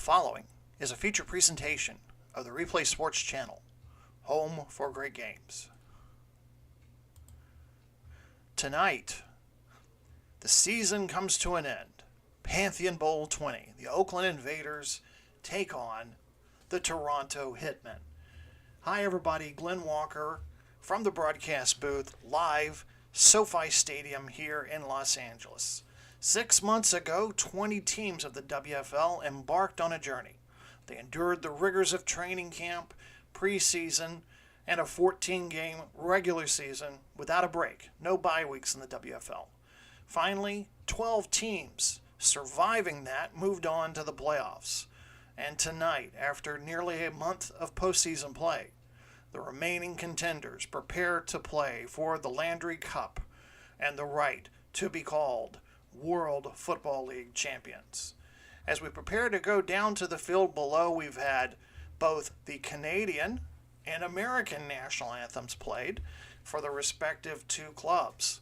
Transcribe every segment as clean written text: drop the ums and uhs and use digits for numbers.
The following is a feature presentation of the Replay Sports Channel, home for great games. Tonight, the season comes to an end. Pantheon Bowl 20. The Oakland Invaders take on the Toronto Hitmen. Hi everybody, Glenn Walker from the broadcast booth, live, Sofi Stadium here in Los Angeles. 6 months ago, 20 teams of the WFL embarked on a journey. They endured the rigors of training camp, preseason, and a 14-game regular season without a break. No bye weeks in the WFL. Finally, 12 teams surviving that moved on to the playoffs. And tonight, after nearly a month of postseason play, the remaining contenders prepare to play for the Landry Cup and the right to be called World Football League champions. As we prepare to go down to the field below, we've had both the Canadian and American national anthems played for the respective two clubs.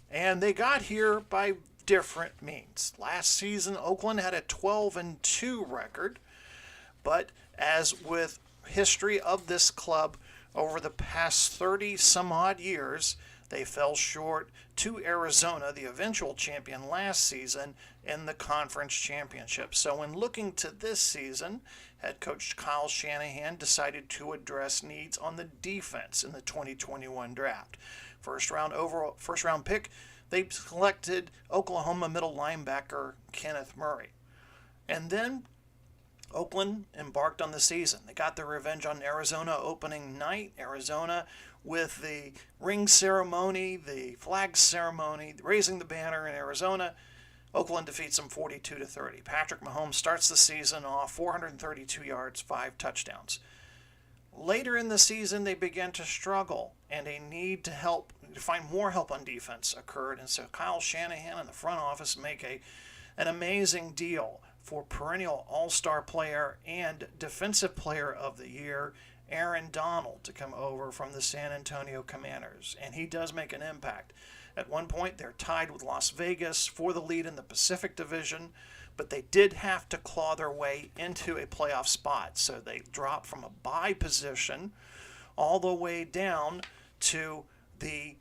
And they got here by different means. Last season, Oakland had a 12-2 record, but as with history of this club over the past 30 some odd years, they fell short to Arizona, the eventual champion last season, in the conference championship. So in looking to this season, head coach Kyle Shanahan decided to address needs on the defense in the 2021 draft. First round pick, they selected Oklahoma middle linebacker Kenneth Murray. And then Oakland embarked on the season. They got their revenge on Arizona opening night. Arizona with the ring ceremony, the flag ceremony, raising the banner in Arizona. Oakland defeats them 42-30. Patrick Mahomes starts the season off 432 yards, 5 touchdowns. Later in the season, they began to struggle, and a need to find more help on defense occurred. And so Kyle Shanahan and the front office make an amazing deal for perennial all-star player and defensive player of the year, Aaron Donald, to come over from the San Antonio Commanders. And he does make an impact. At one point, they're tied with Las Vegas for the lead in the Pacific Division, but they did have to claw their way into a playoff spot. So they dropped from a bye position all the way down to the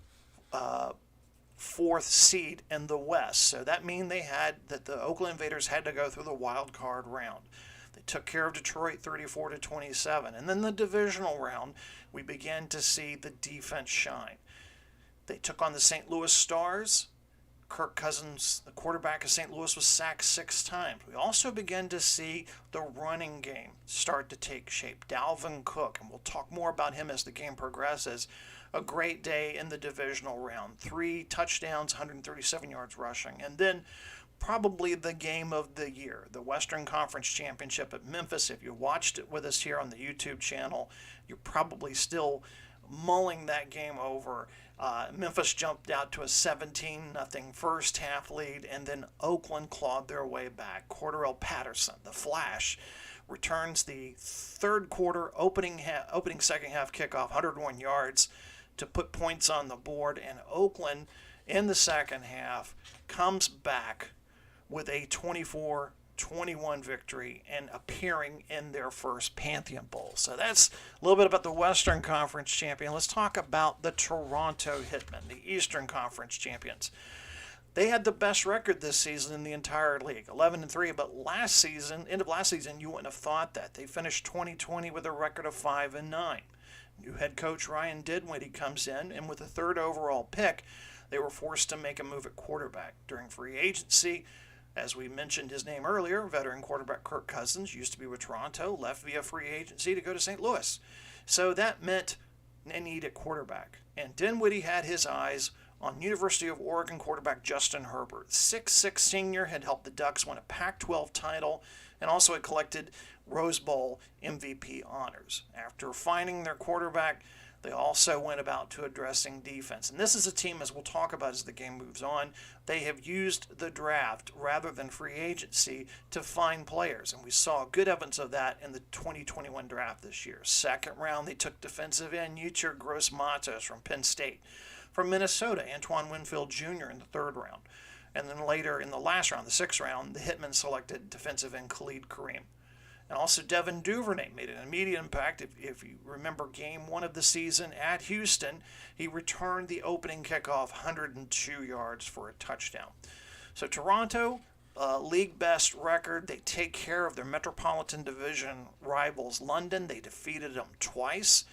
fourth seed in the West. So that means the Oakland Invaders had to go through the wild card round. They took care of Detroit 34-27. And then the divisional round, we began to see the defense shine. They took on the St. Louis Stars. Kirk Cousins, the quarterback of St. Louis, was sacked 6 times. We also began to see the running game start to take shape. Dalvin Cook, and we'll talk more about him as the game progresses, a great day in the divisional round. 3 touchdowns, 137 yards rushing. And then probably the game of the year, the Western Conference Championship at Memphis. If you watched it with us here on the YouTube channel, you're probably still mulling that game over. Memphis jumped out to a 17-0 first half lead, and then Oakland clawed their way back. Cordarrelle Patterson, the Flash, returns the third quarter opening second half kickoff, 101 yards to put points on the board, and Oakland in the second half comes back with a 24-21 victory and appearing in their first Pantheon Bowl. So that's a little bit about the Western Conference champion. Let's talk about the Toronto Hitmen, the Eastern Conference champions. They had the best record this season in the entire league, 11-3, but end of last season, you wouldn't have thought that. They finished 2020 with a record of 5-9. New head coach Ryan Dinwiddie comes in, and with the 3rd overall pick, they were forced to make a move at quarterback. During free agency, as we mentioned his name earlier, veteran quarterback Kirk Cousins used to be with Toronto, left via free agency to go to St. Louis. So that meant a need at quarterback. And Dinwiddie had his eyes on University of Oregon quarterback Justin Herbert. 6'6" senior, had helped the Ducks win a Pac-12 title and also had collected Rose Bowl MVP honors. After finding their quarterback, they also went about to addressing defense. And this is a team, as we'll talk about as the game moves on, they have used the draft rather than free agency to find players. And we saw good evidence of that in the 2021 draft this year. Second round, they took defensive end Yetur Gross-Matos from Penn State. From Minnesota, Antoine Winfield Jr. in the 3rd round. And then later in the last round, the 6th round, the Hitmen selected defensive end Khalid Kareem. And also Devin Duvernay made an immediate impact. If you remember game 1 of the season at Houston, he returned the opening kickoff 102 yards for a touchdown. So Toronto, league best record. They take care of their Metropolitan Division rivals London. They defeated them twice.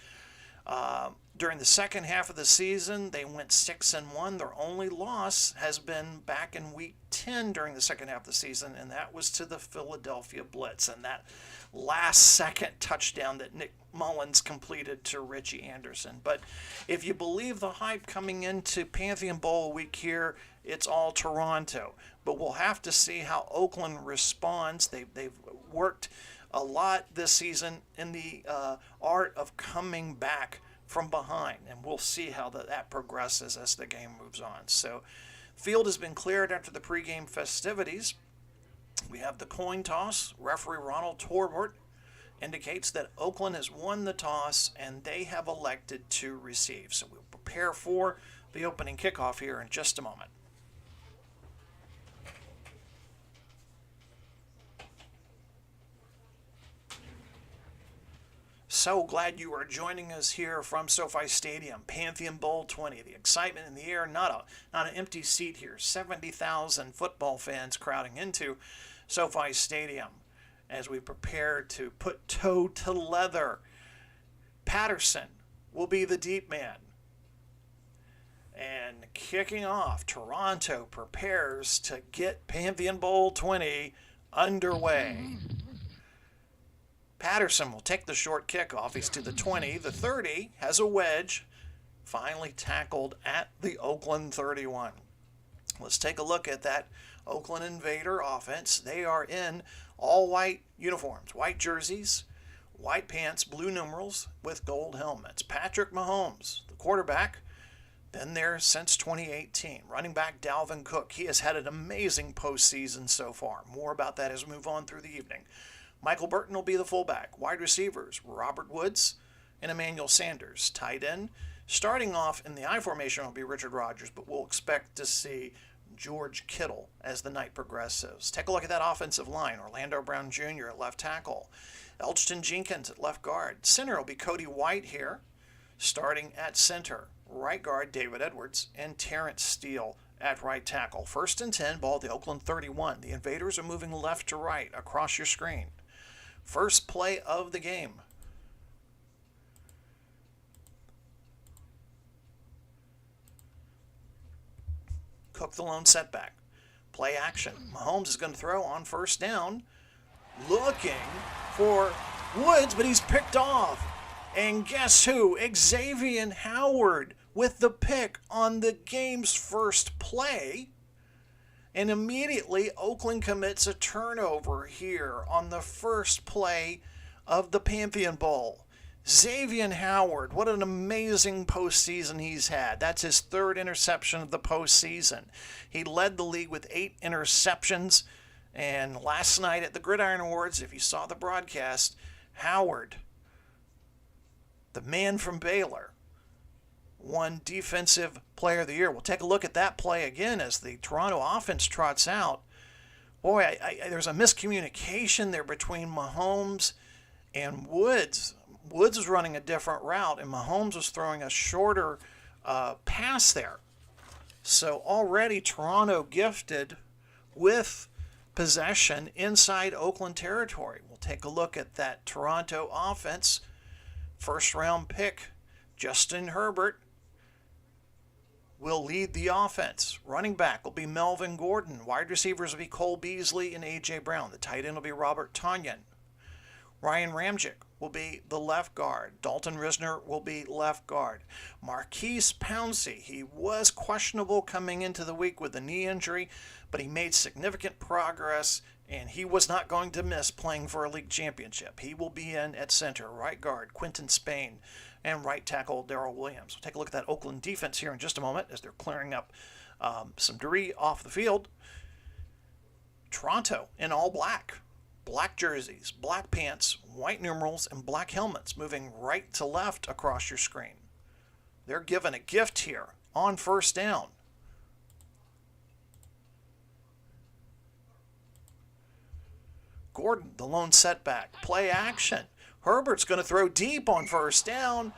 During the second half of the season, they went 6-1. Their only loss has been back in week 10 during the second half of the season, and that was to the Philadelphia Blitz. And that last-second touchdown that Nick Mullins completed to Richie Anderson. But if you believe the hype coming into Pantheon Bowl week here, it's all Toronto. But we'll have to see how Oakland responds. They've worked a lot this season in the art of coming back from behind, and we'll see how that progresses as the game moves on. So field has been cleared after the pregame festivities. We have the coin toss. Referee Ronald Torbert indicates that Oakland has won the toss and they have elected to receive. So we'll prepare for the opening kickoff here in just a moment. So glad you are joining us here from SoFi Stadium, Pantheon Bowl 20. The excitement in the air, not an empty seat here. 70,000 football fans crowding into SoFi Stadium as we prepare to put toe to leather. Patterson will be the deep man. And kicking off, Toronto prepares to get Pantheon Bowl 20 underway. Patterson will take the short kickoff. He's to the 20. The 30 has a wedge. Finally tackled at the Oakland 31. Let's take a look at that Oakland Invader offense. They are in all white uniforms, white jerseys, white pants, blue numerals with gold helmets. Patrick Mahomes, the quarterback, been there since 2018. Running back Dalvin Cook. He has had an amazing postseason so far. More about that as we move on through the evening. Michael Burton will be the fullback. Wide receivers, Robert Woods and Emmanuel Sanders. Tight end, starting off in the I formation will be Richard Rodgers, but we'll expect to see George Kittle as the night progresses. Take a look at that offensive line. Orlando Brown Jr. at left tackle. Elgton Jenkins at left guard. Center will be Cody White here, starting at center. Right guard, David Edwards, and Terrence Steele at right tackle. 1st and 10, ball at the Oakland 31. The Invaders are moving left to right across your screen. First play of the game. Cook the lone setback. Play action. Mahomes is going to throw on 1st down. Looking for Woods, but he's picked off. And guess who? Xavier Howard with the pick on the game's first play. And immediately, Oakland commits a turnover here on the first play of the Pantheon Bowl. Xavier Howard, what an amazing postseason he's had. That's his 3rd interception of the postseason. He led the league with 8 interceptions. And last night at the Gridiron Awards, if you saw the broadcast, Howard, the man from Baylor, won Defensive Player of the Year. We'll take a look at that play again as the Toronto offense trots out. Boy, there's a miscommunication there between Mahomes and Woods. Woods was running a different route, and Mahomes was throwing a shorter pass there. So already Toronto gifted with possession inside Oakland territory. We'll take a look at that Toronto offense. 1st round pick, Justin Herbert, will lead the offense. Running back will be Melvin Gordon. Wide receivers will be Cole Beasley and A.J. Brown. The tight end will be Robert Tonyan. Ryan Ramczyk will be the left guard. Dalton Risner will be left guard. Marquise Pouncey, he was questionable coming into the week with a knee injury, but he made significant progress, and he was not going to miss playing for a league championship. He will be in at center. Right guard, Quentin Spain, and right tackle, Darrell Williams. We'll take a look at that Oakland defense here in just a moment as they're clearing up some debris off the field. Toronto in all black. Black jerseys, black pants, white numerals, and black helmets moving right to left across your screen. They're given a gift here on 1st down. Gordon, the lone setback. Play action. Herbert's going to throw deep on first down.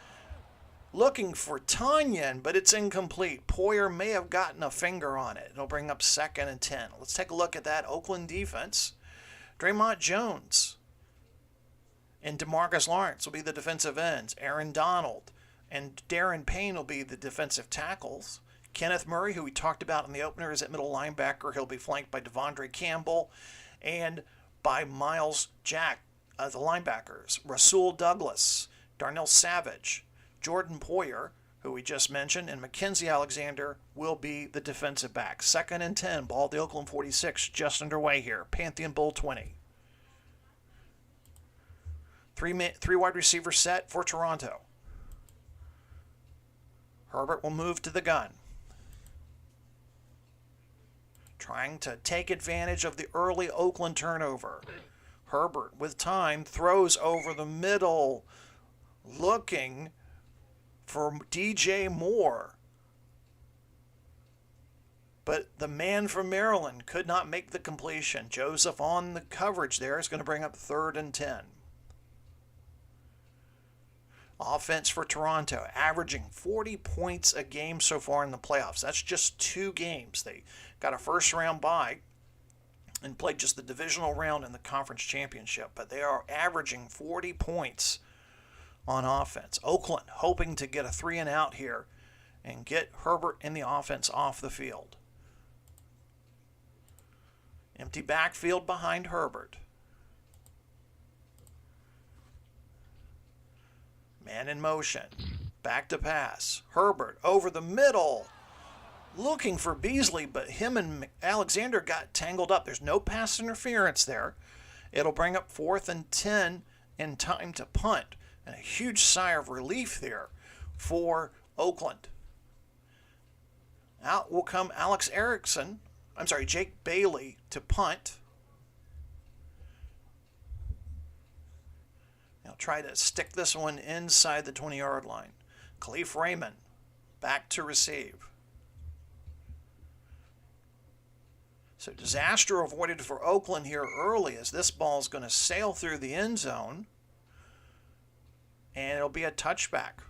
Looking for Tanyan, but it's incomplete. Poyer may have gotten a finger on it. It'll bring up 2nd and 10. Let's take a look at that Oakland defense. Draymond Jones and DeMarcus Lawrence will be the defensive ends. Aaron Donald and Darren Payne will be the defensive tackles. Kenneth Murray, who we talked about in the opener, is at middle linebacker. He'll be flanked by Devondre Campbell and by Miles Jack, the linebackers. Rasul Douglas, Darnell Savage, Jordan Poyer, who we just mentioned, and Mackenzie Alexander will be the defensive back. 2nd and 10, ball at the Oakland 46, just underway here. Pantheon Bowl 20. Three wide receiver set for Toronto. Herbert will move to the gun, trying to take advantage of the early Oakland turnover. Herbert, with time, throws over the middle, looking for DJ Moore. But the man from Maryland could not make the completion. Joseph on the coverage there is going to bring up 3rd and 10. Offense for Toronto, averaging 40 points a game so far in the playoffs. That's just 2 games. They got a first-round bye and played just the divisional round in the conference championship. But they are averaging 40 points on offense. Oakland hoping to get a 3-and-out here and get Herbert and the offense off the field. Empty backfield behind Herbert. Man in motion. Back to pass. Herbert over the middle. Looking for Beasley, but him and Alexander got tangled up. There's no pass interference there. It'll bring up 4th and 10 in time to punt. And a huge sigh of relief there for Oakland. Out will come Jake Bailey to punt. He'll try to stick this one inside the 20-yard line. Khalif Raymond back to receive. So disaster avoided for Oakland here early, as this ball is going to sail through the end zone. And it'll be a touchback.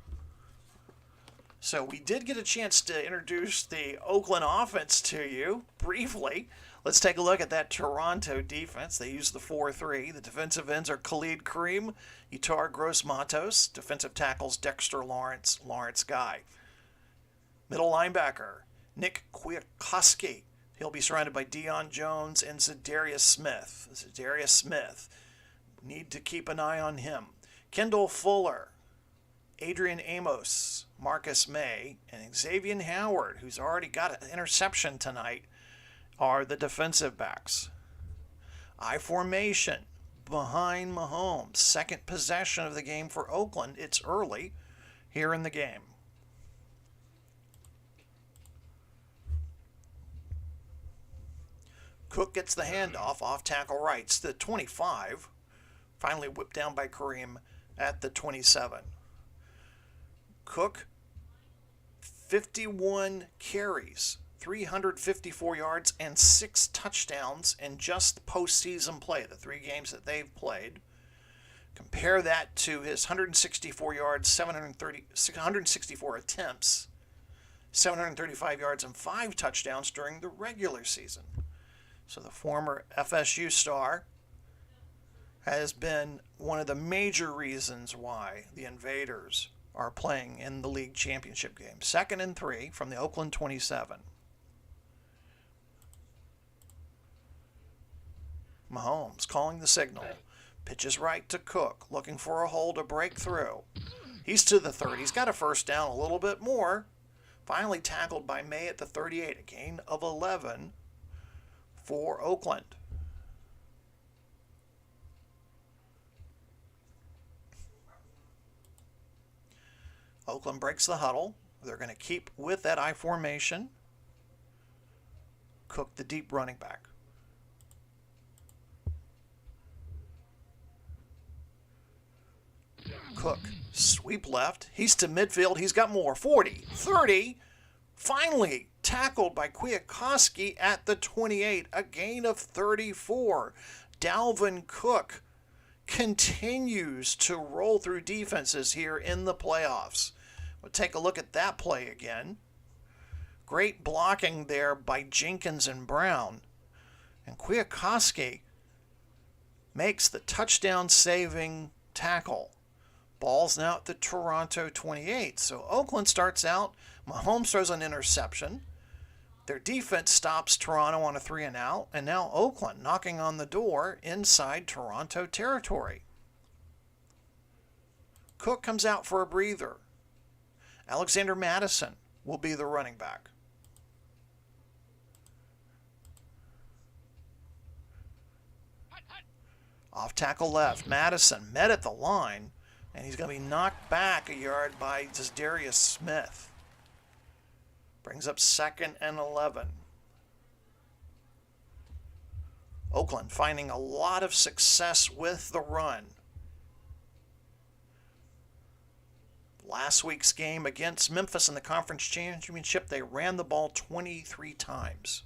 So we did get a chance to introduce the Oakland offense to you briefly. Let's take a look at that Toronto defense. They use the 4-3. The defensive ends are Khalid Kareem, Itar Gross-Matos. Defensive tackles Dexter Lawrence, Lawrence Guy. Middle linebacker Nick Kwiatkowski. He'll be surrounded by Deion Jones and Zadarius Smith. Zadarius Smith. Need to keep an eye on him. Kendall Fuller, Adrian Amos, Marcus May, and Xavier Howard, who's already got an interception tonight, are the defensive backs. I formation behind Mahomes. 2nd possession of the game for Oakland. It's early here in the game. Cook gets the handoff off tackle right. It's the 25. Finally whipped down by Kareem at the 27. Cook, 51 carries, 354 yards, and 6 touchdowns in just postseason play, the 3 games that they've played. Compare that to his 164 yards, 664 attempts, 735 yards, and 5 touchdowns during the regular season. So the former FSU star has been one of the major reasons why the Invaders are playing in the league championship game. 2nd and 3 from the Oakland 27. Mahomes calling the signal. Pitches right to Cook, looking for a hole to break through. He's to the 30. He's got a first down, a little bit more. Finally tackled by May at the 38. A gain of 11 for Oakland. Oakland breaks the huddle. They're going to keep with that I formation. Cook, the deep running back. Cook, sweep left. He's to midfield. He's got more. 40, 30. Finally tackled by Kwiatkowski at the 28. A gain of 34. Dalvin Cook continues to roll through defenses here in the playoffs. We'll take a look at that play again. Great blocking there by Jenkins and Brown. And Kwiatkowski makes the touchdown-saving tackle. Ball's now at the Toronto 28. So Oakland starts out. Mahomes throws an interception. Their defense stops Toronto on a 3-and-out. And now Oakland knocking on the door inside Toronto territory. Cook comes out for a breather. Alexander Madison will be the running back. Off tackle left. Madison met at the line, and he's going to be knocked back a yard by Darius Smith. Brings up 2nd and 11. Oakland finding a lot of success with the run. Last week's game against Memphis in the conference championship, they ran the ball 23 times.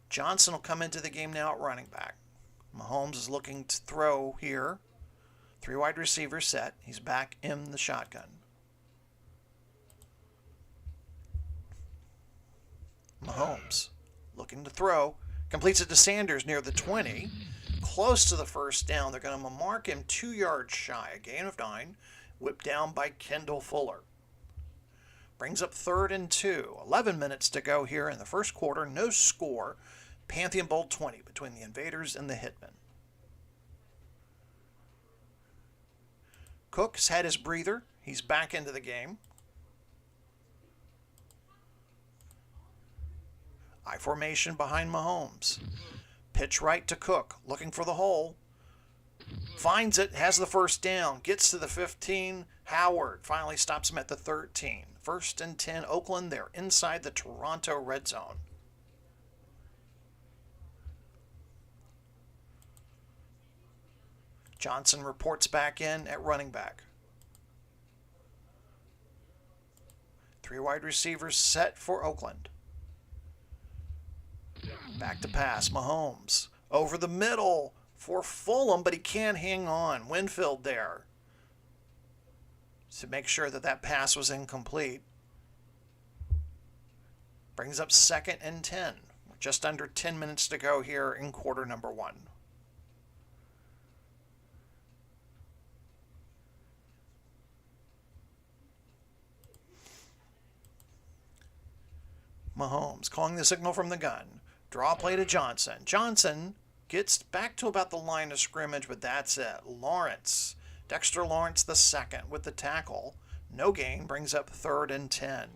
Johnson will come into the game now at running back. Mahomes is looking to throw here. 3 wide receivers set. He's back in the shotgun. Mahomes looking to throw. Completes it to Sanders near the 20. Close to the first down. They're going to mark him 2 yards shy. A gain of 9. Whipped down by Kendall Fuller. Brings up 3rd and 2. 11 minutes to go here in the first quarter. No score. Pantheon Bowl 20 between the Invaders and the Hitmen. Cook's had his breather. He's back into the game. I formation behind Mahomes. Pitch right to Cook. Looking for the hole. Finds it. Has the first down. Gets to the 15. Howard finally stops him at the 13. 1st and 10. Oakland. They're inside the Toronto red zone. Johnson reports back in at running back. 3 wide receivers set for Oakland. Back to pass. Mahomes over the middle for Fulham, but he can't hang on. Winfield there to make sure that that pass was incomplete. Brings up 2nd and 10. Just under 10 minutes to go here in quarter number 1. Mahomes calling the signal from the gun. Draw play to Johnson. Johnson gets back to about the line of scrimmage, but that's it. Lawrence, Dexter Lawrence the second with the tackle. No gain, brings up 3rd and 10.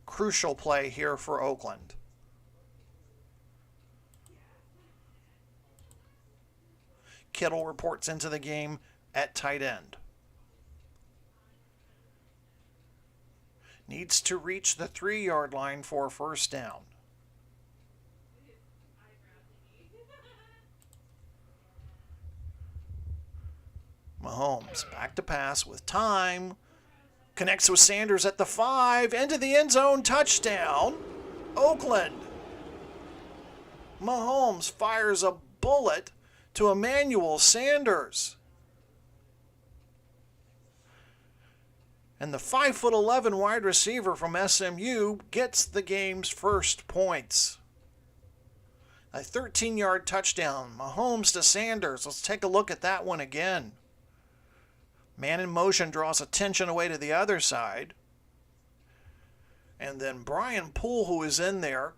Crucial play here for Oakland. Kittle reports into the game at tight end. Needs to reach the 3-yard line for a first down. Mahomes back to pass with time. Connects with Sanders at the 5. Into the end zone. Touchdown. Oakland. Mahomes fires a bullet to Emmanuel Sanders. And the 5'11" wide receiver from SMU gets the game's first points. A 13-yard touchdown. Mahomes to Sanders. Let's take a look at that one again. Man in motion draws attention away to the other side. And then Brian Poole, who is in there,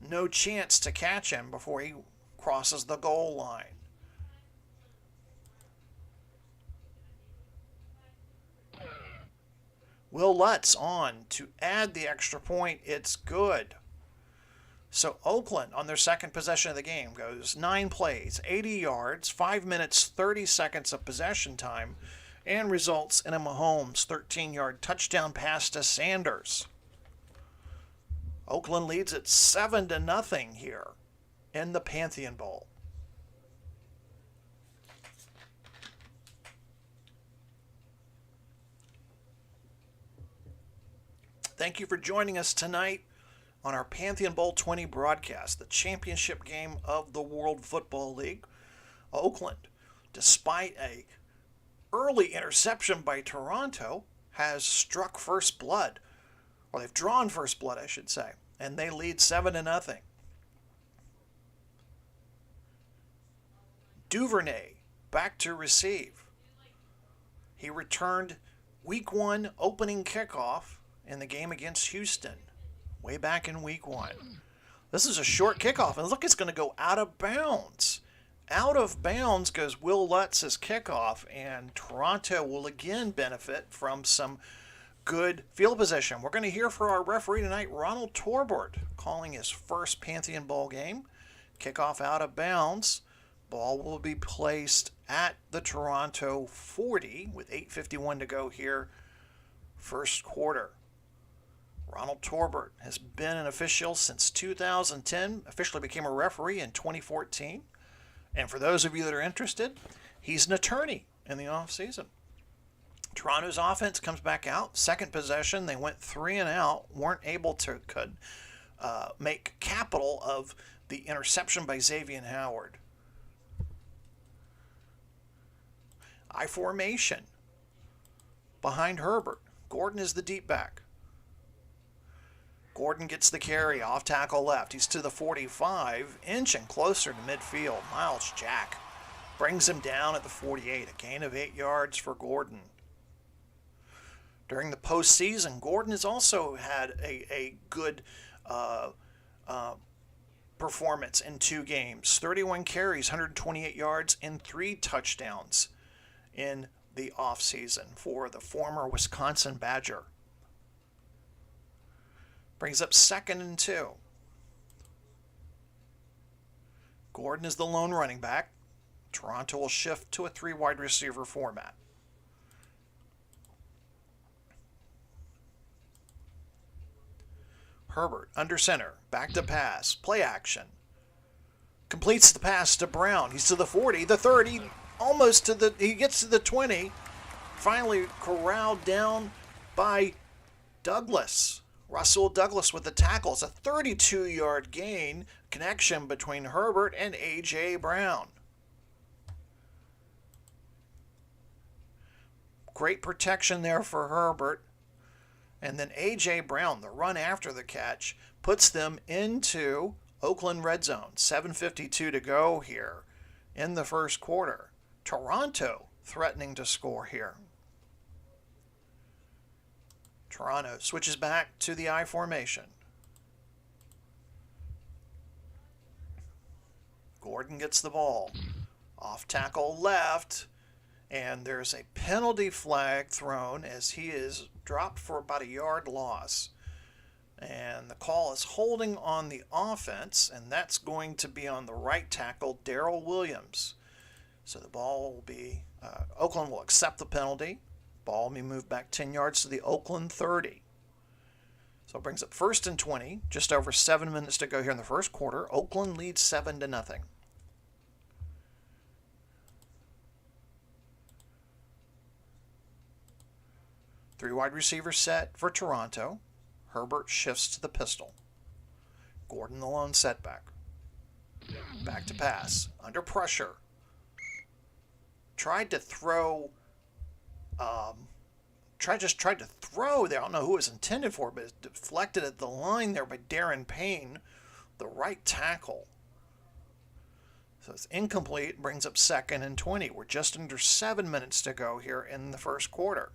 no chance to catch him before he crosses the goal line. Will Lutz on to add the extra point. It's good. So Oakland, on their second possession of the game, goes 9 plays, 80 yards, 5 minutes, 30 seconds of possession time, and results in a Mahomes 13-yard touchdown pass to Sanders. Oakland leads at 7-0 here in the Pantheon Bowl. Thank you for joining us tonight on our Pantheon Bowl 20 broadcast, the championship game of the World Football League. Oakland, despite a early interception by Toronto, has struck first blood, or they've drawn first blood, I should say, and they lead 7-0. Duvernay back to receive. He returned Week 1 opening kickoff in the game against Houston, way back in Week 1. This is a short kickoff, and look, it's going to go out of bounds. Out of bounds goes Will Lutz's kickoff, and Toronto will again benefit from some good field position. We're going to hear from our referee tonight, Ronald Torbert, calling his first Pantheon Bowl game. Kickoff out of bounds. Ball will be placed at the Toronto 40 with 8:51 to go here, first quarter. Ronald Torbert has been an official since 2010, officially became a referee in 2014. And for those of you that are interested, he's an attorney in the offseason. Toronto's offense comes back out. Second possession, they went 3 and out, weren't able to make capital of the interception by Xavier Howard. I formation behind Herbert. Gordon is the deep back. Gordon gets the carry, off tackle left. He's to the 45, inching closer to midfield. Miles Jack brings him down at the 48, a gain of 8 yards for Gordon. During the postseason, Gordon has also had a good performance in 2 games. 31 carries, 128 yards, and 3 touchdowns in the offseason for the former Wisconsin Badger. Brings up 2nd and 2. Gordon is the lone running back. Toronto will shift to a 3 wide receiver format. Herbert under center, back to pass, play action. Completes the pass to Brown. He's to the 40, the 30, almost to he gets to the 20. Finally corralled down by Douglas. Russell Douglas with the tackle. It's a 32-yard gain, connection between Herbert and A.J. Brown. Great protection there for Herbert. And then A.J. Brown, the run after the catch, puts them into Oakland red zone. 7:52 to go here in the first quarter. Toronto threatening to score here. Toronto switches back to the I formation. Gordon gets the ball. Off tackle left. And there's a penalty flag thrown as he is dropped for about a yard loss. And the call is holding on the offense, and that's going to be on the right tackle, Darrell Williams. So the ball will be, Oakland will accept the penalty. Ball will be moved back 10 yards to the Oakland 30. So it brings up 1st and 20, just over 7 minutes to go here in the first quarter. Oakland leads 7-0. Three wide receiver set for Toronto. Herbert shifts to the pistol. Gordon the lone setback. Back to pass. Under pressure. Tried to throw. Tried to throw there. I don't know who it was intended for, but it's deflected at the line there by Darren Payne, the right tackle. So it's incomplete. Brings up 2nd and 20. We're just under 7 minutes to go here in the first quarter.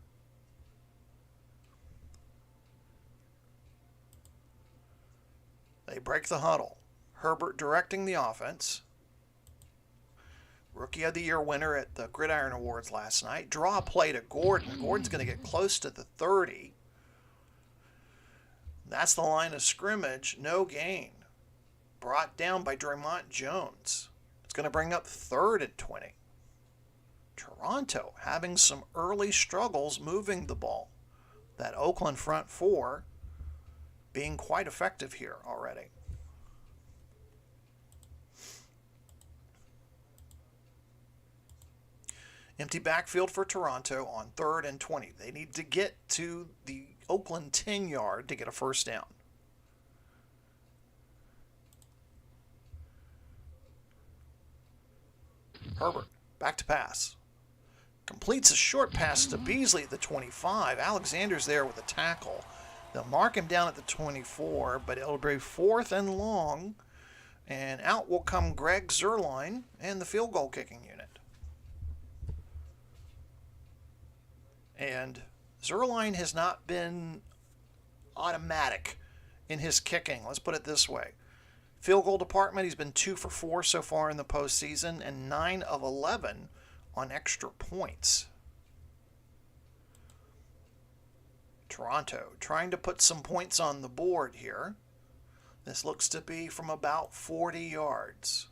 They break the huddle. Herbert directing the offense. Rookie of the Year winner at the Gridiron Awards last night. Draw a play to Gordon. Gordon's going to get close to the 30. That's the line of scrimmage. No gain. Brought down by Draymond Jones. It's going to bring up 3rd and 20. Toronto having some early struggles moving the ball. That Oakland front 4 being quite effective here already. Empty backfield for Toronto on 3rd and 20. They need to get to the Oakland 10-yard to get a first down. Herbert, back to pass. Completes a short pass to Beasley at the 25. Alexander's there with a tackle. They'll mark him down at the 24, but it'll be 4th and long. And out will come Greg Zerline and the field goal kicking unit. And Zerline has not been automatic in his kicking. Let's put it this way. Field goal department, he's been 2 for 4 so far in the postseason and 9 of 11 on extra points. Toronto trying to put some points on the board here. This looks to be from about 40 yards.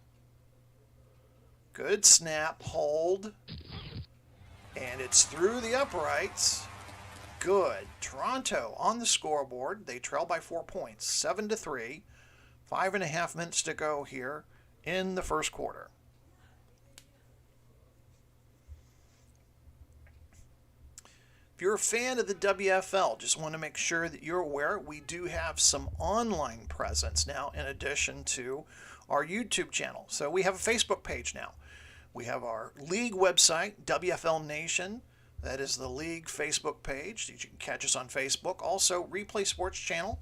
Good snap, hold, and it's through the uprights. Good. Toronto on the scoreboard. They trail by 4 points, 7-3. 5.5 minutes to go here in the first quarter. If you're a fan of the WFL, just want to make sure that you're aware we do have some online presence now in addition to our YouTube channel. So we have a Facebook page now. We have our league website, WFL Nation. That is the league Facebook page. You can catch us on Facebook. Also, Replay Sports Channel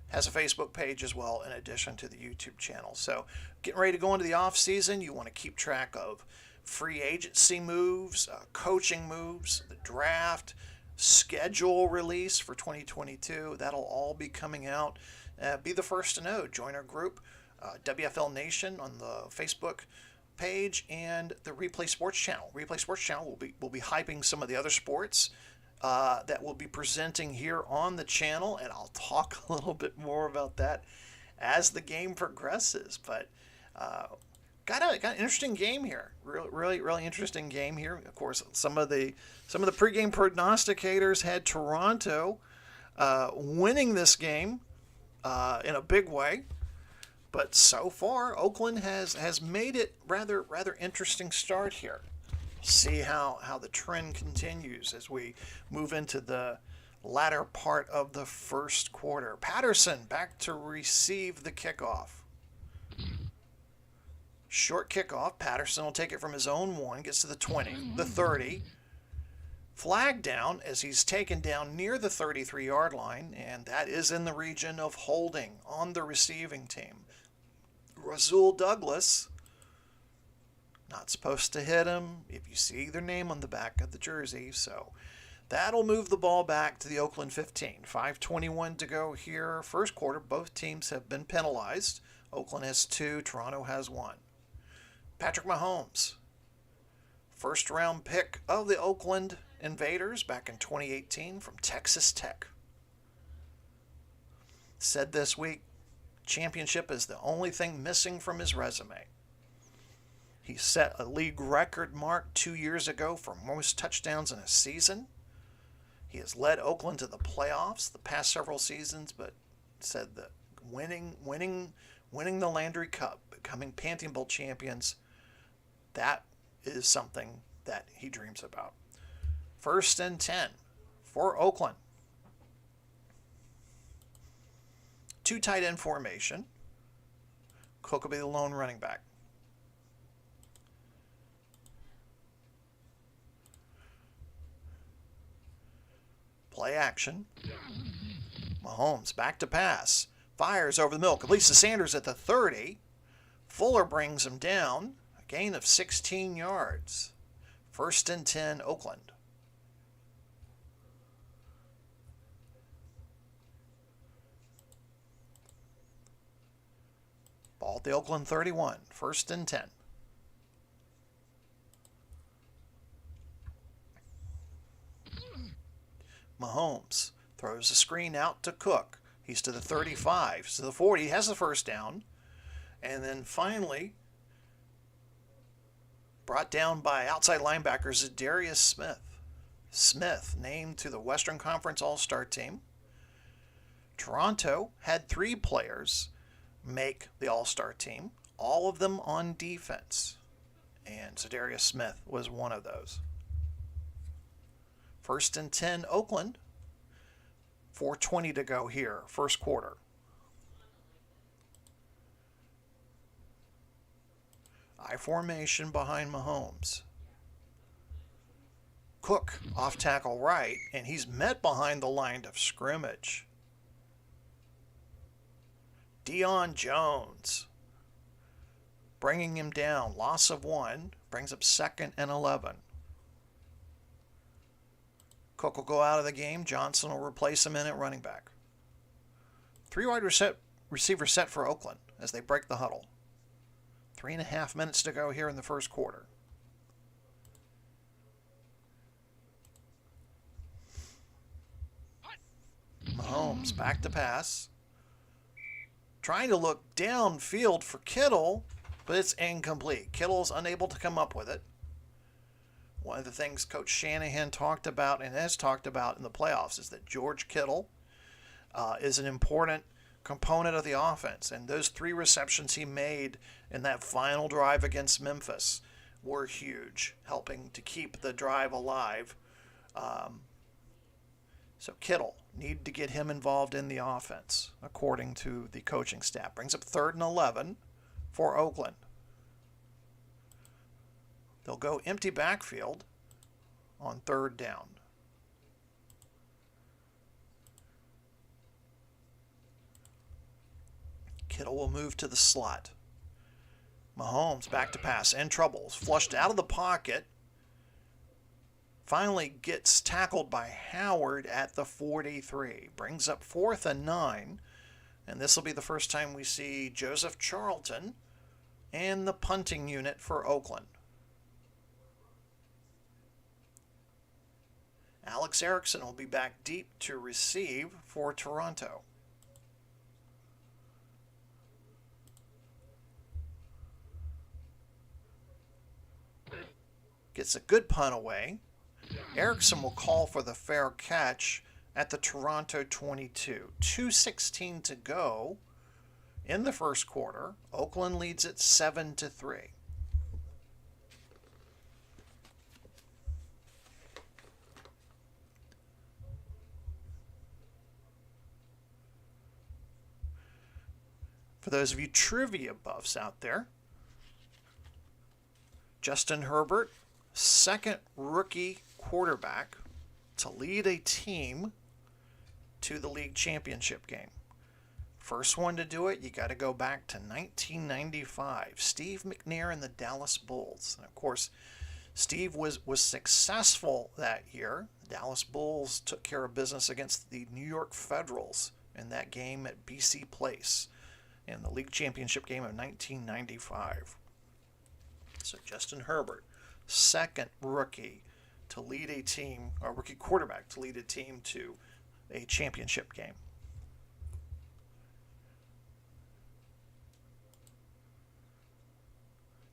has a Facebook page as well in addition to the YouTube channel. So getting ready to go into the off season, you want to keep track of free agency moves, coaching moves, the draft, schedule release for 2022. That'll all be coming out. Be the first to know. Join our group, WFL Nation, on the Facebook page and the Replay Sports Channel. Replay Sports Channel will be hyping some of the other sports that we'll be presenting here on the channel, and I'll talk a little bit more about that as the game progresses. But got an interesting game here. Really interesting game here. Of course, some of the pregame prognosticators had Toronto winning this game in a big way. But so far, Oakland has made it rather interesting start here. See how the trend continues as we move into the latter part of the first quarter. Patterson back to receive the kickoff. Short kickoff. Patterson will take it from his own 1, gets to the 20, the 30. Flag down as he's taken down near the 33-yard line, and that is in the region of holding on the receiving team. Rasul Douglas, not supposed to hit him if you see their name on the back of the jersey. So that'll move the ball back to the Oakland 15. 5:21 to go here. First quarter, both teams have been penalized. Oakland has 2, Toronto has 1. Patrick Mahomes, first round pick of the Oakland Invaders back in 2018 from Texas Tech. Said this week, championship is the only thing missing from his resume. He set a league record mark 2 years ago for most touchdowns in a season. He has led Oakland to the playoffs the past several seasons, but said that winning the Landry Cup, becoming Pantheon Bowl champions, that is something that he dreams about. 1st and 10 for Oakland. 2 tight end formation. Cook will be the lone running back. Play action. Mahomes back to pass. Fires over the middle. Completes to Sanders at the 30. Fuller brings him down. A gain of 16 yards. 1st and 10, Oakland. Ball at the Oakland 31. 1st and 10. Mahomes throws a screen out to Cook. He's to the 35, to the 40. He has the first down. And then finally, brought down by outside linebackers, Darius Smith. Smith named to the Western Conference All-Star team. Toronto had 3 players make the All-Star team, all of them on defense. And Darius Smith was one of those. 1st and 10, Oakland. 4:20 to go here, first quarter. I formation behind Mahomes. Cook off tackle right, and he's met behind the line of scrimmage. Deion Jones bringing him down. Loss of 1. Brings up 2nd and 11. Cook will go out of the game. Johnson will replace him in at running back. 3 wide receiver set for Oakland as they break the huddle. 3.5 minutes to go here in the first quarter. Mahomes back to pass. Trying to look downfield for Kittle, but it's incomplete. Kittle's unable to come up with it. One of the things Coach Shanahan talked about and has talked about in the playoffs is that George Kittle is an important component of the offense. And those 3 receptions he made in that final drive against Memphis were huge, helping to keep the drive alive. So Kittle, need to get him involved in the offense, according to the coaching staff. Brings up 3rd and 11 for Oakland. They'll go empty backfield on 3rd down. Kittle will move to the slot. Mahomes back to pass, in troubles, flushed out of the pocket. Finally gets tackled by Howard at the 43. Brings up 4th and 9. And this will be the first time we see Joseph Charlton and the punting unit for Oakland. Alex Erickson will be back deep to receive for Toronto. Gets a good punt away. Erickson will call for the fair catch at the Toronto 22. 2:16 to go in the first quarter. Oakland leads it 7-3. For those of you trivia buffs out there, Justin Herbert, 2nd rookie quarterback to lead a team to the league championship game. First one to do it, you got to go back to 1995. Steve McNair and the Dallas Bulls. And of course, Steve was successful that year. The Dallas Bulls took care of business against the New York Federals in that game at BC Place in the league championship game of 1995. So Justin Herbert, 2nd rookie to lead a team, or rookie quarterback to lead a team to a championship game.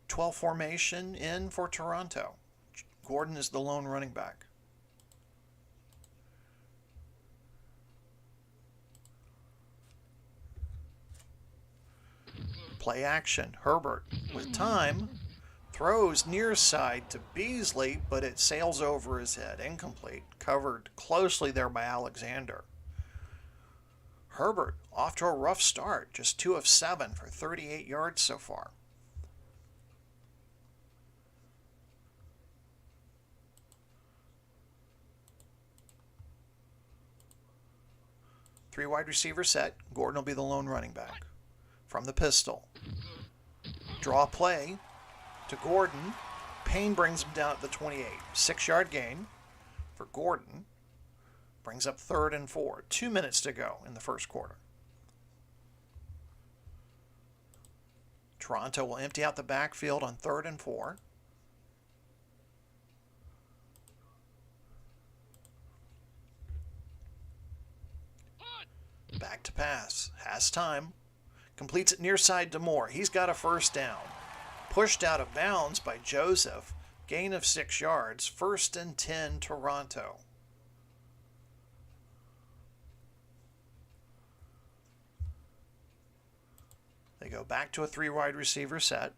Twelve formation in for Toronto. Gordon is the lone running back. Play action. Herbert with time. Throws near side to Beasley, but it sails over his head. Incomplete. Covered closely there by Alexander. Herbert off to a rough start. Just 2 of 7 for 38 yards so far. Three wide receiver set. Gordon will be the lone running back. From the pistol. Draw play to Gordon. Payne brings him down at the 28. 6-yard gain for Gordon. Brings up 3rd and 4. 2 minutes to go in the first quarter. Toronto will empty out the backfield on 3rd and 4. Back to pass. Has time. Completes it near side to Moore. He's got a first down. Pushed out of bounds by Joseph. Gain of 6 yards. 1st and 10, Toronto. They go back to a 3 wide receiver set.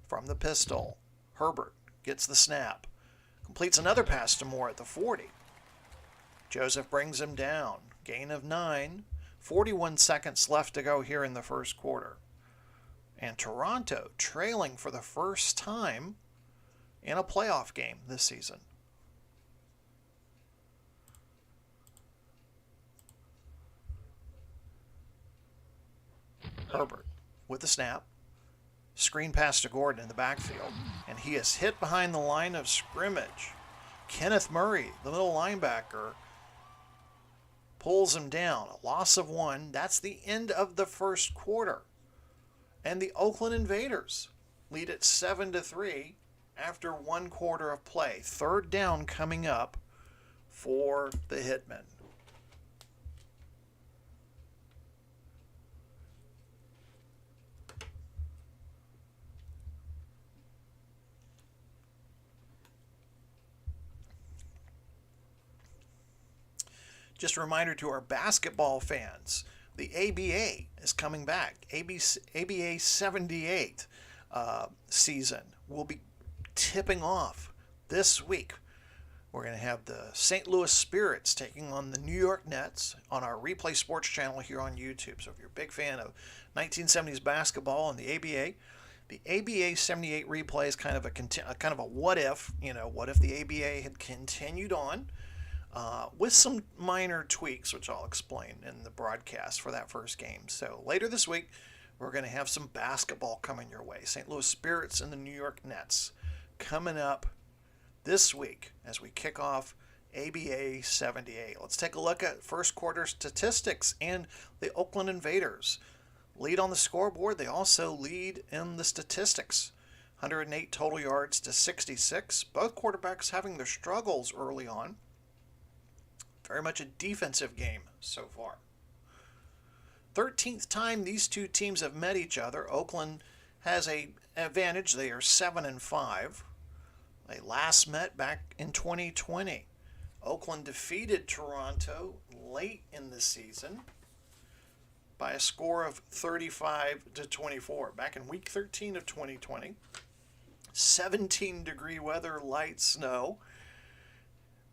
From the pistol, Herbert gets the snap. Completes another pass to Moore at the 40. Joseph brings him down. Gain of 9. 41 seconds left to go here in the first quarter. And Toronto trailing for the first time in a playoff game this season. Herbert with the snap. Screen pass to Gordon in the backfield. And he is hit behind the line of scrimmage. Kenneth Murray, the middle linebacker, pulls him down. A loss of 1. That's the end of the first quarter. And the Oakland Invaders lead at 7-3 after 1 quarter of play. Third down coming up for the Hitmen. Just a reminder to our basketball fans, the ABA is coming back. ABA 78 season will be tipping off this week. We're going to have the St. Louis Spirits taking on the New York Nets on our Replay Sports channel here on YouTube. So if you're a big fan of 1970s basketball and the ABA 78 replay is kind of a what if. What if the ABA had continued on? With some minor tweaks, which I'll explain in the broadcast for that first game. So later this week, we're going to have some basketball coming your way. St. Louis Spirits and the New York Nets coming up this week as we kick off ABA 78. Let's take a look at first quarter statistics and the Oakland Invaders. Lead on the scoreboard. They also lead in the statistics. 108 total yards to 66. Both quarterbacks having their struggles early on. Very much a defensive game so far. 13th time these two teams have met each other. Oakland has an advantage. They are 7-5. They last met back in 2020. Oakland defeated Toronto late in the season by a score of 35-24. Back in week 13 of 2020. 17-degree weather, light snow.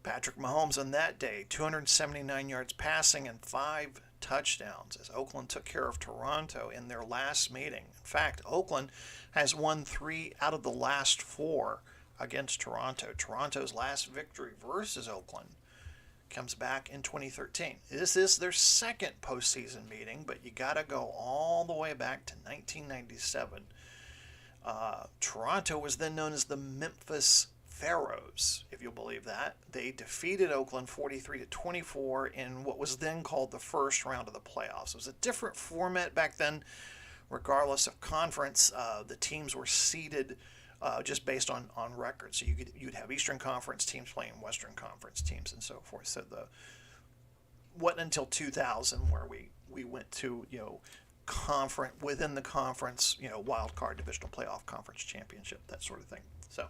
Patrick Mahomes on that day, 279 yards passing and 5 touchdowns as Oakland took care of Toronto in their last meeting. In fact, Oakland has won 3 out of the last 4 against Toronto. Toronto's last victory versus Oakland comes back in 2013. This is their second postseason meeting, but you got to go all the way back to 1997. Toronto was then known as the Memphis Pharaohs, if you'll believe that. They defeated Oakland 43-24 in what was then called the first round of the playoffs. It was a different format back then, regardless of conference. The teams were seeded just based on record. So you'd have Eastern Conference teams playing Western Conference teams and so forth. So wasn't until 2000 where we went to conference within the conference, wild card, divisional playoff, conference championship, that sort of thing. So.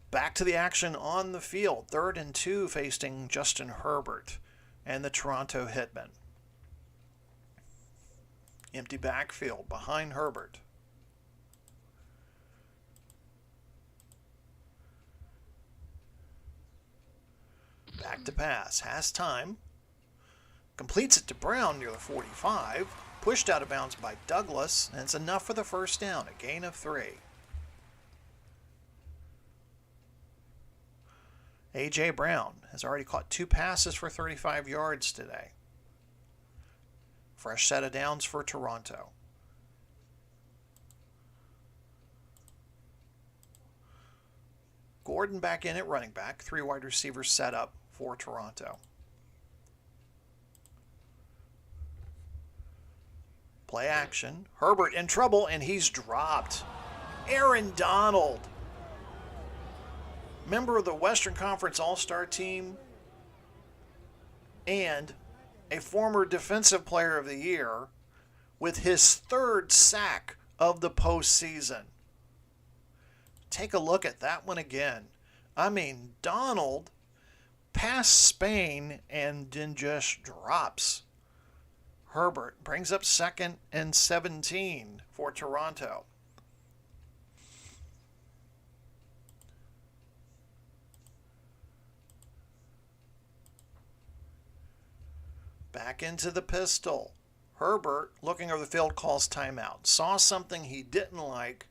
Back to the action on the field. 3rd and 2 facing Justin Herbert and the Toronto Hitmen. Empty backfield behind Herbert. Back to pass. Has time. Completes it to Brown near the 45. Pushed out of bounds by Douglas. And it's enough for the first down. A gain of 3. A.J. Brown has already caught 2 passes for 35 yards today. Fresh set of downs for Toronto. Gordon back in at running back. 3 wide receivers set up for Toronto. Play action. Herbert in trouble, and he's dropped. Aaron Donald, member of the Western Conference All-Star team and a former Defensive Player of the Year, with his 3rd sack of the postseason. Take a look at that one again. I mean, Donald past Spain and then just drops. Herbert brings up 2nd and 17 for Toronto. Back into the pistol. Herbert, looking over the field, calls timeout. Saw something he didn't like,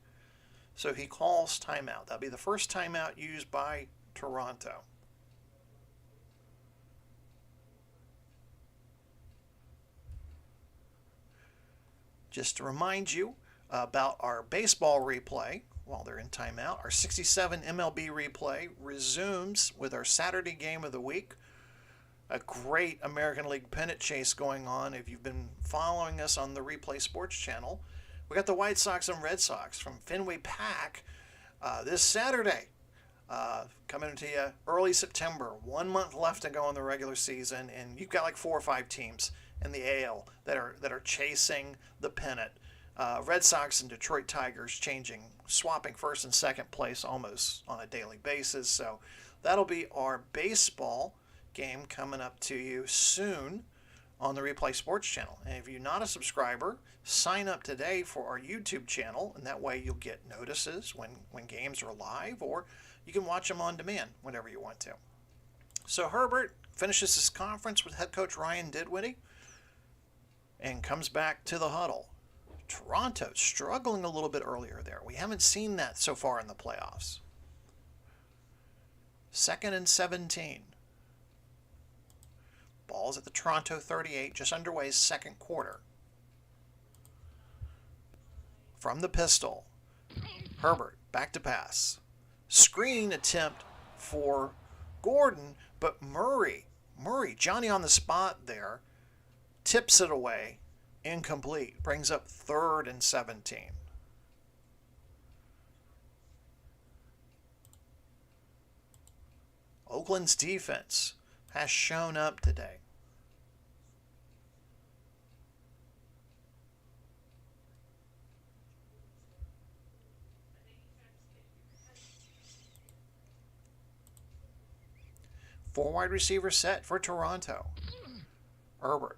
so he calls timeout. That'll be the first timeout used by Toronto. Just to remind you about our baseball replay while they're in timeout, our 67 MLB replay resumes with our Saturday game of the week. A great American League pennant chase going on. If you've been following us on the Replay Sports Channel, we got the White Sox and Red Sox from Fenway Park this Saturday. Coming to you early September. 1 month left to go in the regular season, and you've got like 4 or 5 teams in the AL that are chasing the pennant. Red Sox and Detroit Tigers swapping first and second place almost on a daily basis. So that'll be our baseball game coming up to you soon on the Replay Sports Channel. And if you're not a subscriber, sign up today for our YouTube channel, and that way you'll get notices when games are live, or you can watch them on demand whenever you want to. So Herbert finishes his conference with head coach Ryan Dinwiddie and comes back to the huddle. Toronto struggling a little bit earlier there. We haven't seen that so far in the playoffs. 2nd and 17. Ball's at the Toronto 38, just underway second quarter. From the pistol, Herbert back to pass. Screen attempt for Gordon, but Murray, Johnny on the spot there, tips it away, incomplete. Brings up 3rd and 17. Oakland's defense has shown up today. Four wide receiver set for Toronto. Herbert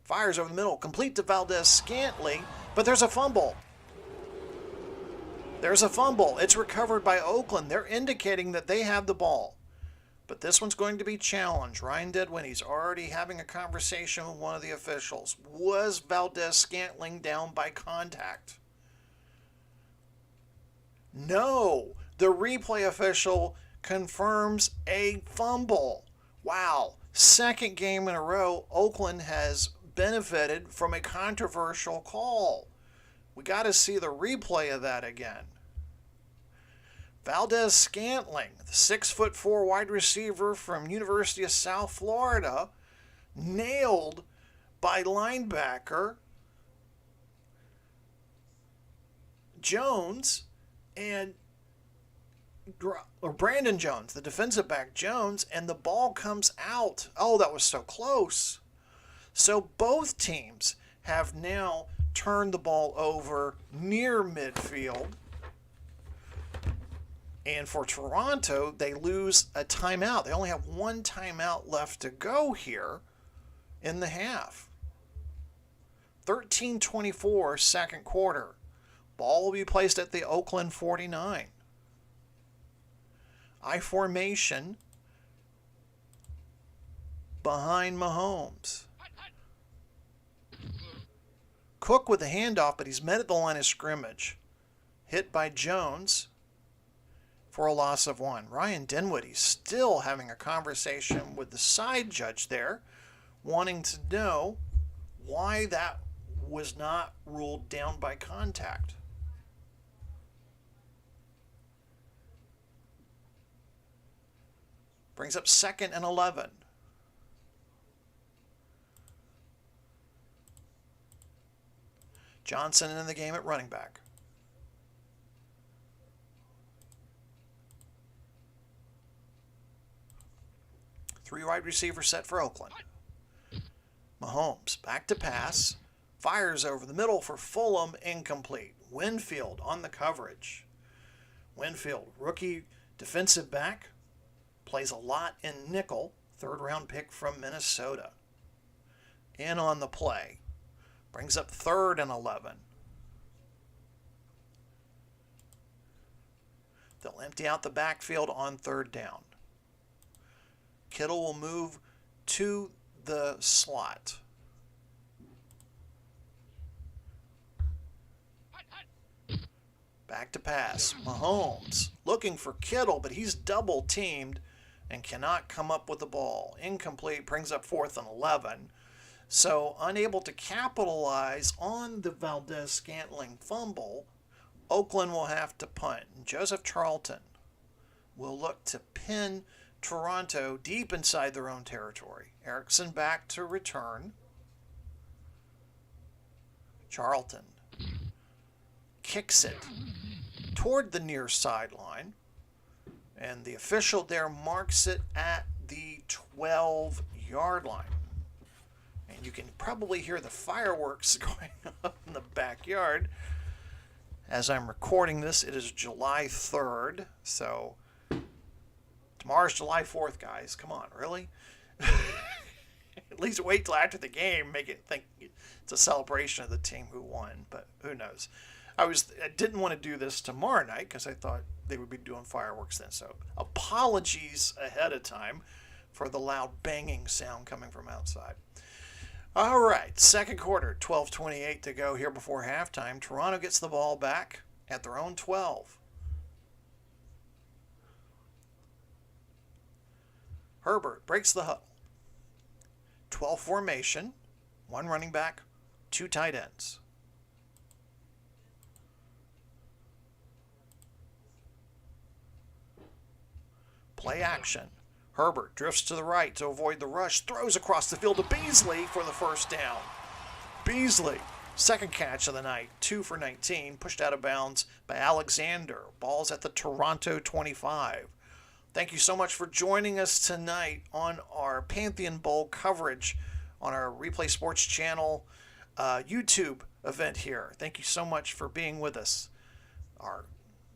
fires over the middle, complete to Valdez-Scantling, but there's a fumble. It's recovered by Oakland. They're indicating that they have the ball. But this one's going to be challenged. Ryan Dinwiddie's already having a conversation with one of the officials. Was Valdez-Scantling down by contact? No. The replay official confirms a fumble. Wow. Second game in a row, Oakland has benefited from a controversial call. We got to see the replay of that again. Valdez-Scantling, the 6'4" wide receiver from University of South Florida, nailed by linebacker Jones and Brandon Jones, the defensive back Jones, and the ball comes out. Oh, that was so close. So both teams have now turned the ball over near midfield. And for Toronto, they lose a timeout. They only have one timeout left to go here in the half. 13:24 second quarter. Ball will be placed at the Oakland 49. I formation behind Mahomes. Cook with the handoff, but he's met at the line of scrimmage. Hit by Jones for a loss of 1. Ryan Dinwiddie still having a conversation with the side judge there, wanting to know why that was not ruled down by contact. Brings up 2nd and 11. Johnson in the game at running back. Three wide receiver set for Oakland. Mahomes back to pass. Fires over the middle for Fulham, incomplete. Winfield on the coverage. Winfield, rookie defensive back, plays a lot in nickel, 3rd round pick from Minnesota. In on the play. Brings up 3rd and 11. They'll empty out the backfield on 3rd down. Kittle will move to the slot. Back to pass. Mahomes looking for Kittle, but he's double teamed and cannot come up with the ball. Incomplete, brings up 4th and 11. So unable to capitalize on the Valdez-Scantling fumble, Oakland will have to punt. Joseph Charlton will look to pin Toronto deep inside their own territory. Erickson back to return. Charlton kicks it toward the near sideline, and the official there marks it at the 12-yard line. And you can probably hear the fireworks going up in the backyard. As I'm recording this, it is July 3rd, so tomorrow's July 4th, guys. Come on, really? At least wait till after the game, make it think it's a celebration of the team who won, but who knows. I didn't want to do this tomorrow night because I thought they would be doing fireworks then, so apologies ahead of time for the loud banging sound coming from outside. All right, second quarter, 12:28 to go here before halftime. Toronto gets the ball back at their own 12. Herbert breaks the huddle. 12 formation, 1 running back, 2 tight ends. Play action. Herbert drifts to the right to avoid the rush, throws across the field to Beasley for the first down. Beasley, second catch of the night, 2 for 19, pushed out of bounds by Alexander. Ball's at the Toronto 25. Thank you so much for joining us tonight on our Pantheon Bowl coverage on our Replay Sports Channel YouTube event here. Thank you so much for being with us. Our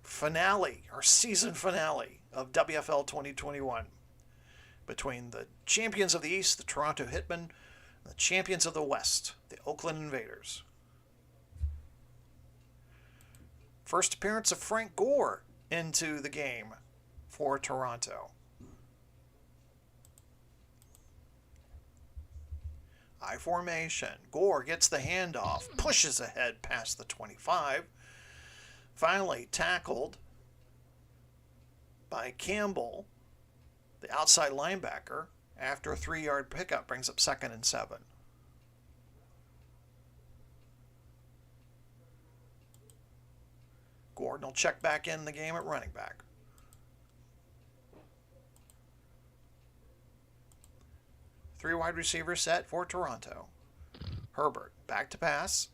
finale, our season finale of WFL 2021. Between the champions of the East, the Toronto Hitmen, and the champions of the West, the Oakland Invaders. First appearance of Frank Gore into the game for Toronto. I formation. Gore gets the handoff, pushes ahead past the 25. Finally tackled by Campbell, the outside linebacker, after a 3-yard pickup, brings up 2nd and 7. Gordon will check back in the game at running back. Three wide receiver set for Toronto. Herbert back to pass.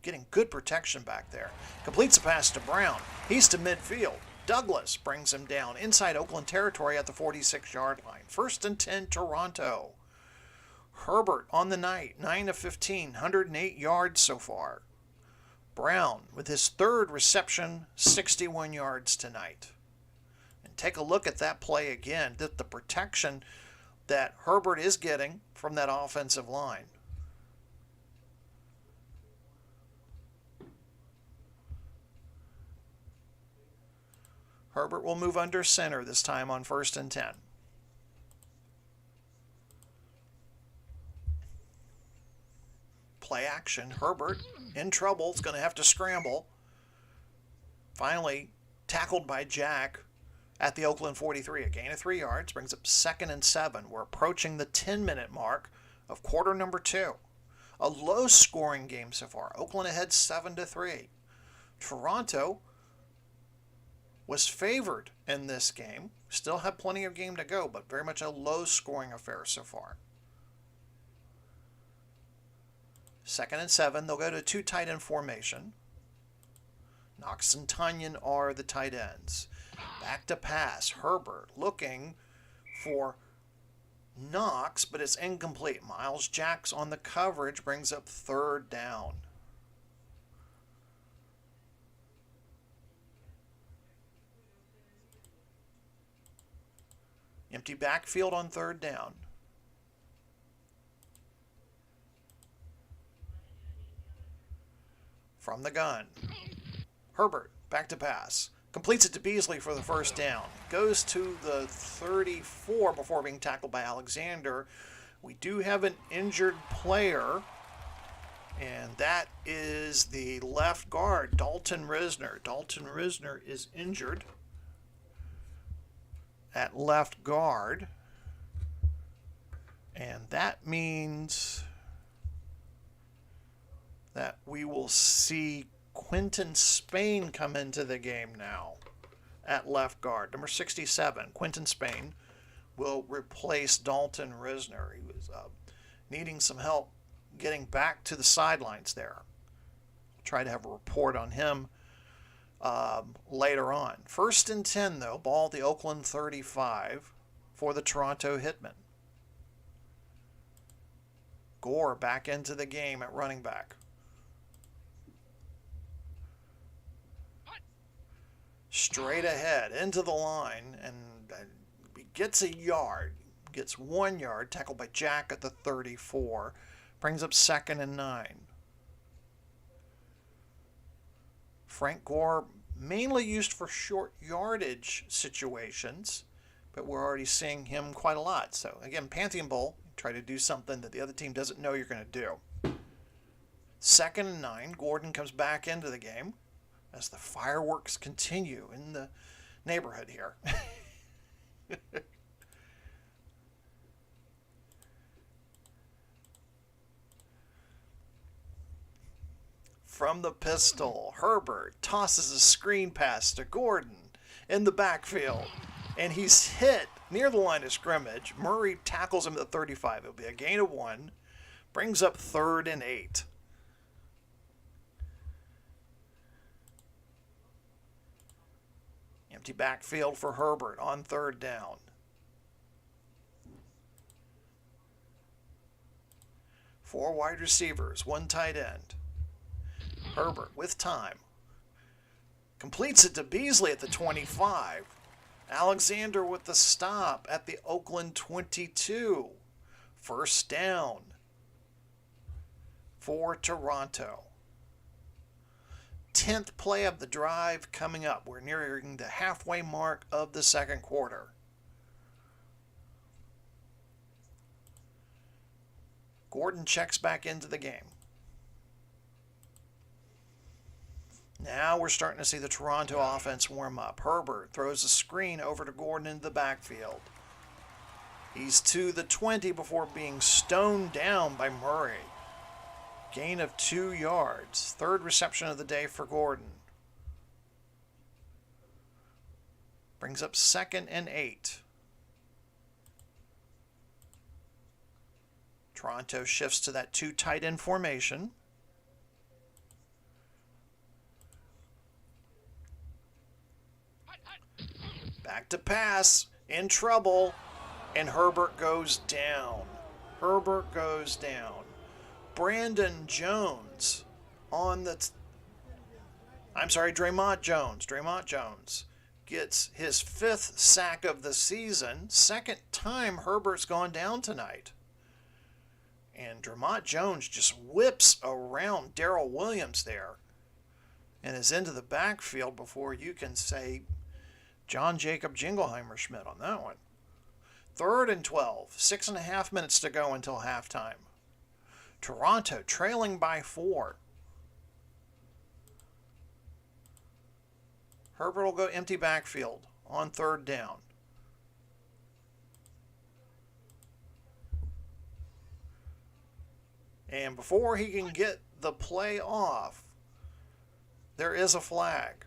Getting good protection back there. Completes a pass to Brown. He's to midfield. Douglas brings him down inside Oakland territory at the 46-yard line. 1st and 10, Toronto. Herbert on the night, 9 of 15, 108 yards so far. Brown with his 3rd reception, 61 yards tonight. And take a look at that play again, the protection that Herbert is getting from that offensive line. Herbert will move under center this time on 1st and 10. Play action. Herbert in trouble. Is going to have to scramble. Finally tackled by Jack at the Oakland 43. A gain of 3 yards. Brings up 2nd and 7. We're approaching the 10-minute mark of quarter number 2. A low-scoring game so far. Oakland ahead 7-3. Toronto was favored in this game. Still have plenty of game to go, but very much a low-scoring affair so far. 2nd and 7. They'll go to 2 tight end formation. Knox and Tunyon are the tight ends. Back to pass. Herbert looking for Knox, but it's incomplete. Miles Jacks on the coverage brings up 3rd down. Empty backfield on 3rd down. From the gun. Herbert, back to pass. Completes it to Beasley for the 1st down. Goes to the 34 before being tackled by Alexander We do have an injured player, and that is the left guard, Dalton Risner. Dalton Risner is injured at left guard, and that means that we will see Quentin Spain come into the game now at left guard. Number 67, Quentin Spain, will replace Dalton Risner. He was needing some help getting back to the sidelines there. I'll try to have a report on him later on. 1st and 10, though, ball the Oakland 35 for the Toronto Hitmen. Gore back into the game at running back. Straight ahead into the line, and he gets a yard. Gets 1 yard, tackled by Jack at the 34. Brings up 2nd and 9. Frank Gore mainly used for short yardage situations, but we're already seeing him quite a lot. So again, Pantheon Bowl, try to do something that the other team doesn't know you're going to do. 2nd and 9, Gordon comes back into the game as the fireworks continue in the neighborhood here. From the pistol, Herbert tosses a screen pass to Gordon in the backfield, and he's hit near the line of scrimmage. Murray tackles him at the 35. It'll be a gain of 1. Brings up 3rd and 8. Empty backfield for Herbert on 3rd down. Four wide receivers, 1 tight end. Herbert with time. Completes it to Beasley at the 25. Alexander with the stop at the Oakland 22. 1st down for Toronto. 10th play of the drive coming up. We're nearing the halfway mark of the 2nd quarter. Gordon checks back into the game. Now we're starting to see the Toronto offense warm up. Herbert throws a screen over to Gordon into the backfield. He's to the 20 before being stoned down by Murray. Gain of 2 yards. 3rd reception of the day for Gordon. Brings up 2nd and 8. Toronto shifts to that 2 tight end formation. Back to pass, in trouble, and Herbert goes down. Herbert goes down. Brandon Jones on the... Draymond Jones. Draymond Jones gets his 5th sack of the season. 2nd time Herbert's gone down tonight. And Draymond Jones just whips around Darrell Williams there and is into the backfield before you can say John Jacob Jingleheimer Schmidt on that one. 3rd and 12. 6.5 minutes to go until halftime. Toronto trailing by 4. Herbert will go empty backfield on 3rd down. And before he can get the play off, there is a flag.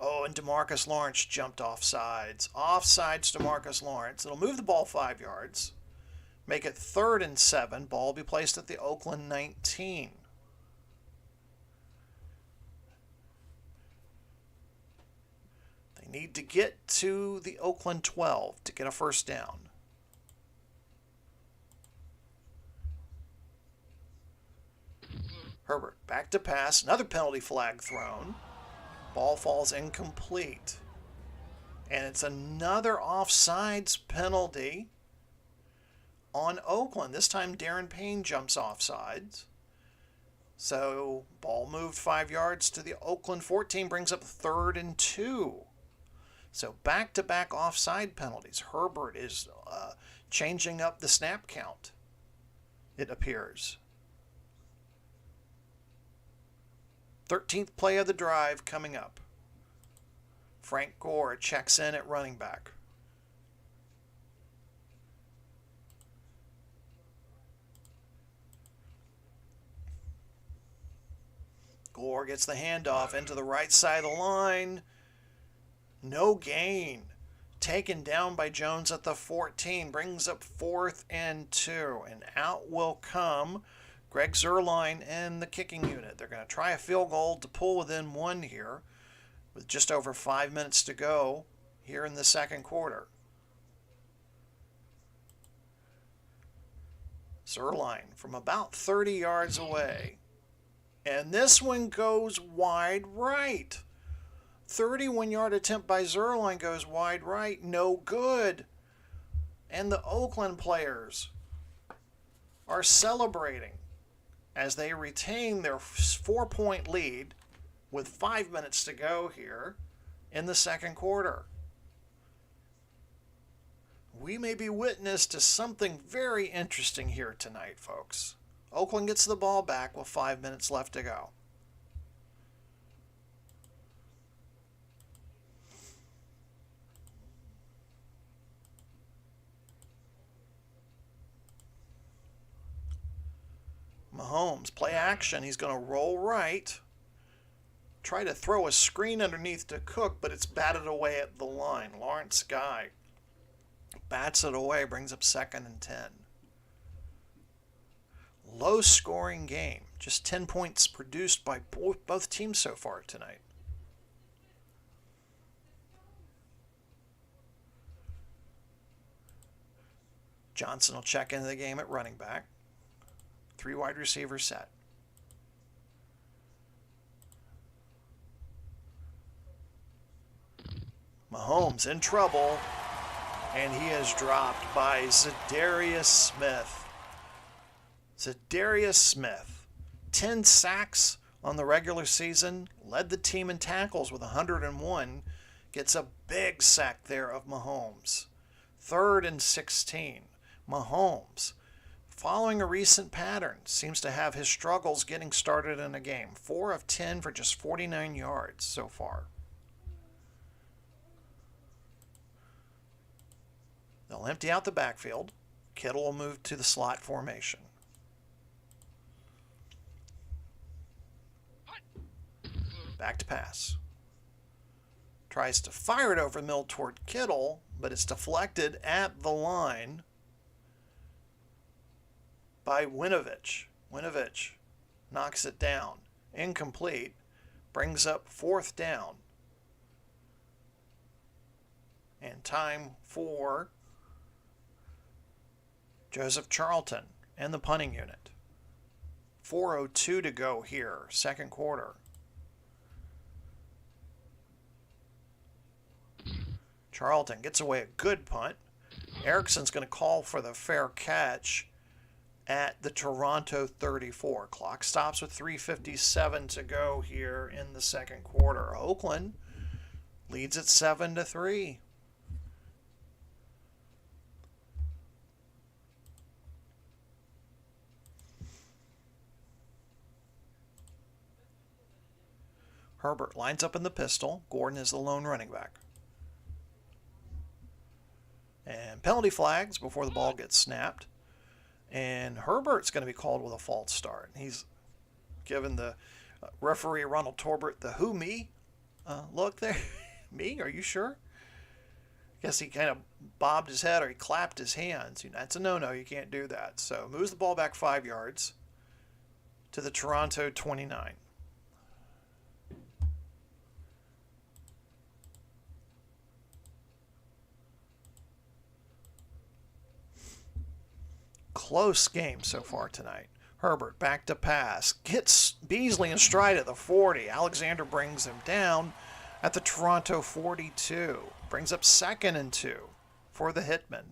Oh, and DeMarcus Lawrence jumped offsides. Offsides DeMarcus Lawrence. It'll move the ball 5 yards. Make it 3rd and 7. Ball will be placed at the Oakland 19. They need to get to the Oakland 12 to get a 1st down. Herbert back to pass. Another penalty flag thrown. Ball falls incomplete. And it's another offsides penalty on Oakland. This time Darren Payne jumps offsides. So ball moved 5 yards to the Oakland 14, brings up 3rd and 2. So back-to-back offside penalties. Herbert is changing up the snap count, it appears. 13th play of the drive coming up. Frank Gore checks in at running back. Gore gets the handoff into the right side of the line. No gain. Taken down by Jones at the 14. Brings up 4th and 2. And out will come Greg Zuerlein and the kicking unit. They're going to try a field goal to pull within 1 here with just over 5 minutes to go here in the second quarter. Zuerlein from about 30 yards away. And this one goes wide right. 31-yard attempt by Zuerlein goes wide right. No good. And the Oakland players are celebrating as they retain their 4-point lead with 5 minutes to go here in the second quarter. We may be witness to something very interesting here tonight, folks. Oakland gets the ball back with 5 minutes left to go. Mahomes, play action. He's going to roll right. Try to throw a screen underneath to Cook, but it's batted away at the line. Lawrence Guy bats it away, brings up 2nd and 10. Low-scoring game. Just 10 points produced by both teams so far tonight. Johnson will check into the game at running back. 3 wide receivers set. Mahomes in trouble, and he is dropped by Za'Darius Smith. Za'Darius Smith, 10 sacks on the regular season, led the team in tackles with 101, gets a big sack there of Mahomes. 3rd and 16. Mahomes, following a recent pattern, seems to have his struggles getting started in a game. 4 of 10 for just 49 yards so far. They'll empty out the backfield. Kittle will move to the slot formation. Back to pass. Tries to fire it over the middle toward Kittle, but it's deflected at the line by Winovich. Winovich knocks it down. Incomplete. Brings up 4th down. And time for Joseph Charlton and the punting unit. 4:02 to go here, second quarter. Charlton gets away a good punt. Erickson's going to call for the fair catch at the Toronto 34. Clock stops with 3:57 to go here in the second quarter. Oakland leads at 7-3. Herbert lines up in the pistol. Gordon is the lone running back. And penalty flags before the ball gets snapped. And Herbert's going to be called with a false start. He's given the referee Ronald Torbert the who me look there. Me? Are you sure? I guess he kind of bobbed his head or he clapped his hands. That's a no-no. You can't do that. So moves the ball back 5 yards to the Toronto 29. Close game so far tonight. Herbert back to pass. Gets Beasley in stride at the 40. Alexander brings him down at the Toronto 42. Brings up 2nd and 2 for the Hitmen.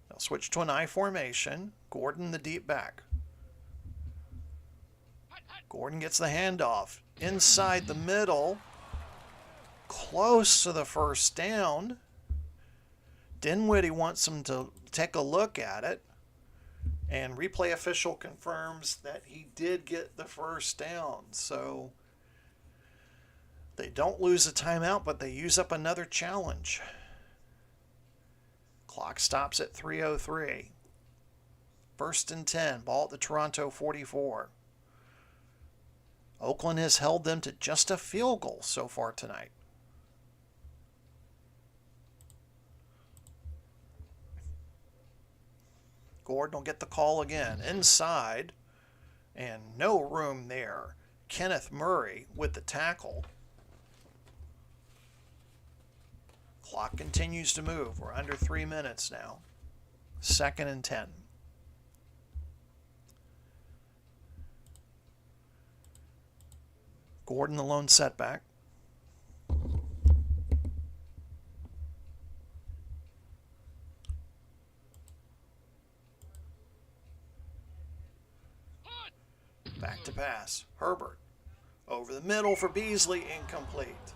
They'll switch to an I formation. Gordon the deep back. Gordon gets the handoff. inside the middle, close to the first down. Dinwiddie wants him to take a look at it, and replay official confirms that he did get the first down. So they don't lose a timeout, but they use up another challenge. Clock stops at 3:03. 1st and 10, ball at the Toronto 44. Oakland has held them to just a field goal so far tonight. Gordon will get the call again. Inside, and no room there. Kenneth Murray with the tackle. Clock continues to move. We're under 3 minutes now. 2nd and 10. Gordon the lone setback. Back to pass. Herbert. Over the middle for Beasley. Incomplete.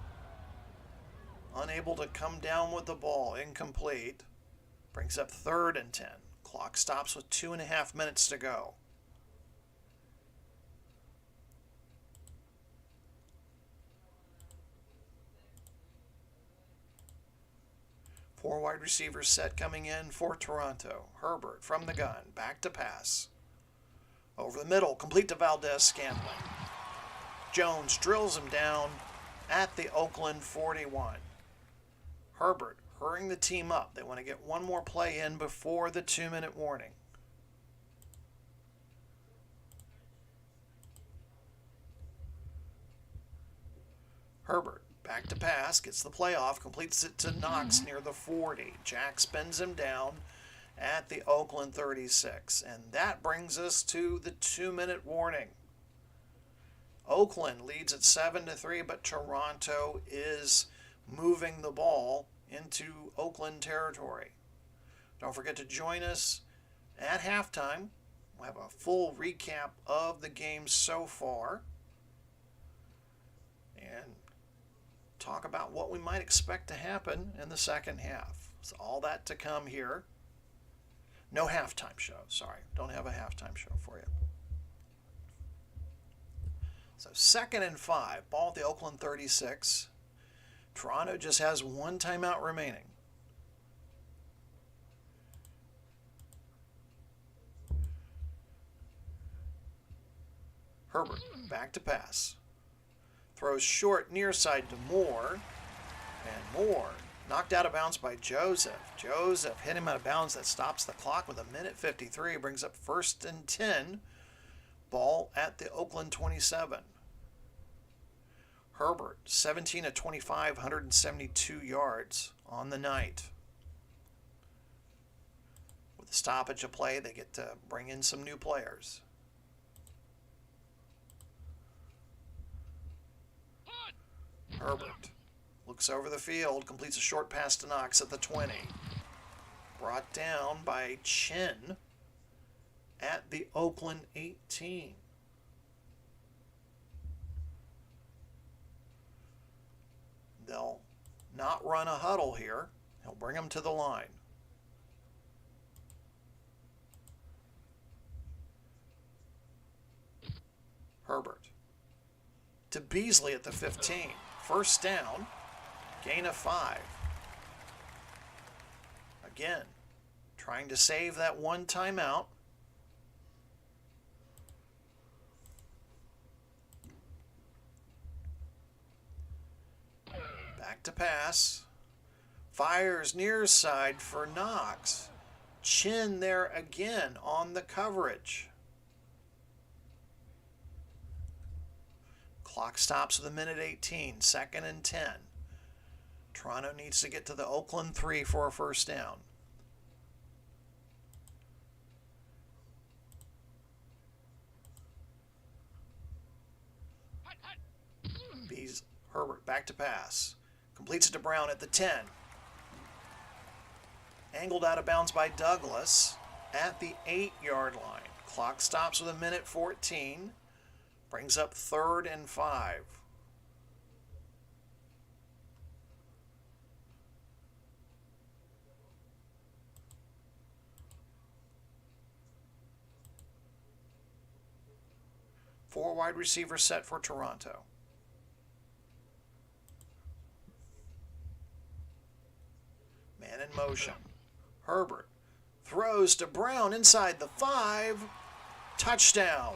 Unable to come down with the ball. Incomplete. Brings up 3rd and 10. Clock stops with 2.5 minutes to go. Four wide receivers set coming in for Toronto. Herbert from the gun. Back to pass. Over the middle. Complete to Valdez-Scantling. Jones drills him down at the Oakland 41. Herbert hurrying the team up. They want to get one more play in before the 2-minute warning. Herbert back to pass, gets the play off, completes it to Knox near the 40. Jack spins him down at the Oakland 36. And that brings us to the 2-minute warning. Oakland leads at 7-3, but Toronto is moving the ball into Oakland territory. Don't forget to join us at halftime. We'll have a full recap of the game so far and talk about what we might expect to happen in the second half. So all that to come here. No halftime show, sorry. Don't have a halftime show for you. So 2nd and 5, ball at the Oakland 36. Toronto just has one timeout remaining. Herbert back to pass. Throws short near side to Moore. And Moore knocked out of bounds by Joseph. Joseph hit him out of bounds. That stops the clock with 1:53. Brings up 1st and 10. Ball at the Oakland 27. Herbert, 17 of 25, 172 yards on the night. With the stoppage of play, they get to bring in some new players. Herbert looks over the field, completes a short pass to Knox at the 20. Brought down by Chin at the Oakland 18. They'll not run a huddle here. He'll bring them to the line. Herbert to Beasley at the 15. 1st down, gain of 5. Again, trying to save that one timeout. Back to pass. Fires near side for Knox. Chin there again on the coverage. Clock stops with 1:18. 2nd and 10. Toronto needs to get to the Oakland 3 for a 1st down. Herbert back to pass. Completes it to Brown at the 10. Angled out of bounds by Douglas at the 8-yard line. Clock stops with 1:14. Brings up 3rd and 5. Four wide receivers set for Toronto. Man in motion. Herbert throws to Brown inside the 5. Touchdown.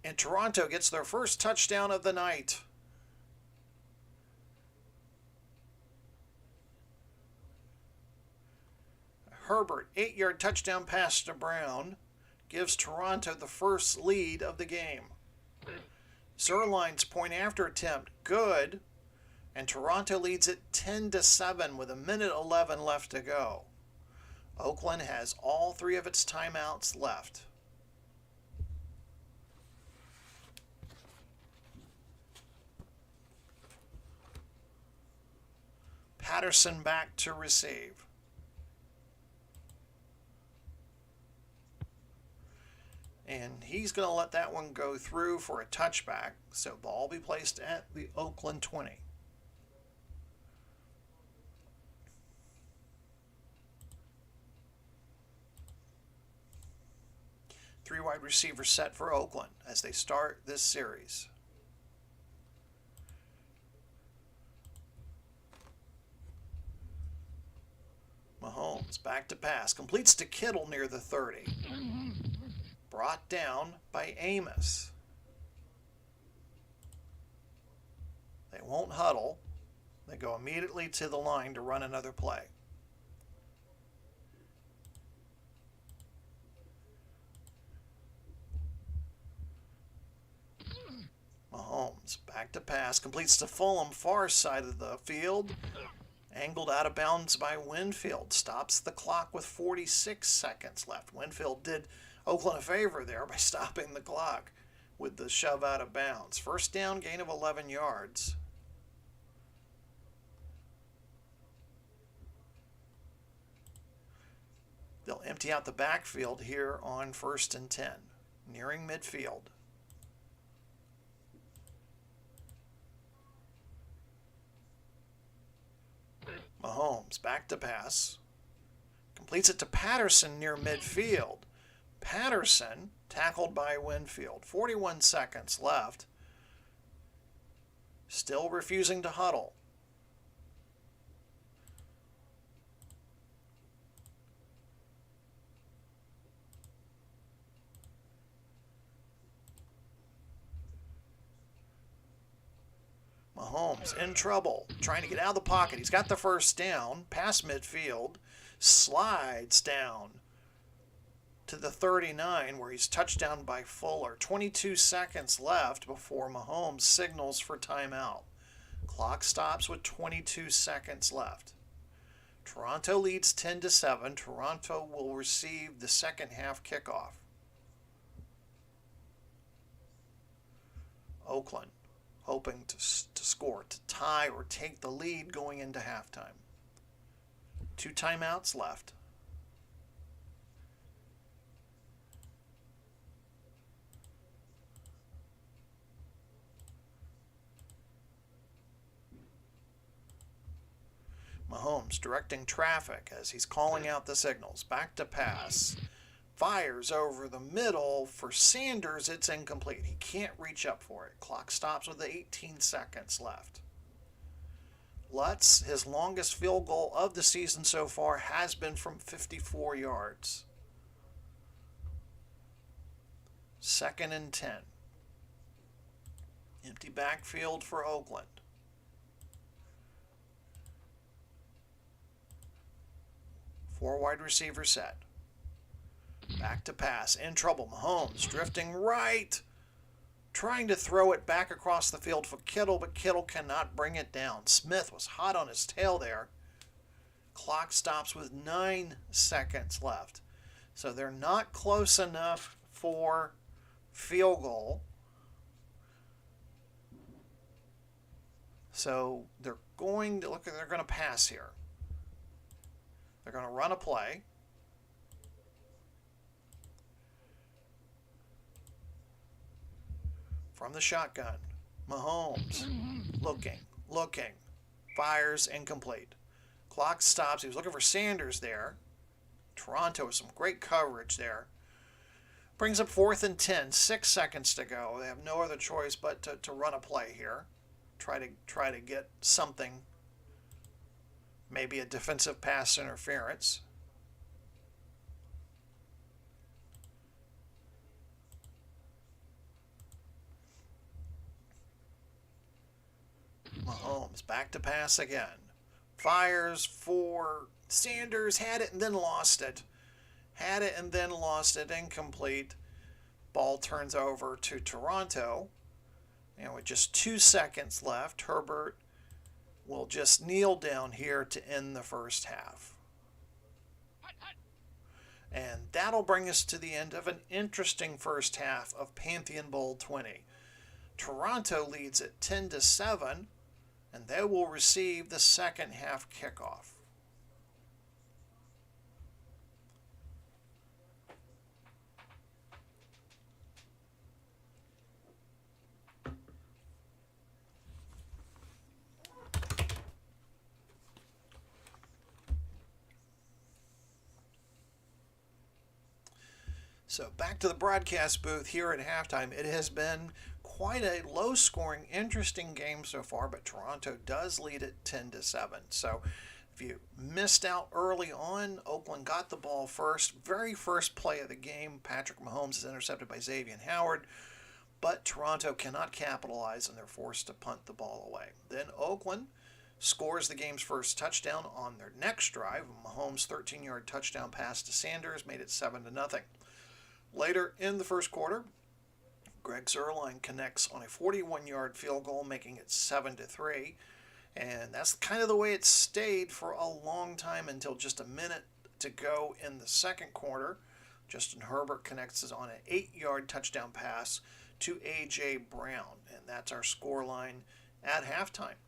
And Toronto gets their first touchdown of the night. Herbert, 8-yard touchdown pass to Brown, gives Toronto the first lead of the game. Zerline's point after attempt, good, and Toronto leads it 10-7 with 1:11 left to go. Oakland has all 3 of its timeouts left. Patterson back to receive. And he's going to let that one go through for a touchback. So ball be placed at the Oakland 20. Three wide receivers set for Oakland as they start this series. Mahomes back to pass. Completes to Kittle near the 30. Brought down by Amos. They won't huddle. They go immediately to the line to run another play. Mahomes back to pass. Completes to Fulham, far side of the field. Angled out of bounds by Winfield. Stops the clock with 46 seconds left. Winfield did Oakland a favor there by stopping the clock with the shove out of bounds. First down, gain of 11 yards. They'll empty out the backfield here on 1st and 10, nearing midfield. Mahomes back to pass. Completes it to Patterson near midfield. Patterson tackled by Winfield. 41 seconds left. Still refusing to huddle. Mahomes in trouble, trying to get out of the pocket. He's got the first down, past midfield, slides down to the 39 where he's touched down by Fuller. 22 seconds left before Mahomes signals for timeout. Clock stops with 22 seconds left. Toronto leads 10-7. Toronto will receive the second half kickoff. Oakland hoping to score, to tie or take the lead going into halftime. 2 timeouts left. Mahomes directing traffic as he's calling out the signals. Back to pass. Fires over the middle for Sanders. It's incomplete. He can't reach up for it. Clock stops with 18 seconds left. Lutz, his longest field goal of the season so far, has been from 54 yards. 2nd and 10. Empty backfield for Oakland. Four wide receiver set. Back to pass. In trouble. Mahomes drifting right. Trying to throw it back across the field for Kittle, but Kittle cannot bring it down. Smith was hot on his tail there. Clock stops with 9 seconds left. So they're not close enough for field goal. So they're going to pass here. They're going to run a play. From the shotgun, Mahomes looking, fires incomplete. Clock stops. He was looking for Sanders there. Toronto with some great coverage there. Brings up 4th and 10, 6 seconds to go. They have no other choice but to run a play here. Try to get something, maybe a defensive pass interference. Mahomes back to pass again. Fires for Sanders. Had it and then lost it. Incomplete. Ball turns over to Toronto. And with just 2 seconds left, Herbert will just kneel down here to end the first half. And that'll bring us to the end of an interesting first half of Pantheon Bowl 20. Toronto leads at 10-7. And they will receive the second half kickoff. So back to the broadcast booth here at halftime. It has been quite a low-scoring, interesting game so far, but Toronto does lead at 10-7. So if you missed out early on, Oakland got the ball first. Very first play of the game, Patrick Mahomes is intercepted by Xavier Howard, but Toronto cannot capitalize and they're forced to punt the ball away. Then Oakland scores the game's first touchdown on their next drive. Mahomes' 13-yard touchdown pass to Sanders made it 7-0. Later in the first quarter, Greg Zuerlein connects on a 41-yard field goal, making it 7-3. And that's kind of the way it stayed for a long time until just a minute to go in the second quarter. Justin Herbert connects on an 8-yard touchdown pass to A.J. Brown. And that's our scoreline at halftime.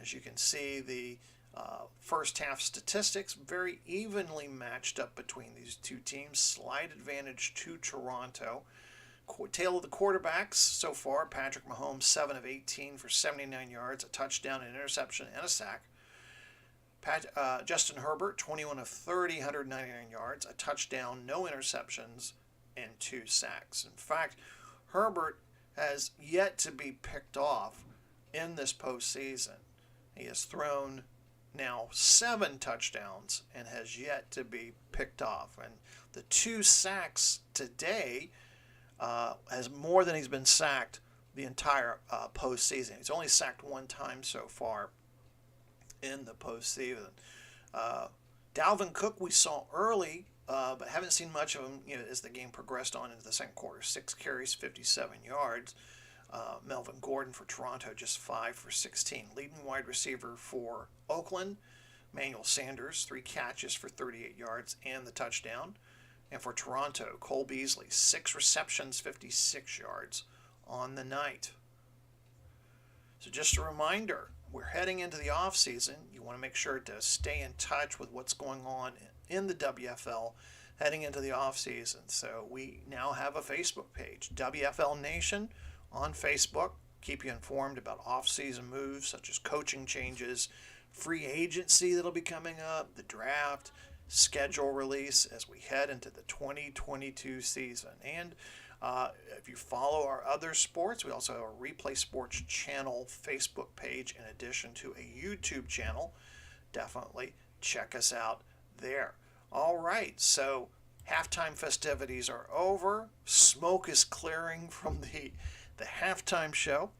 As you can see, the first half statistics very evenly matched up between these two teams. Slight advantage to Toronto. Tail of the quarterbacks so far, Patrick Mahomes, 7 of 18 for 79 yards, a touchdown, an interception, and a sack. Justin Herbert, 21 of 30, 199 yards, a touchdown, no interceptions, and 2 sacks. In fact, Herbert has yet to be picked off in this postseason. He has thrown now 7 touchdowns and has yet to be picked off. And the 2 sacks today has more than he's been sacked the entire postseason. He's only sacked 1 time so far in the postseason. Dalvin Cook we saw early, but haven't seen much of him as the game progressed on into the second quarter. 6 carries, 57 yards. Melvin Gordon for Toronto, just 5 for 16. Leading wide receiver for Oakland, Manuel Sanders, 3 catches for 38 yards and the touchdown. And for Toronto, Cole Beasley, 6 receptions, 56 yards on the night. So just a reminder, we're heading into the offseason. You want to make sure to stay in touch with what's going on in the WFL heading into the offseason. So we now have a Facebook page, WFL Nation on Facebook. Keep you informed about off-season moves such as coaching changes, free agency that'll be coming up, the draft, schedule release as we head into the 2022 season. And if you follow our other sports, we also have a Replay Sports channel Facebook page in addition to a YouTube channel. Definitely check us out there. All right, so halftime festivities are over. Smoke is clearing from the halftime show,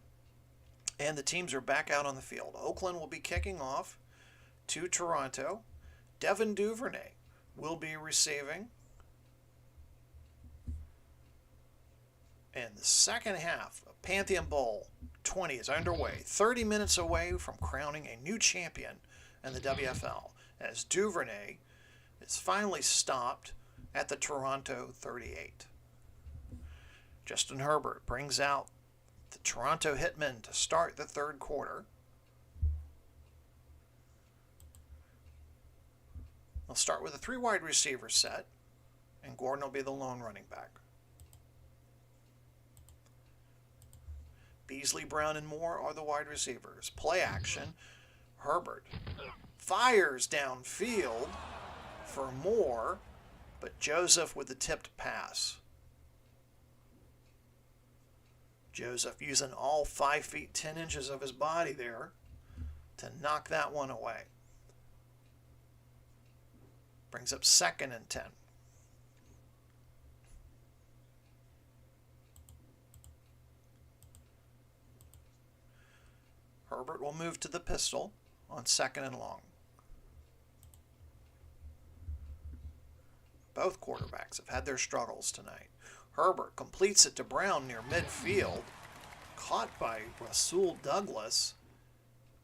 and the teams are back out on the field. Oakland will be kicking off to Toronto. Devin Duvernay will be receiving. And the second half of Pantheon Bowl 20 is underway, 30 minutes away from crowning a new champion in the WFL, as Duvernay is finally stopped at the Toronto 38. Justin Herbert brings out the Toronto Hitmen to start the third quarter. They'll start with a 3 wide receiver set, and Gordon will be the lone running back. Beasley, Brown, and Moore are the wide receivers. Play action. Herbert fires downfield for Moore, but Joseph with the tipped pass. Joseph using all 5 feet 10 inches of his body there to knock that one away. Brings up 2nd and 10. Herbert will move to the pistol on 2nd and long. Both quarterbacks have had their struggles tonight. Herbert completes it to Brown near midfield, caught by Rasul Douglas,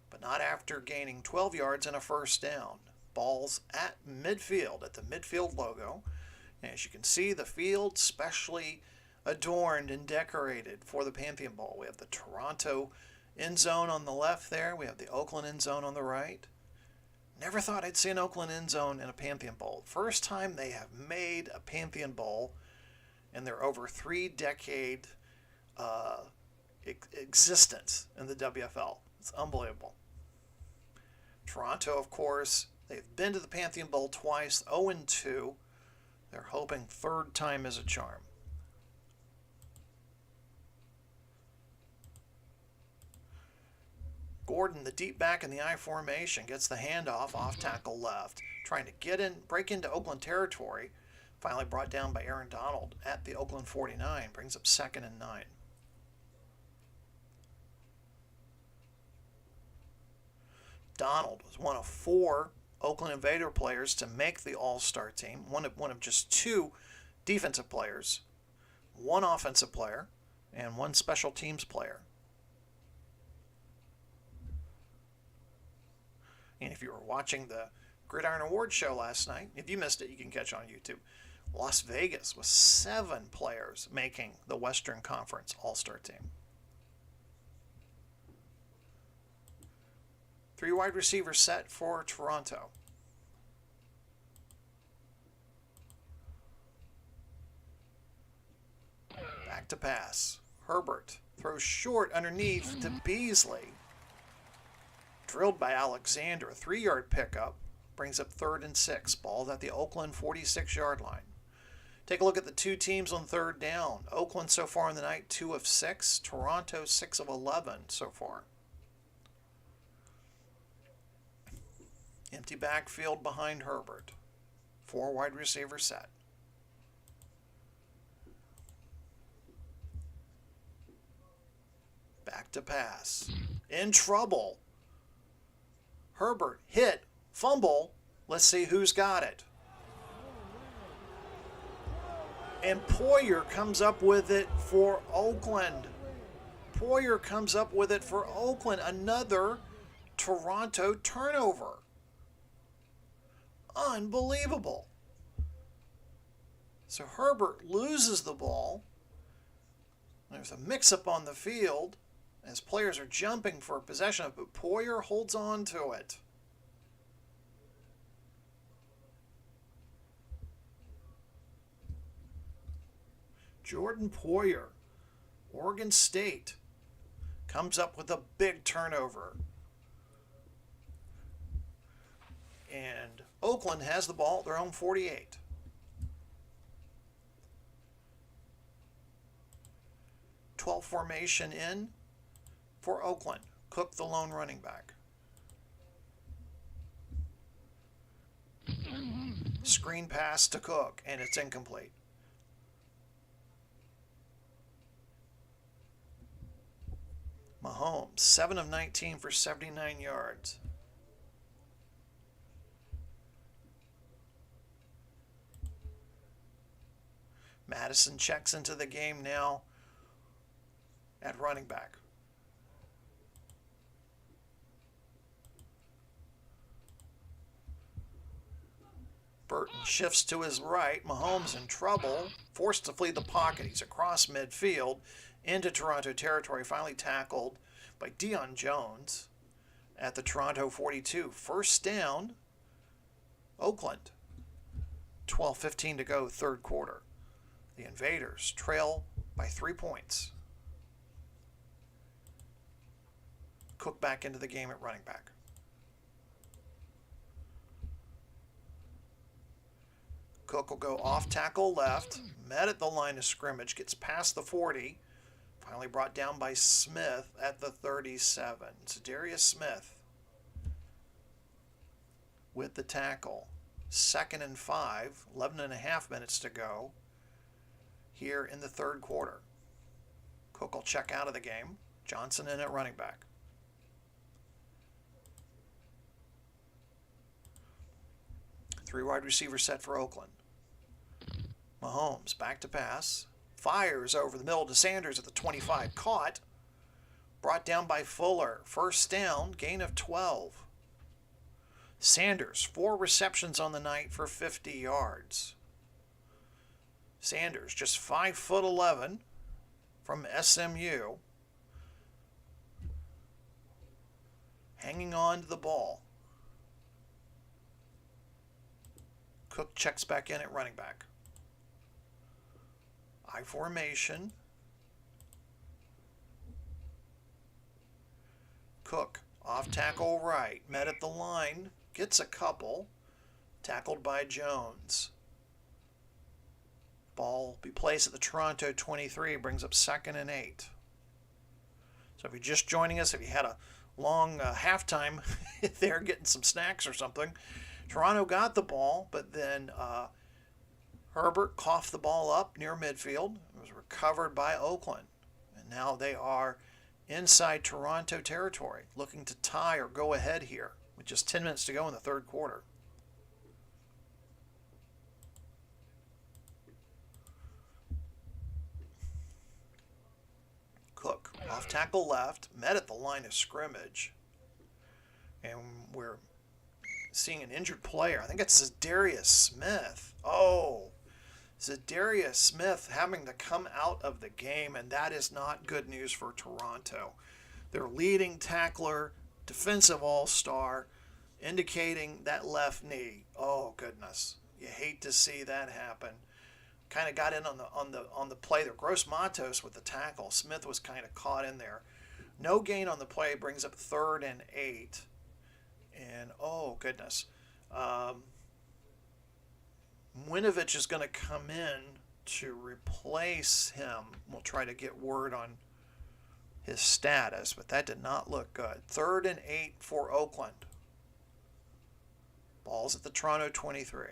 but not after gaining 12 yards and a first down. Ball's at midfield, at the midfield logo. And as you can see, the field specially adorned and decorated for the Pantheon Bowl. We have the Toronto end zone on the left there. We have the Oakland end zone on the right. Never thought I'd see an Oakland end zone in a Pantheon Bowl. First time they have made a Pantheon Bowl in their over 3-decade existence in the WFL. It's unbelievable. Toronto, of course, they've been to the Pantheon Bowl twice, 0-2. They're hoping 3rd time is a charm. Gordon, the deep back in the I formation, gets the handoff off tackle left, trying to break into Oakland territory. Finally brought down by Aaron Donald at the Oakland 49. Brings up 2nd and 9. Donald was one of 4 Oakland Invader players to make the All-Star team. One of just 2 defensive players, 1 offensive player, and 1 special teams player. And if you were watching the Gridiron Awards show last night, if you missed it, you can catch it on YouTube. Las Vegas was 7 players making the Western Conference All-Star team. 3 wide receiver set for Toronto. Back to pass. Herbert throws short underneath to Beasley. Drilled by Alexander, a 3-yard pickup, brings up 3rd and 6. Ball at the Oakland 46-yard line. Take a look at the 2 teams on 3rd down. Oakland so far in the night, 2 of 6. Toronto, 6 of 11 so far. Empty backfield behind Herbert. 4 wide receiver set. Back to pass. In trouble. Herbert hit, fumble. Let's see who's got it. And Poyer comes up with it for Oakland. Poyer comes up with it for Oakland. Another Toronto turnover. Unbelievable. So Herbert loses the ball. There's a mix-up on the field as players are jumping for possession of it, but Poyer holds on to it. Jordan Poyer, Oregon State, comes up with a big turnover. And Oakland has the ball at their own 48. Formation in for Oakland. Cook, the lone running back. Screen pass to Cook, and it's incomplete. Mahomes, 7 of 19 for 79 yards. Madison checks into the game now at running back. Burton shifts to his right. Mahomes in trouble, forced to flee the pocket. He's across midfield into Toronto territory, finally tackled by Deion Jones at the Toronto 42. First down, Oakland. 12:15 to go, third quarter. The Invaders trail by 3 points. Cook back into the game at running back. Cook will go off tackle left, met at the line of scrimmage, gets past the 40, finally brought down by Smith at the 37. Zadarius Smith with the tackle. 2nd and 5, 11 and a half minutes to go here in the third quarter. Cook will check out of the game. Johnson in at running back. Three wide receiver set for Oakland. Mahomes back to pass. Fires over the middle to Sanders at the 25. Caught. Brought down by Fuller. First down, gain of 12. Sanders, 4 receptions on the night for 50 yards. Sanders, just 5'11" from SMU. Hanging on to the ball. Cook checks back in at running back. I formation. Cook off tackle right, met at the line, gets a couple, tackled by Jones. Ball be placed at the Toronto 23, brings up 2nd and 8. So if you're just joining us, if you had a long halftime there getting some snacks or something, Toronto got the ball, but then Herbert coughed the ball up near midfield. It was recovered by Oakland. And now they are inside Toronto territory, looking to tie or go ahead here with just 10 minutes to go in the third quarter. Cook, off tackle left, met at the line of scrimmage. And we're seeing an injured player. I think it's Zadarius Smith. Oh, Zadarius Smith having to come out of the game, and that is not good news for Toronto. Their leading tackler, defensive all-star, indicating that left knee. Oh goodness, you hate to see that happen. Kind of got in on the play there. Gross Matos with the tackle. Smith was kind of caught in there. No gain on the play, brings up 3rd and 8. And oh goodness. Winovich is going to come in to replace him. We'll try to get word on his status, but that did not look good. 3rd and 8 for Oakland. Ball's at the Toronto 23.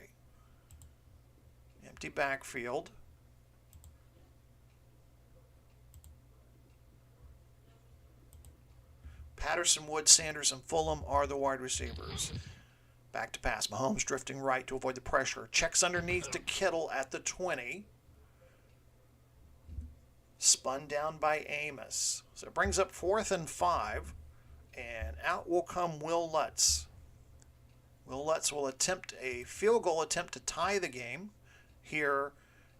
Empty backfield. Patterson, Wood, Sanders, and Fulham are the wide receivers. Back to pass. Mahomes drifting right to avoid the pressure. Checks underneath to Kittle at the 20. Spun down by Amos. So it brings up 4th and 5. And out will come Will Lutz. Will Lutz will attempt a field goal attempt to tie the game here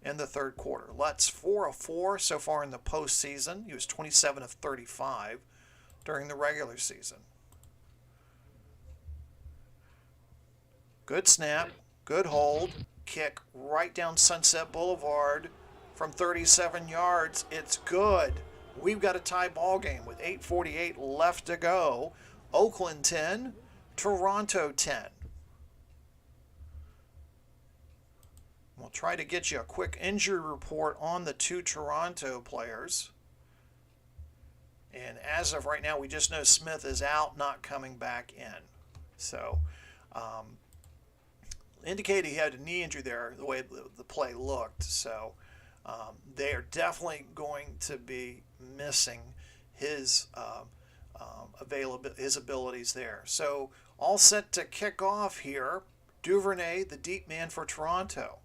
in the third quarter. Lutz 4 of 4 so far in the postseason. He was 27 of 35 during the regular season. Good snap, good hold, kick right down Sunset Boulevard from 37 yards. It's good. We've got a tie ball game with 8:48 left to go. Oakland 10, Toronto 10. We'll try to get you a quick injury report on the 2 Toronto players. And as of right now, we just know Smith is out, not coming back in. So, indicated he had a knee injury there, the way the play looked. So, they are definitely going to be missing his his abilities there. So, all set to kick off here. Duvernay, the deep man for Toronto.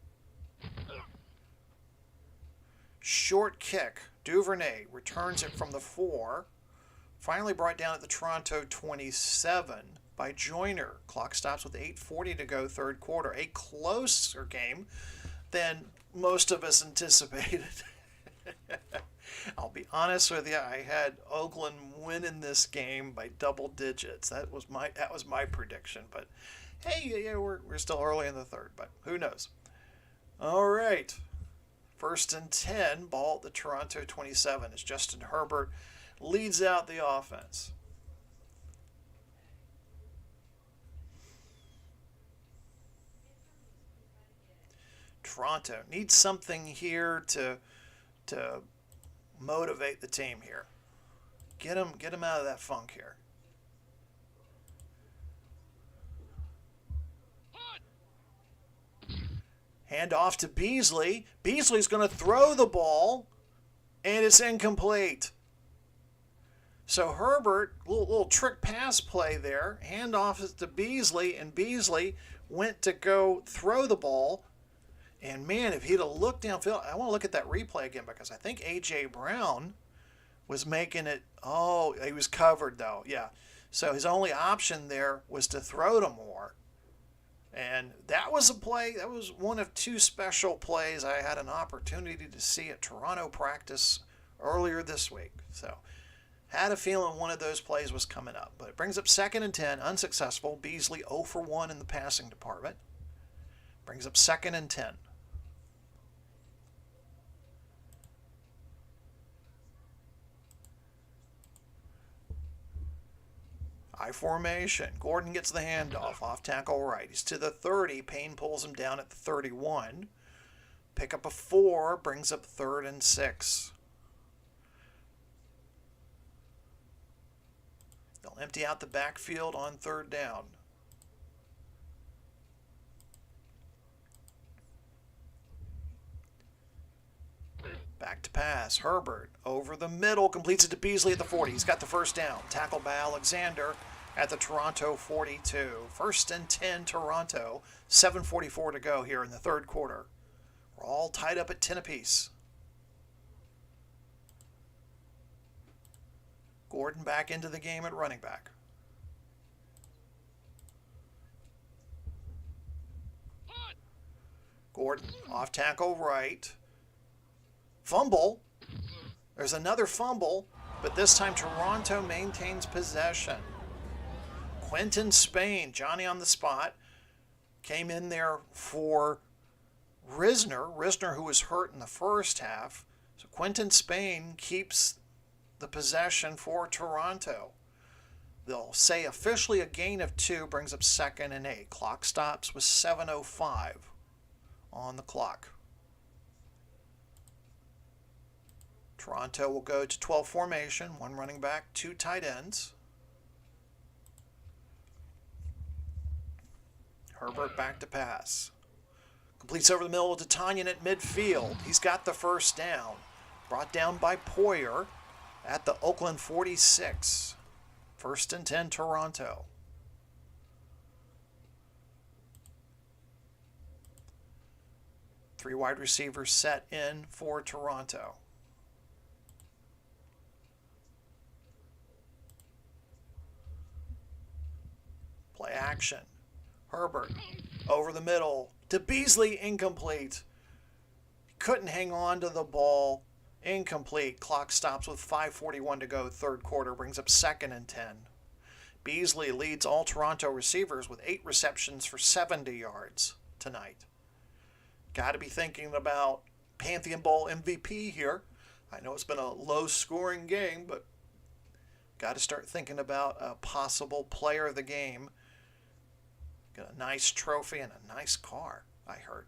Short kick. Duvernay returns it from the 4. Finally brought down at the Toronto 27 by Joyner. Clock stops with 8:40 to go, third quarter. A closer game than most of us anticipated. I'll be honest with you, I had Oakland winning this game by double digits. That was my prediction. But hey, yeah, we're still early in the third, but who knows? All right. 1st and 10, ball at the Toronto 27 as Justin Herbert leads out the offense. Toronto needs something here to motivate the team here. Get them out of that funk here. Hand off to Beasley. Beasley's going to throw the ball, and it's incomplete. So Herbert, little trick pass play there. Hand off to Beasley, and Beasley went to go throw the ball. And man, if he'd have looked downfield, I want to look at that replay again because I think A.J. Brown was making it. Oh, he was covered though. Yeah. So his only option there was to throw to Moore. And that was a play. That was one of two special plays I had an opportunity to see at Toronto practice earlier this week. So had a feeling one of those plays was coming up. But it brings up 2nd and 10, unsuccessful. Beasley 0 for 1 in the passing department. Brings up 2nd and 10. I formation. Gordon gets the handoff. Off tackle right. He's to the 30. Payne pulls him down at the 31. Pick up a 4. Brings up 3rd and 6. They'll empty out the backfield on 3rd down. Back to pass. Herbert over the middle. Completes it to Beasley at the 40. He's got the 1st down. Tackled by Alexander at the Toronto 42. 1st and 10 Toronto. 7:44 to go here in the 3rd quarter. We're all tied up at 10 apiece. Gordon back into the game at running back. Gordon off tackle right. Fumble. There's another fumble, but this time Toronto maintains possession. Quentin Spain, Johnny on the spot, came in there for Risner. Risner, who was hurt in the first half. So Quentin Spain keeps the possession for Toronto. They'll say officially a gain of 2 brings up 2nd and 8. Clock stops with 7:05 on the clock. Toronto will go to 12 formation, 1 running back, 2 tight ends. Herbert back to pass. Completes over the middle to Tanyan at midfield. He's got the 1st down. Brought down by Poyer at the Oakland 46. 1st and 10 Toronto. Three wide receivers set in for Toronto. Play action. Herbert over the middle to Beasley, incomplete. Couldn't hang on to the ball. Incomplete. Clock stops with 5:41 to go. 3rd quarter brings up 2nd and 10. Beasley leads all Toronto receivers with 8 receptions for 70 yards tonight. Got to be thinking about Pantheon Bowl MVP here. I know it's been a low-scoring game, but got to start thinking about a possible player of the game. Got a nice trophy and a nice car, I heard.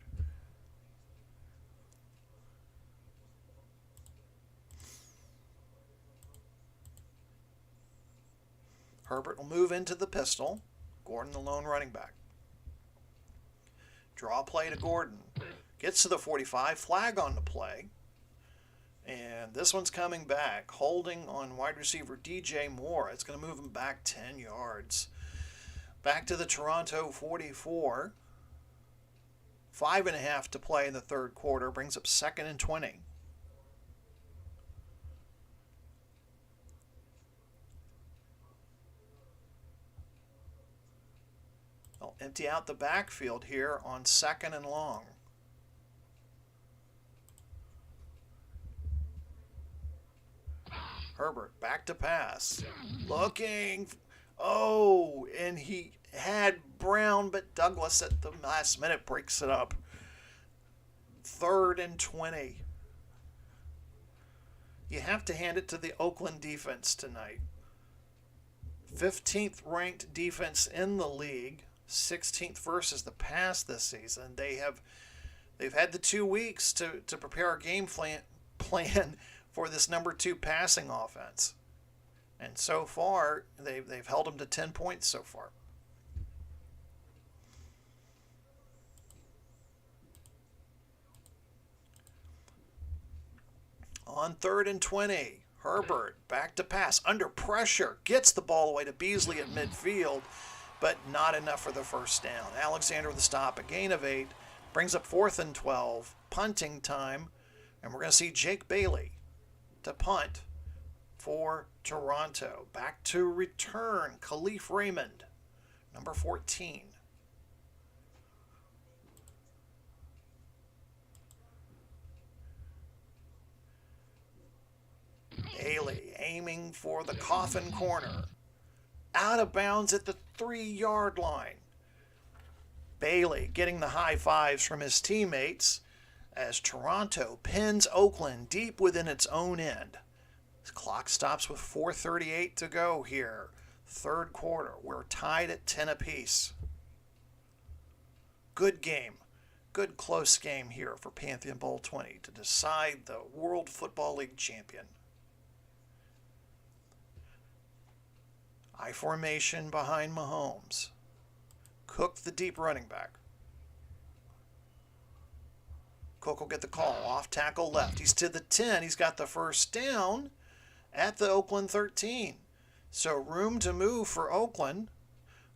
Herbert will move into the pistol. Gordon the lone running back. Draw play to Gordon. Gets to the 45. Flag on the play. And this one's coming back. Holding on wide receiver DJ Moore. It's going to move him back 10 yards. Back to the Toronto 44. 5.5 to play in the 3rd quarter. Brings up 2nd and 20. They'll empty out the backfield here on 2nd and long. Herbert back to pass. Looking. Oh, and he had Brown, but Douglas at the last minute breaks it up. 3rd and 20. You have to hand it to the Oakland defense tonight. 15th ranked defense in the league, 16th versus the pass this season. They've had the 2 weeks to prepare a game plan for this number 2 passing offense. And so far, they've held them to 10 points so far. On 3rd and 20, Herbert back to pass, under pressure, gets the ball away to Beasley at midfield, but not enough for the first down. Alexander with the stop, a gain of 8, brings up 4th and 12, punting time, and we're going to see Jake Bailey to punt for Toronto. Back to return, Khalif Raymond, number 14. Bailey aiming for the coffin corner. Out of bounds at the 3-yard line. Bailey getting the high fives from his teammates as Toronto pins Oakland deep within its own end. The clock stops with 4:38 to go here. 3rd quarter. We're tied at 10 apiece. Good game. Good close game here for Pantheon Bowl 20 to decide the World Football League champion. I formation behind Mahomes. Cook, the deep running back. Cook will get the call. Off tackle left. He's to the 10. He's got the first down at the Oakland 13. So room to move for Oakland.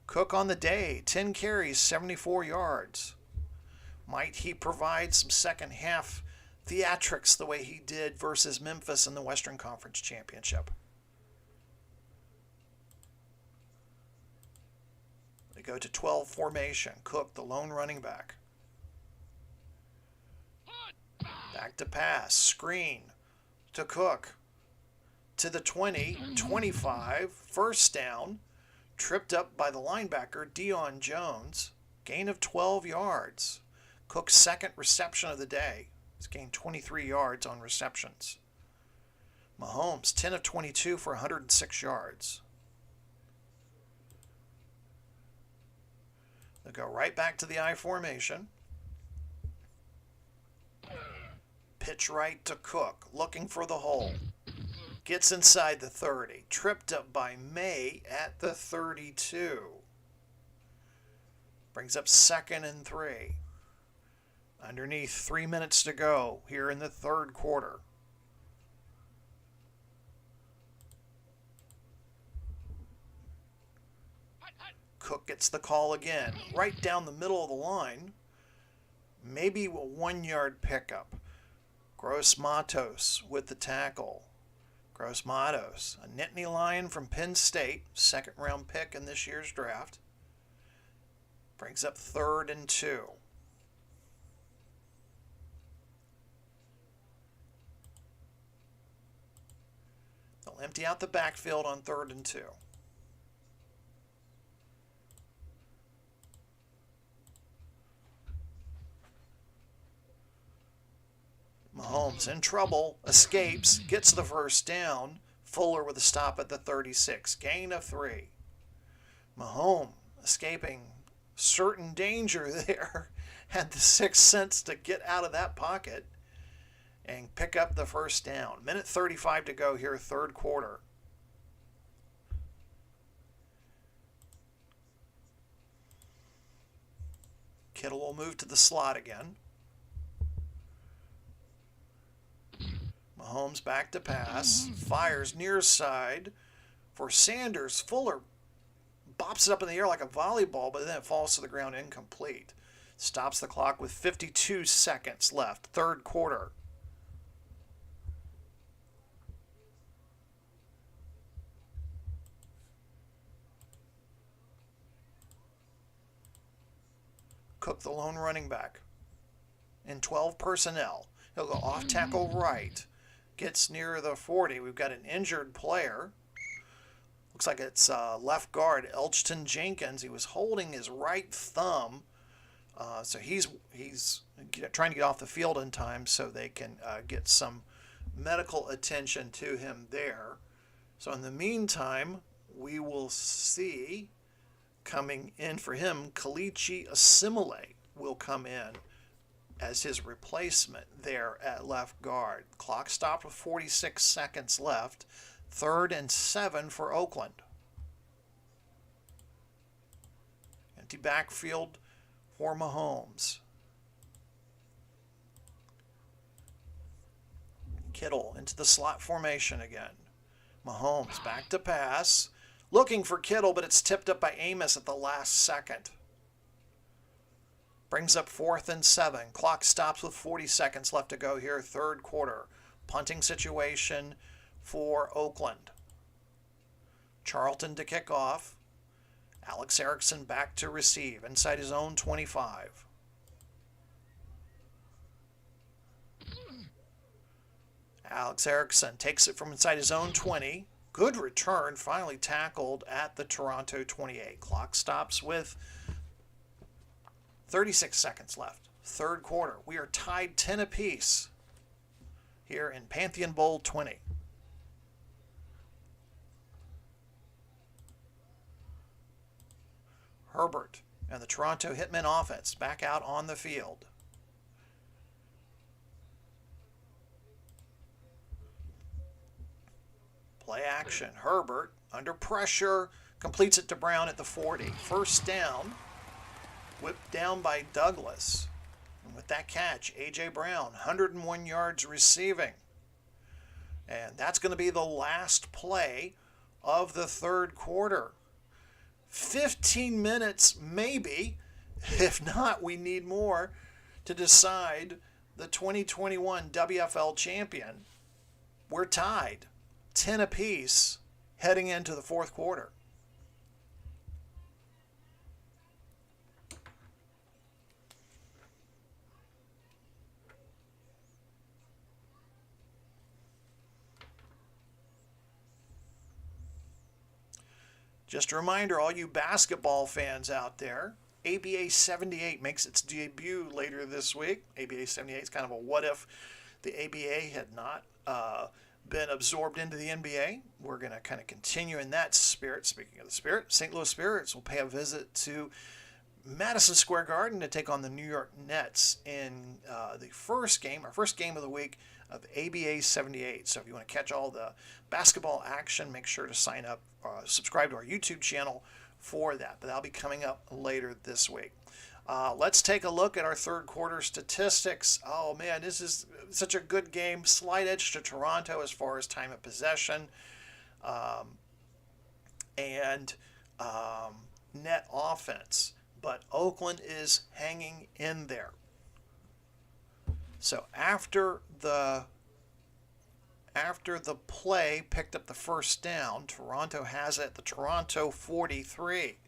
Cook on the day. 10 carries, 74 yards. Might he provide some second half theatrics the way he did versus Memphis in the Western Conference Championship? They go to 12 formation. Cook, the lone running back. Back to pass. Screen to Cook. To the 20, 25. First down. Tripped up by the linebacker, Deion Jones. Gain of 12 yards. Cook's second reception of the day. He's gained 23 yards on receptions. Mahomes, 10 of 22 for 106 yards. They'll go right back to the I formation. Pitch right to Cook, looking for the hole. Gets inside the 30. Tripped up by May at the 32. Brings up 2nd and 3. Underneath 3 minutes to go here in the 3rd quarter. Cook gets the call again, right down the middle of the line. Maybe a 1-yard pickup. Gross Matos with the tackle. Gross Matos, a Nittany Lion from Penn State, 2nd round pick in this year's draft. Brings up 3rd and 2. They'll empty out the backfield on 3rd and 2. Mahomes in trouble, escapes, gets the first down. Fuller with a stop at the 36. Gain of 3. Mahomes escaping certain danger there. Had the 6th sense to get out of that pocket and pick up the first down. Minute 35 to go here, 3rd quarter. Kittle will move to the slot again. Mahomes back to pass, fires near side for Sanders. Fuller bops it up in the air like a volleyball, but then it falls to the ground incomplete. Stops the clock with 52 seconds left, 3rd quarter. Cook, the lone running back, in 12 personnel. He'll go off tackle right. Gets near the 40. We've got an injured player. Looks like it's left guard, Elgton Jenkins. He was holding his right thumb So he's trying to get off the field in time so they can get some medical attention to him there. So in the meantime, we will see coming in for him, Kalichi Assimile will come in as his replacement there at left guard. Clock stopped with 46 seconds left. 3rd and 7 for Oakland. Empty backfield for Mahomes. Kittle into the slot formation again. Mahomes back to pass. Looking for Kittle, but it's tipped up by Amos at the last second. Brings up 4th and 7. Clock stops with 40 seconds left to go here, 3rd quarter. Punting situation for Oakland. Charlton to kick off. Alex Erickson back to receive inside his own 25. Alex Erickson takes it from inside his own 20. Good return, finally tackled at the Toronto 28. Clock stops with 36 seconds left. 3rd quarter. We are tied 10 apiece here in Pantheon Bowl 20. Herbert and the Toronto Hitmen offense back out on the field. Play action. Herbert under pressure completes it to Brown at the 40. 1st down. Whipped down by Douglas. And with that catch, A.J. Brown, 101 yards receiving. And that's going to be the last play of the 3rd quarter. 15 minutes, maybe. If not, we need more to decide the 2021 WFL champion. We're tied, 10 apiece, heading into the 4th quarter. Just a reminder, all you basketball fans out there, ABA 78 makes its debut later this week. ABA 78 is kind of a what if the ABA had not been absorbed into the NBA. We're going to kind of continue in that spirit. Speaking of the spirit, St. Louis Spirits will pay a visit to Madison Square Garden to take on the New York Nets in the first game, our first game of the week of ABA 78. So if you want to catch all the basketball action, make sure to sign up, subscribe to our YouTube channel for that. But that'll be coming up later this week. Let's take a look at our 3rd quarter statistics. Oh man, this is such a good game. Slight edge to Toronto as far as time of possession and net offense. But Oakland is hanging in there. So after the play picked up the 1st down, Toronto has it at the Toronto 43.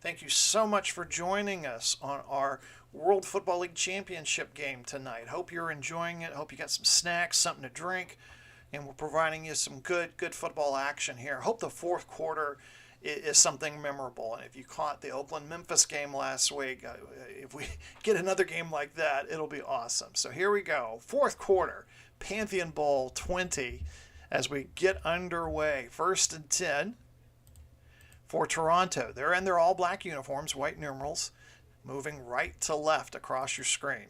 Thank you so much for joining us on our World Football League Championship game tonight. Hope you're enjoying it. Hope you got some snacks, something to drink, and we're providing you some good football action here. Hope the 4th quarter is something memorable. And if you caught the Oakland-Memphis game last week, if we get another game like that, it'll be awesome. So here we go. 4th quarter, Pantheon Bowl 20 as we get underway. 1st and 10 for Toronto. They're in their all-black uniforms, white numerals, moving right to left across your screen.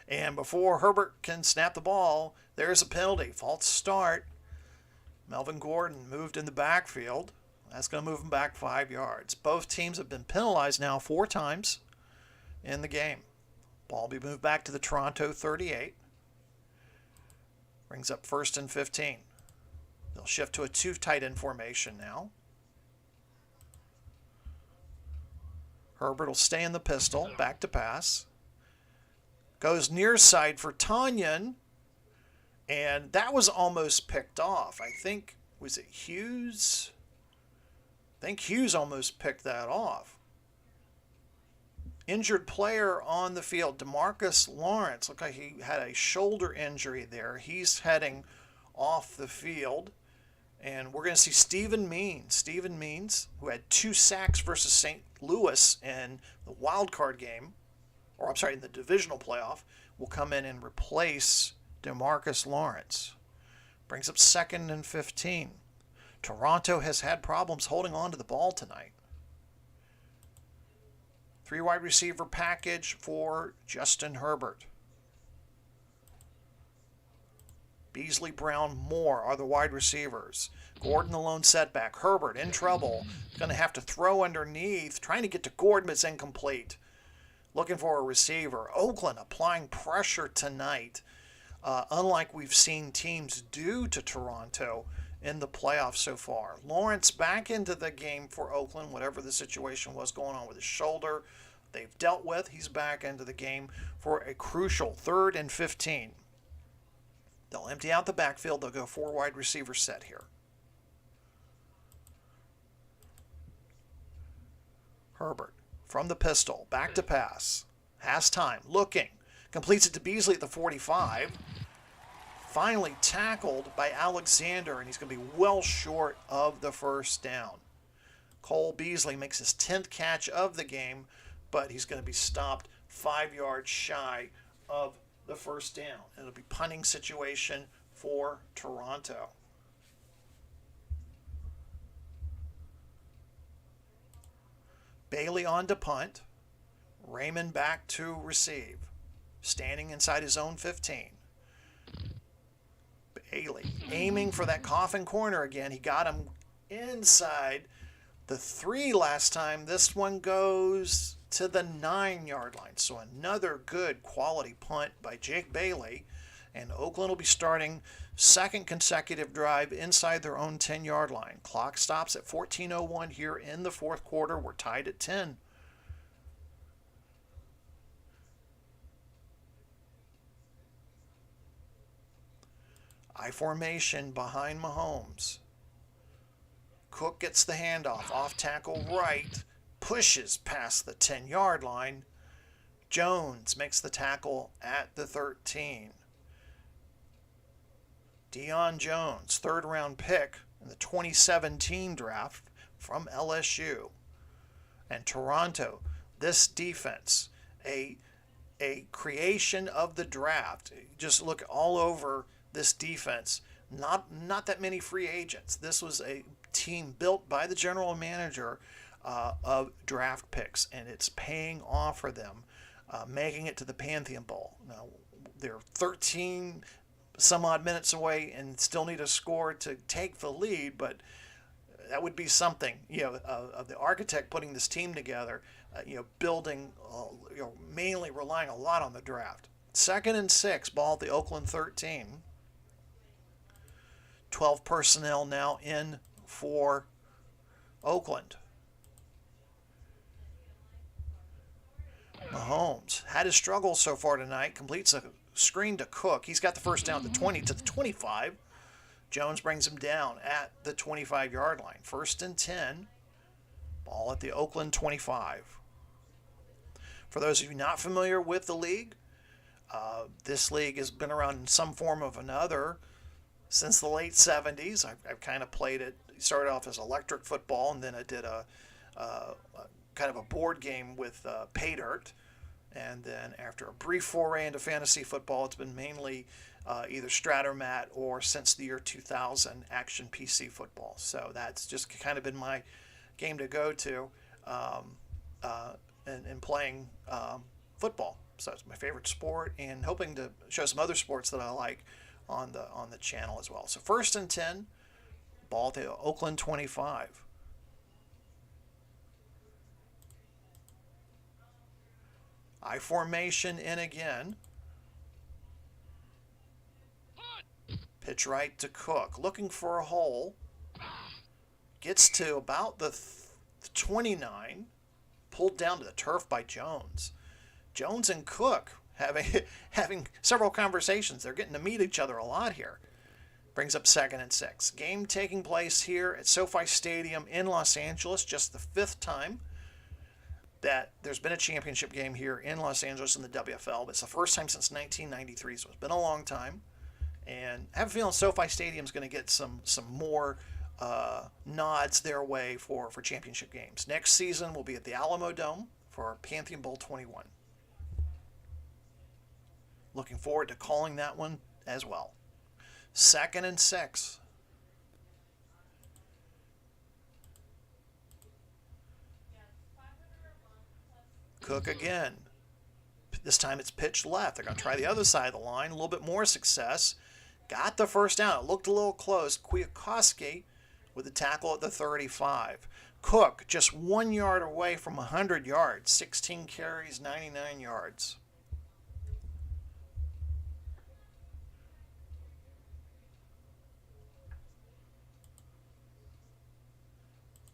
And before Herbert can snap the ball, there's a penalty. False start. Melvin Gordon moved in the backfield. That's going to move him back 5 yards. Both teams have been penalized now 4 times in the game. Ball will be moved back to the Toronto 38. Brings up 1st and 15. They'll shift to a 2 tight end formation now. Herbert will stay in the pistol. Back to pass. Goes near side for Tanyan. And that was almost picked off. I think, was it Hughes? I think Hughes almost picked that off. Injured player on the field, DeMarcus Lawrence. Looked like he had a shoulder injury there. He's heading off the field. And we're going to see Steven Means. Steven Means, who had 2 sacks versus St. Louis in the wild card game, or I'm sorry, in the divisional playoff, will come in and replace DeMarcus Lawrence. Brings up 2nd and 15. Toronto has had problems holding on to the ball tonight. 3 wide receiver package for Justin Herbert. Beasley, Brown, Moore are the wide receivers. Gordon the lone setback. Herbert in trouble. Going to have to throw underneath. Trying to get to Gordon, but it's incomplete. Looking for a receiver. Oakland applying pressure tonight. Unlike we've seen teams do to Toronto in the playoffs so far. Lawrence back into the game for Oakland, whatever the situation was going on with his shoulder they've dealt with. He's back into the game for a crucial 3rd and 15. They'll empty out the backfield. They'll go 4 wide receiver set here. Herbert from the pistol. Back to pass. Has time. Looking. Completes it to Beasley at the 45. Finally tackled by Alexander, and he's going to be well short of the first down. Cole Beasley makes his 10th catch of the game, but he's going to be stopped 5 yards shy of the first down. It'll be punting situation for Toronto. Bailey on to punt. Raymond back to receive. Standing inside his own 15. Bailey aiming for that coffin corner again. He got him inside the 3 last time. This one goes to the 9-yard line. So another good quality punt by Jake Bailey. And Oakland will be starting 2nd consecutive drive inside their own 10-yard line. Clock stops at 14:01 here in the 4th quarter. We're tied at 10. I formation behind Mahomes. Cook gets the handoff. Off tackle right. Pushes past the 10-yard line. Jones makes the tackle at the 13. Deion Jones, 3rd round pick in the 2017 draft from LSU. And Toronto, this defense, a creation of the draft. Just look all over this defense. Not that many free agents. This was a team built by the general manager of draft picks, and it's paying off for them, making it to the Pantheon Bowl. Now, they're 13 some odd minutes away and still need a score to take the lead, but that would be something, of the architect putting this team together, building, mainly relying a lot on the draft. 2nd and 6, ball at the Oakland 13. 12 personnel now in for Oakland. Mahomes had his struggles so far tonight. Completes a screen to Cook. He's got the first down at the 20 to the 25. Jones brings him down at the 25-yard line. 1st and 10. Ball at the Oakland 25. For those of you not familiar with the league, this league has been around in some form of another since the late 70s. I've kind of played it. Started off as electric football, and then I did a kind of a board game with pay dirt. And then after a brief foray into fantasy football, it's been mainly either Stratomat or since the year 2000, Action PC football. So that's just kind of been my game to go to in playing football. So it's my favorite sport, and hoping to show some other sports that I like on the channel as well. So 1st and 10, ball at the Oakland 25. I formation in again. Pitch right to Cook. Looking for a hole. Gets to about the 29. Pulled down to the turf by Jones. Jones and Cook having several conversations. They're getting to meet each other a lot here. Brings up 2nd and 6. Game taking place here at SoFi Stadium in Los Angeles. Just the 5th time that there's been a championship game here in Los Angeles in the WFL, but it's the first time since 1993, so it's been a long time. And I have a feeling SoFi Stadium is going to get some more nods their way for championship games. Next season will be at the Alamo Dome for Pantheon Bowl 21. Looking forward to calling that one as well. 2nd and 6. Cook again. This time it's pitched left. They're going to try the other side of the line. A little bit more success. Got the first down. It looked a little close. Kwiatkowski with the tackle at the 35. Cook just 1 yard away from 100 yards. 16 carries, 99 yards.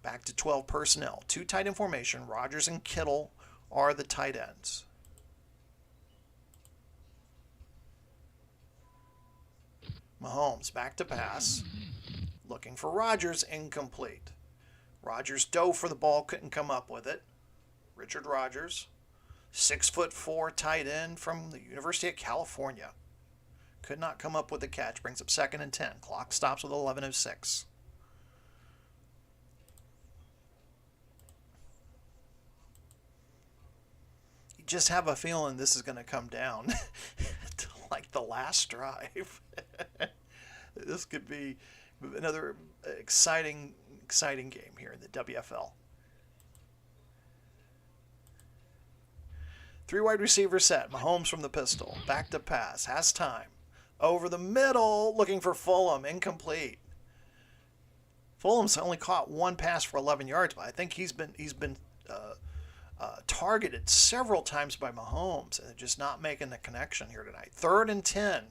Back to 12 personnel. 2 tight end formation. Rodgers and Kittle are the tight ends. Mahomes back to pass. Looking for Rodgers, incomplete. Rodgers dove for the ball, couldn't come up with it. Richard Rodgers, 6'4" tight end from the University of California. Could not come up with the catch. Brings up 2nd and 10. Clock stops with 11:06. You just have a feeling this is going to come down to like the last drive. This could be another exciting game here in the WFL. 3 wide receiver set. Mahomes from the pistol. Back to pass. Has time. Over the middle. Looking for Fulham. Incomplete. Fulham's only caught 1 pass for 11 yards, but I think he's been targeted several times by Mahomes and just not making the connection here tonight. 3rd and 10.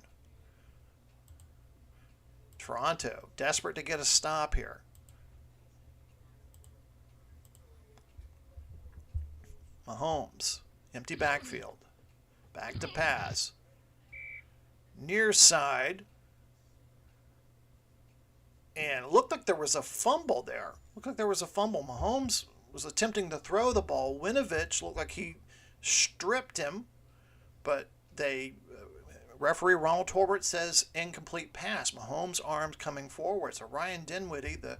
Toronto, desperate to get a stop here. Mahomes, empty backfield. Back to pass. Near side. And it looked like there was a fumble there. Mahomes was attempting to throw the ball. Winovich looked like he stripped him, but referee Ronald Torbert says incomplete pass. Mahomes' arms coming forward. So Ryan Dinwiddie, the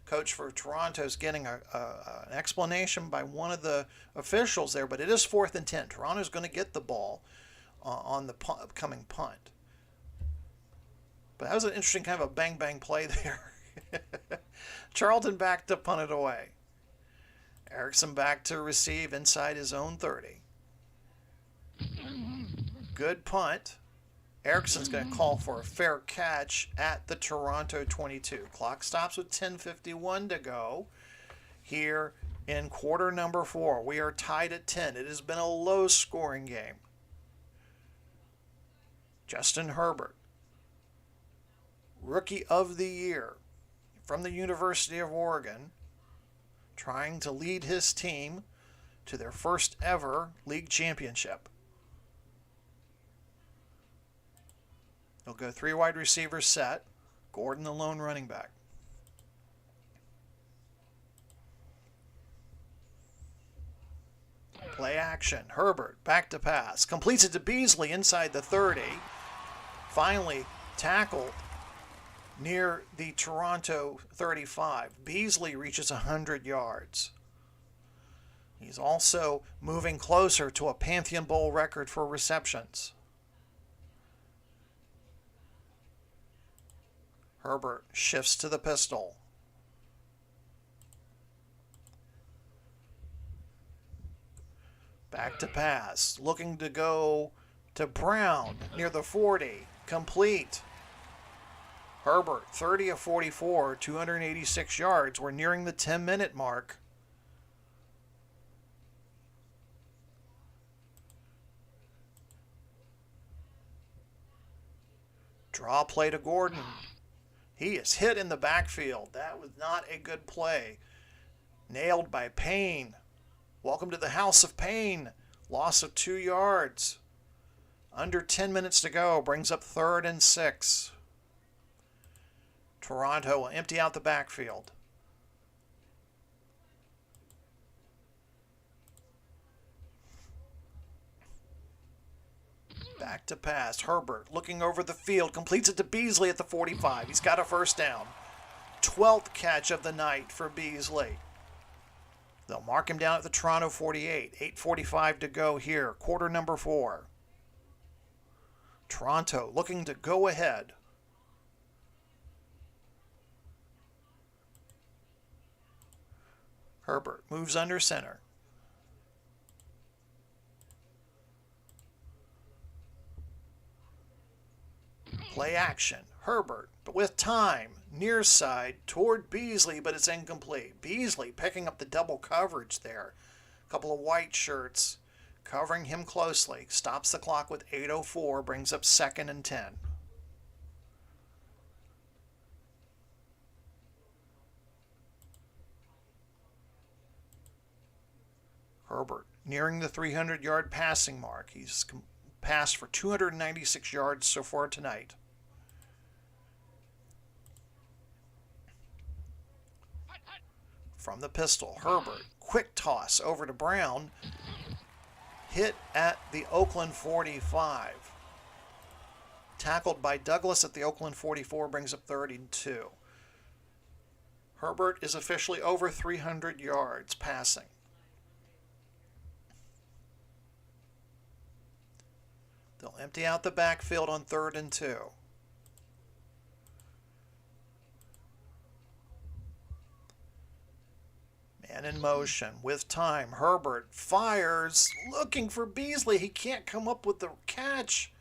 coach for Toronto, is getting an explanation by one of the officials there, but it is 4th and 10. Toronto's going to get the ball on the upcoming punt. But that was an interesting kind of a bang-bang play there. Charlton back to punt it away. Erickson back to receive inside his own 30. Good punt. Erickson's going to call for a fair catch at the Toronto 22. Clock stops with 10:51 to go here in quarter number 4. We are tied at 10. It has been a low-scoring game. Justin Herbert, Rookie of the Year from the University of Oregon, trying to lead his team to their first ever league championship. They'll go 3 wide receivers set. Gordon the lone running back. Play action. Herbert back to pass. Completes it to Beasley inside the 30. Finally tackled near the Toronto 35. Beasley reaches 100 yards. He's also moving closer to a Pantheon Bowl record for receptions. Herbert shifts to the pistol. Back to pass. Looking to go to Brown near the 40. Complete. Herbert, 30 of 44, 286 yards. We're nearing the 10-minute mark. Draw play to Gordon. He is hit in the backfield. That was not a good play. Nailed by Payne. Welcome to the House of Payne. Loss of 2 yards. Under 10 minutes to go. Brings up 3rd and 6. Toronto will empty out the backfield. Back to pass. Herbert looking over the field. Completes it to Beasley at the 45. He's got a first down. 12th catch of the night for Beasley. They'll mark him down at the Toronto 48. 8:45 to go here, quarter number 4. Toronto looking to go ahead. Herbert moves under center. Play action. Herbert, but with time, near side toward Beasley, but it's incomplete. Beasley picking up the double coverage there. A couple of white shirts covering him closely. Stops the clock with 8:04, brings up 2nd and 10. Herbert nearing the 300-yard passing mark. He's passed for 296 yards so far tonight. From the pistol, Herbert, quick toss over to Brown. Hit at the Oakland 45. Tackled by Douglas at the Oakland 44, brings up 32. Herbert is officially over 300 yards passing. They'll empty out the backfield on 3rd and 2. Man in motion with time. Herbert fires, looking for Beasley. He can't come up with the catch.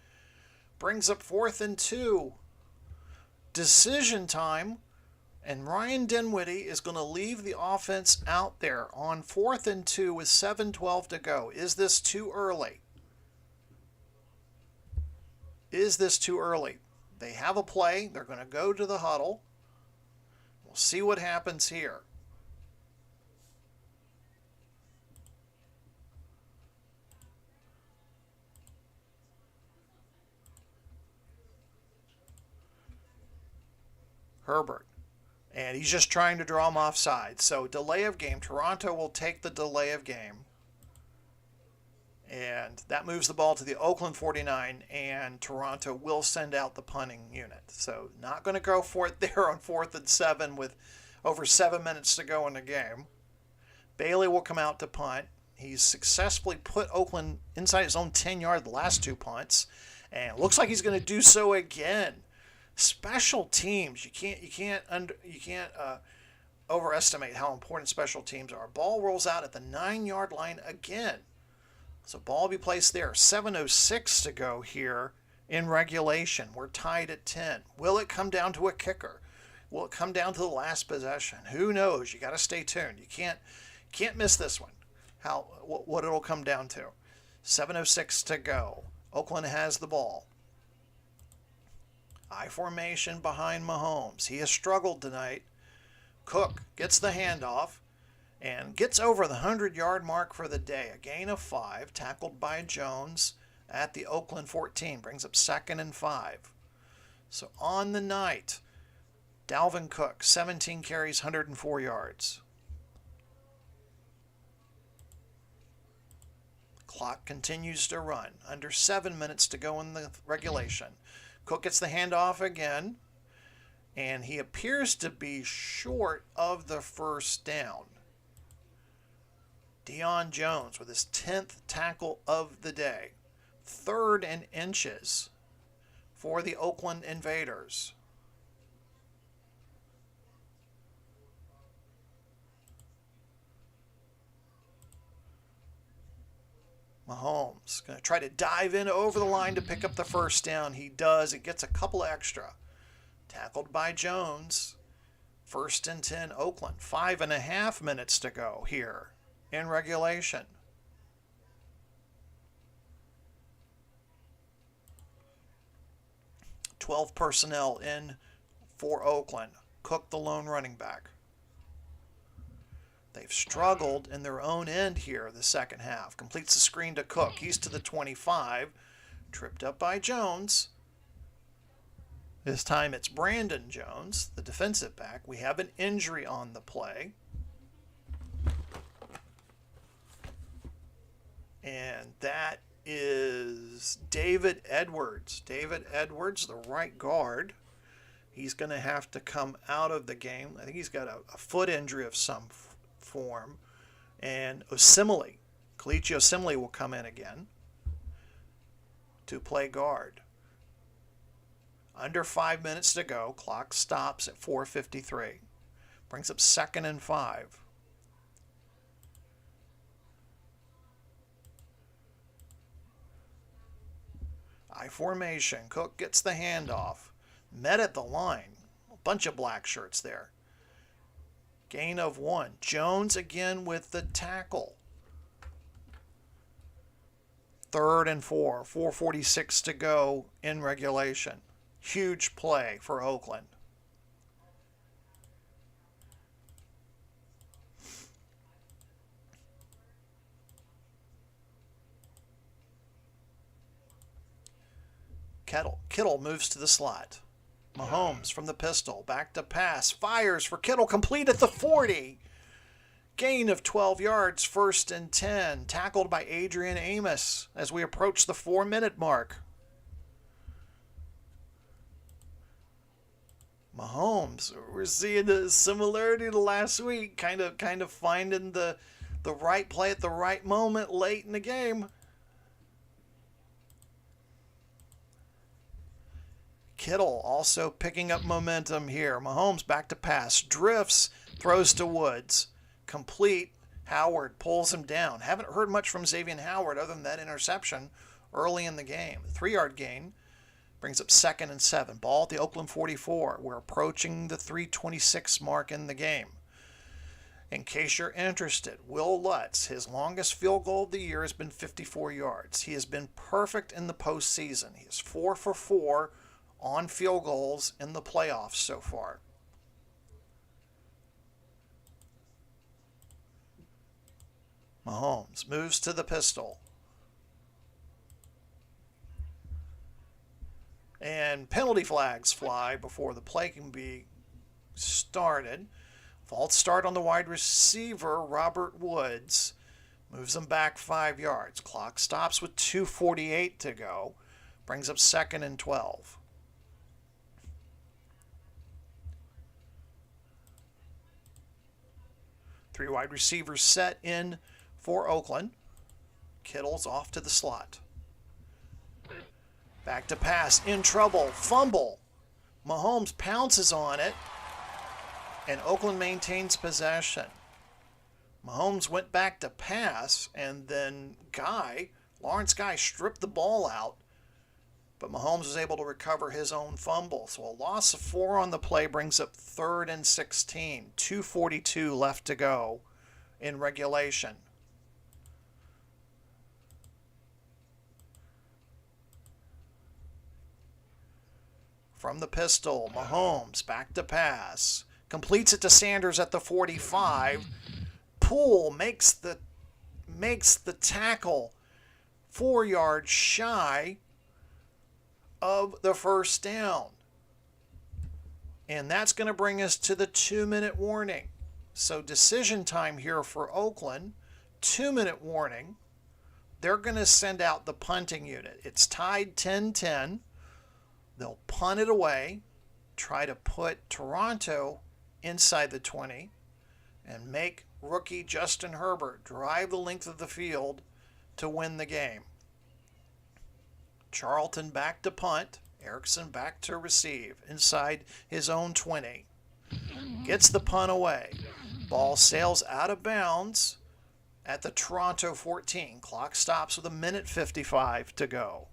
Brings up 4th and 2. Decision time. And Ryan Dinwiddie is going to leave the offense out there on 4th and 2 with 7:12 to go. Is this too early? Is this too early? They have a play. They're going to go to the huddle. We'll see what happens here. Herbert. And he's just trying to draw him offside. So delay of game. Toronto will take the delay of game. And that moves the ball to the Oakland 49, and Toronto will send out the punting unit. So not going to go for it there on 4th and 7 with over 7 minutes to go in the game. Bailey will come out to punt. He's successfully put Oakland inside his own 10-yard the last 2 punts, and it looks like he's going to do so again. Special teams, you can't overestimate how important special teams are. Ball rolls out at the 9-yard line again. So ball will be placed there. 7:06 to go here in regulation. We're tied at 10. Will it come down to a kicker? Will it come down to the last possession? Who knows? You got to stay tuned. You can't miss this one. What it'll come down to. 7:06 to go. Oakland has the ball. I formation behind Mahomes. He has struggled tonight. Cook gets the handoff and gets over the 100-yard mark for the day. A gain of 5, tackled by Jones at the Oakland 14. Brings up 2nd and 5. So on the night, Dalvin Cook, 17 carries, 104 yards. Clock continues to run. Under 7 minutes to go in the regulation. Cook gets the handoff again, and he appears to be short of the first down. Deion Jones with his 10th tackle of the day. 3rd and inches for the Oakland Invaders. Mahomes going to try to dive in over the line to pick up the first down. He does. It gets a couple extra. Tackled by Jones. 1st and 10 Oakland. 5.5 minutes to go here in regulation. "12 personnel in for Oakland. Cook the lone running back. They've struggled in their own end here the second half. Completes the screen to Cook. He's to the 25. Tripped up by Jones. This time it's Brandon Jones, the defensive back. We have an injury on the play. And that is David Edwards. David Edwards, the right guard. He's going to have to come out of the game. I think he's got a foot injury of some form. And Kelechi Osemele will come in again to play guard. Under 5 minutes to go. Clock stops at 4:53. Brings up 2nd and 5. I formation. Cook gets the handoff. Met at the line. A bunch of black shirts there. Gain of 1. Jones again with the tackle. 3rd and 4. 4:46 to go in regulation. Huge play for Oakland. Kittle moves to the slot. Mahomes from the pistol. Back to pass. Fires for Kittle. Complete at the 40. Gain of 12 yards. 1st and 10. Tackled by Adrian Amos as we approach the 4-minute mark. Mahomes, we're seeing a similarity to last week. Kind of finding the right play at the right moment late in the game. Kittle also picking up momentum here. Mahomes back to pass. Drifts. Throws to Woods. Complete. Howard pulls him down. Haven't heard much from Xavier Howard other than that interception early in the game. 3-yard gain. Brings up 2nd and 7. Ball at the Oakland 44. We're approaching the 3:26 mark in the game. In case you're interested, Will Lutz, his longest field goal of the year has been 54 yards. He has been perfect in the postseason. He is 4 for 4 on field goals in the playoffs so far. Mahomes moves to the pistol. And penalty flags fly before the play can be started. False start on the wide receiver, Robert Woods. Moves him back 5 yards. Clock stops with 2:48 to go. Brings up 2nd and 12. Three wide receivers set in for Oakland. Kittle's off to the slot. Back to pass. In trouble. Fumble. Mahomes pounces on it. And Oakland maintains possession. Mahomes went back to pass. And then Lawrence Guy stripped the ball out. But Mahomes was able to recover his own fumble. So a loss of 4 on the play brings up 3rd and 16. 2:42 left to go in regulation. From the pistol, Mahomes back to pass. Completes it to Sanders at the 45. Poole makes the tackle 4 yards shy of the first down. And that's going to bring us to the 2-minute warning. So decision time here for Oakland. 2-minute warning. They're going to send out the punting unit. It's tied 10-10. They'll punt it away, try to put Toronto inside the 20, and make rookie Justin Herbert drive the length of the field to win the game. Charlton back to punt. Erickson back to receive inside his own 20. Gets the punt away. Ball sails out of bounds at the Toronto 14. Clock stops with 1:55 to go.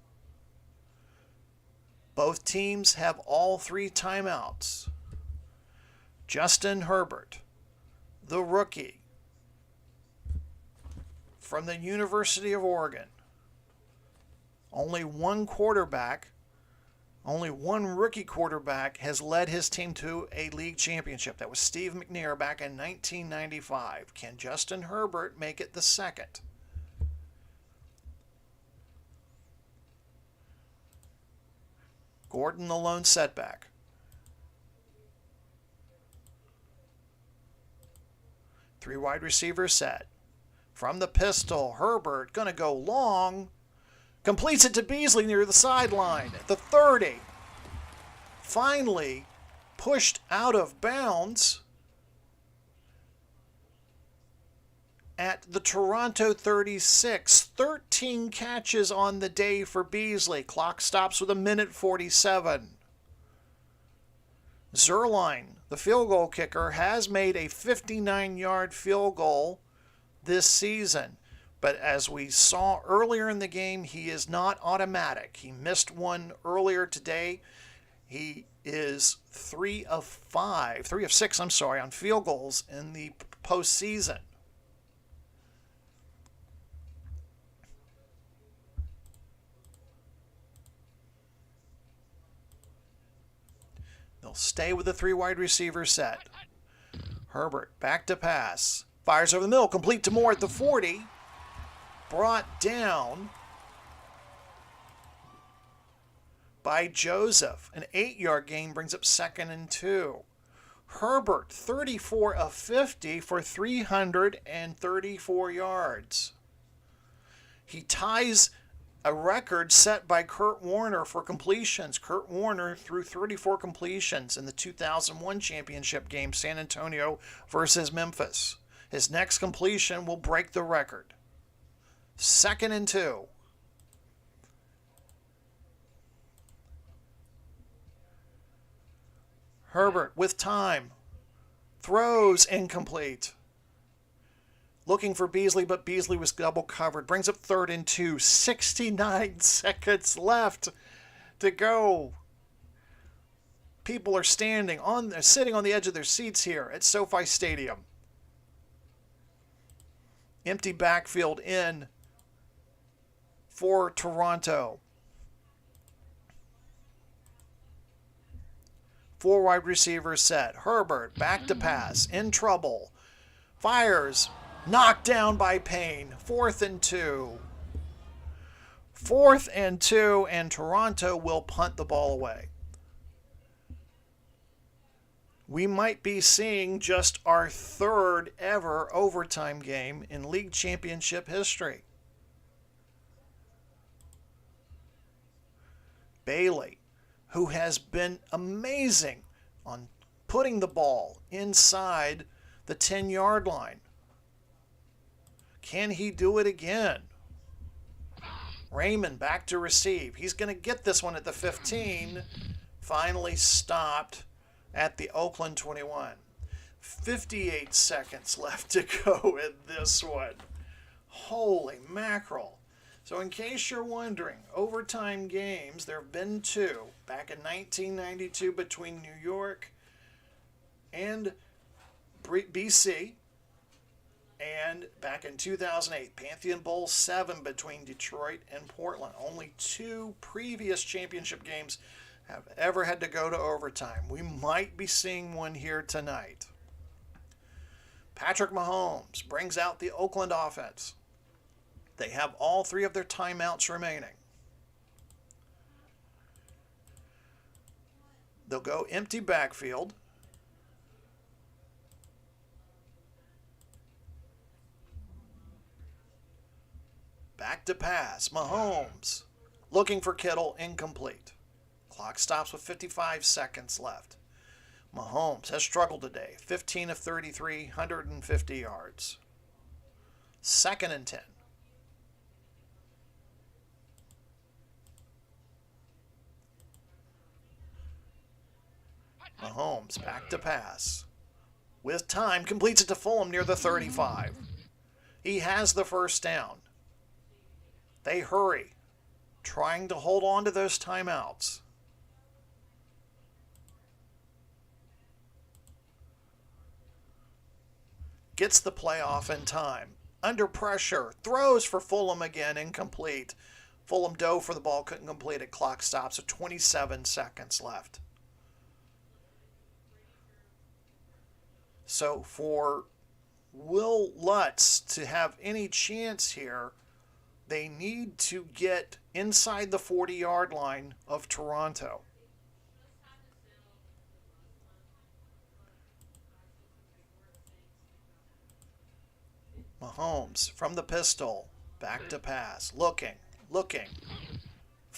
Both teams have all 3 timeouts. Justin Herbert, the rookie from the University of Oregon. Only one rookie quarterback has led his team to a league championship. That was Steve McNair back in 1995. Can Justin Herbert make it the second? Gordon the lone setback. Three wide receivers set. From the pistol, Herbert going to go long. Completes it to Beasley near the sideline at the 30. Finally, pushed out of bounds at the Toronto 36. 13 catches on the day for Beasley. Clock stops with 1:47. Zerline, the field goal kicker, has made a 59-yard field goal this season. But as we saw earlier in the game, he is not automatic. He missed one earlier today. He is 3 of 6, on field goals in the postseason. They'll stay with the 3 wide receiver set. Herbert back to pass. Fires over the middle, complete to Moore at the 40. Brought down by Joseph. An 8-yard gain brings up 2nd and 2. Herbert, 34 of 50 for 334 yards. He ties a record set by Kurt Warner for completions. Kurt Warner threw 34 completions in the 2001 championship game, San Antonio versus Memphis. His next completion will break the record. 2nd and 2. Herbert with time. Throws incomplete. Looking for Beasley, but Beasley was double covered. Brings up 3rd and 2. 69 seconds left to go. People are sitting on the edge of their seats here at SoFi Stadium. Empty backfield in for Toronto. 4 wide receivers set. Herbert back to pass. In trouble. Fires. Knocked down by Payne. 4th and 2. 4th and 2, and Toronto will punt the ball away. We might be seeing just our 3rd ever overtime game in league championship history. Bailey, who has been amazing on putting the ball inside the 10-yard line. Can he do it again? Raymond back to receive. He's going to get this one at the 15. Finally stopped at the Oakland 21. 58 seconds left to go in this one. Holy mackerel. So in case you're wondering, overtime games, there have been 2. Back in 1992 between New York and BC. And back in 2008, Pantheon Bowl 7 between Detroit and Portland. Only 2 previous championship games have ever had to go to overtime. We might be seeing one here tonight. Patrick Mahomes brings out the Oakland offense. They have all 3 of their timeouts remaining. They'll go empty backfield. Back to pass. Mahomes looking for Kittle, incomplete. Clock stops with 55 seconds left. Mahomes has struggled today. 15 of 33, 150 yards. 2nd and 10. Mahomes back to pass. With time, completes it to Fulham near the 35. He has the first down. They hurry, trying to hold on to those timeouts. Gets the play off in time. Under pressure, throws for Fulham again, incomplete. Fulham dove for the ball, couldn't complete it. Clock stops with 27 seconds left. So for Will Lutz to have any chance here, they need to get inside the 40-yard line of Toronto. Mahomes from the pistol, back to pass, looking,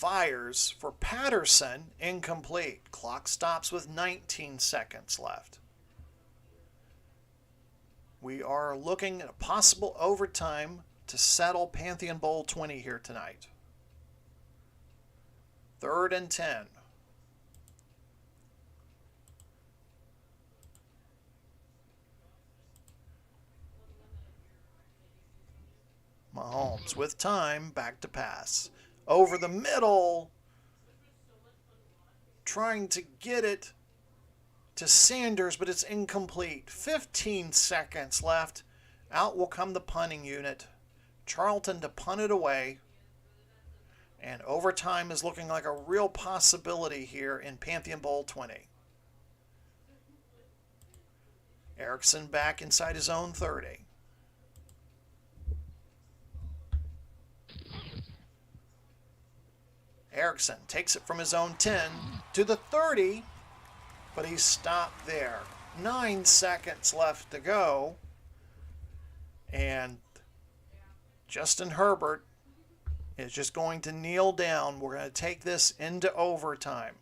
fires for Patterson, incomplete. Clock stops with 19 seconds left. We are looking at a possible overtime to settle Pantheon Bowl 20 here tonight. 3rd and 10. Mahomes with time, back to pass. Over the middle. Trying to get it to Sanders, but it's incomplete. 15 seconds left. Out will come the punting unit. Charlton to punt it away. And overtime is looking like a real possibility here in Pantheon Bowl 20. Erickson back inside his own 30. Erickson takes it from his own 10 to the 30, but he's stopped there. 9 seconds left to go. And Justin Herbert is just going to kneel down. We're going to take this into overtime.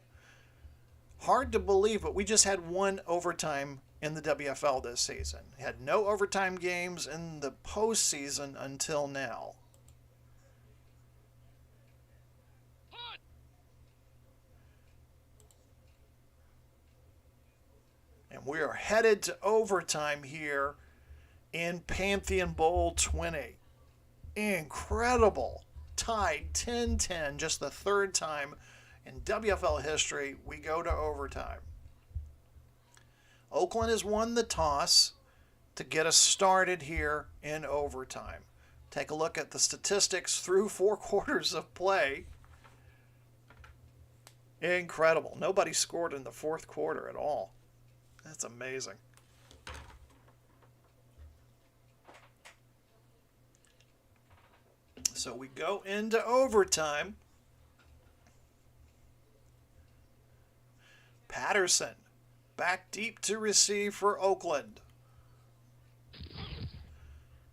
Hard to believe, but we just had one overtime in the WFL this season. We had no overtime games in the postseason until now. And we are headed to overtime here in Pantheon Bowl 20. Incredible. Tied 10-10, just the 3rd time in WFL history we go to overtime. Oakland has won the toss to get us started here in overtime. Take a look at the statistics through 4 quarters of play. Incredible. Nobody scored in the 4th quarter at all. That's amazing. So we go into overtime. Patterson back deep to receive for Oakland.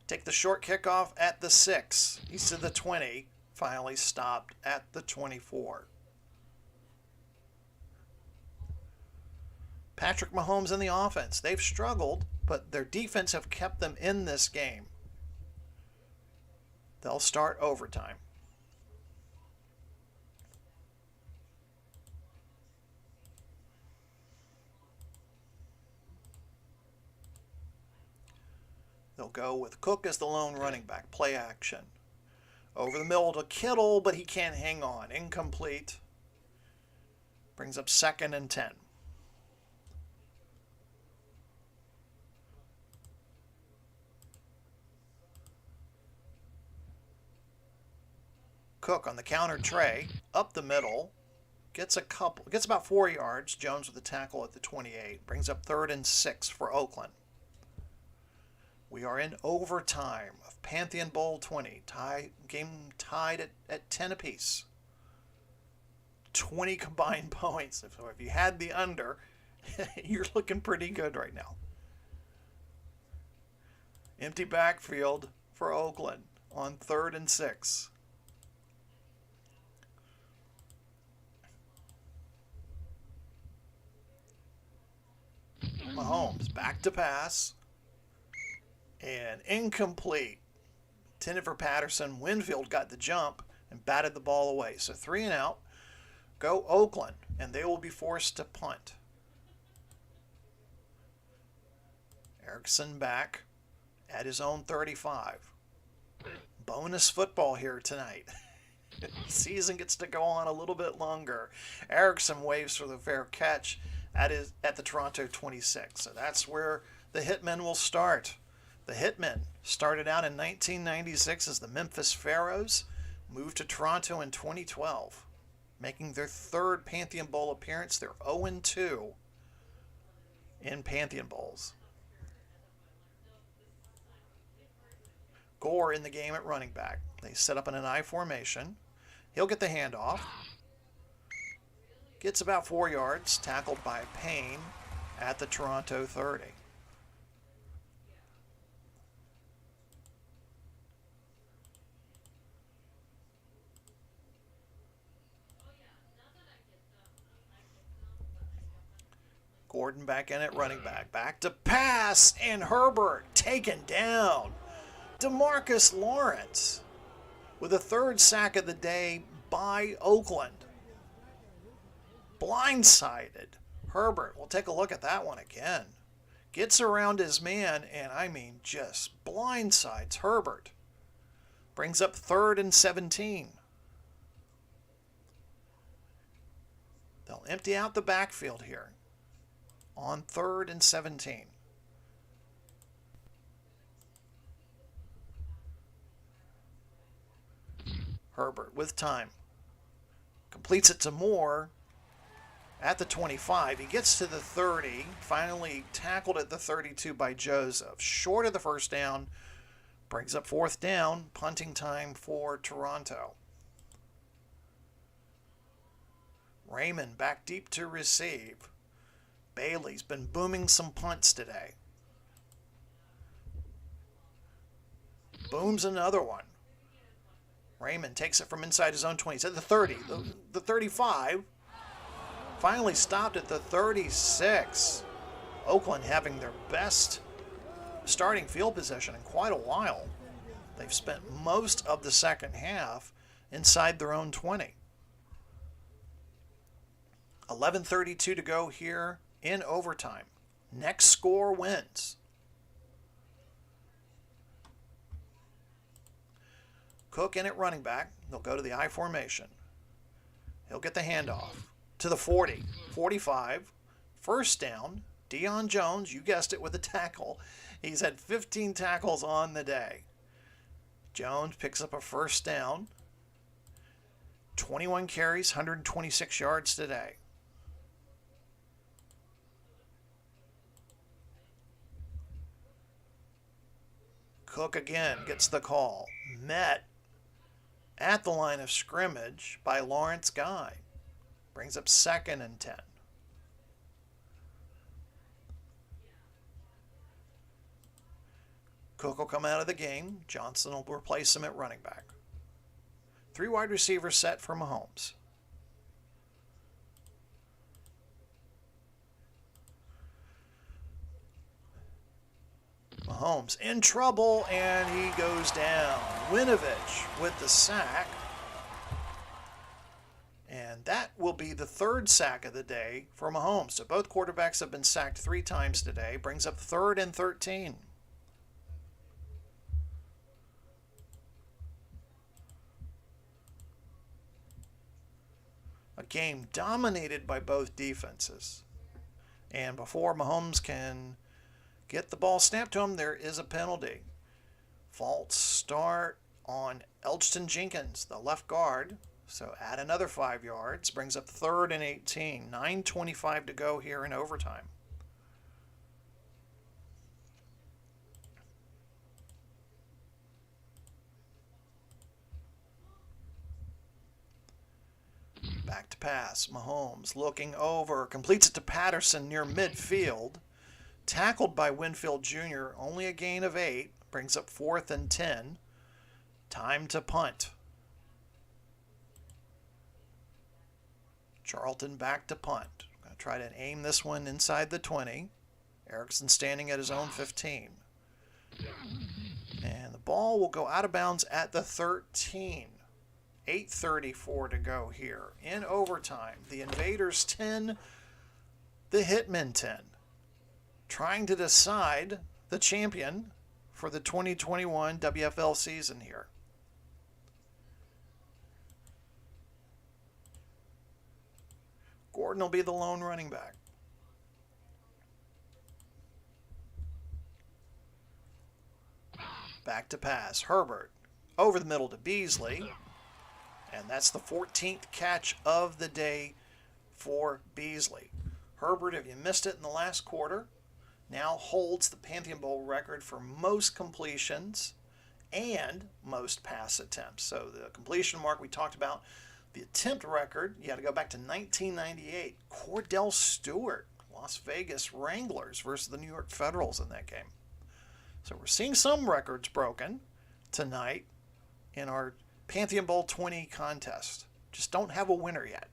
Take the short kickoff at the 6. He's to the 20. Finally stopped at the 24. Patrick Mahomes and the offense. They've struggled, but their defense have kept them in this game. They'll start overtime. They'll go with Cook as the lone running back. Play action. Over the middle to Kittle, but he can't hang on. Incomplete. Brings up 2nd and 10. Cook on the counter tray, up the middle, gets about 4 yards. Jones with the tackle at the 28. Brings up 3rd and 6 for Oakland. We are in overtime of Pantheon Bowl 20. Game tied at 10 apiece. 20 combined points. If you had the under, you're looking pretty good right now. Empty backfield for Oakland on 3rd and 6. Mahomes back to pass. And incomplete. Intended for Patterson. Winfield got the jump and batted the ball away. So 3 and out. Go Oakland. And they will be forced to punt. Erickson back at his own 35. Bonus football here tonight. Season gets to go on a little bit longer. Erickson waves for the fair catch at the Toronto 26. So that's where the Hitmen will start. The Hitmen started out in 1996 as the Memphis Pharaohs, moved to Toronto in 2012, making their 3rd Pantheon Bowl appearance. They're 0-2 in Pantheon Bowls. Gore in the game at running back. They set up in an I formation. He'll get the handoff. Gets about 4 yards, tackled by Payne at the Toronto 30. Gordon back in at running back. Back to pass, and Herbert taken down. DeMarcus Lawrence with a third sack of the day by Oakland. Blindsided. Herbert, we'll take a look at that one again. Gets around his man, and I mean just blindsides Herbert. Brings up 3rd and 17. They'll empty out the backfield here on 3rd and 17. Herbert with time. Completes it to Moore at the 25. He gets to the 30. Finally tackled at the 32 by Joseph. Short of the first down. Brings up 4th down. Punting time for Toronto. Raymond back deep to receive. Bailey's been booming some punts today. Booms another one. Raymond takes it from inside his own 20. He's at the 30. The 35. Finally stopped at the 36. Oakland having their best starting field possession in quite a while. They've spent most of the second half inside their own 20. 11:32 to go here in overtime. Next score wins. Cook in at running back. They'll go to the I formation. He'll get the handoff to the 40, 45. First down. Deion Jones, you guessed it, with a tackle. He's had 15 tackles on the day. Jones picks up a first down. 21 carries, 126 yards today. Cook again gets the call. Met at the line of scrimmage by Lawrence Guy. Brings up 2nd and 10. Cook will come out of the game. Johnson will replace him at running back. 3 wide receivers set for Mahomes. Mahomes in trouble, and he goes down. Winovich with the sack. And that will be the 3rd sack of the day for Mahomes. So both quarterbacks have been sacked 3 times today. Brings up 3rd and 13. A game dominated by both defenses. And before Mahomes can get the ball snapped to him, there is a penalty. False start on Elgton Jenkins, the left guard. So add another 5 yards. Brings up 3rd and 18. 9:25 to go here in overtime. Back to pass. Mahomes looking over. Completes it to Patterson near midfield. Tackled by Winfield Jr. Only a gain of 8. Brings up 4th and 10. Time to punt. Charlton back to punt. Going to try to aim this one inside the 20. Erickson standing at his own 15. And the ball will go out of bounds at the 13. 8:34 to go here in overtime. The Invaders 10, the Hitmen 10. Trying to decide the champion for the 2021 WFL season here. Gordon will be the lone running back. Back to pass. Herbert over the middle to Beasley. And that's the 14th catch of the day for Beasley. Herbert, if you missed it in the last quarter, now holds the Pantheon Bowl record for most completions and most pass attempts. So the completion mark we talked about, the attempt record, you got to go back to 1998. Cordell Stewart, Las Vegas Wranglers versus the New York Federals in that game. So we're seeing some records broken tonight in our Pantheon Bowl 20 contest. Just don't have a winner yet.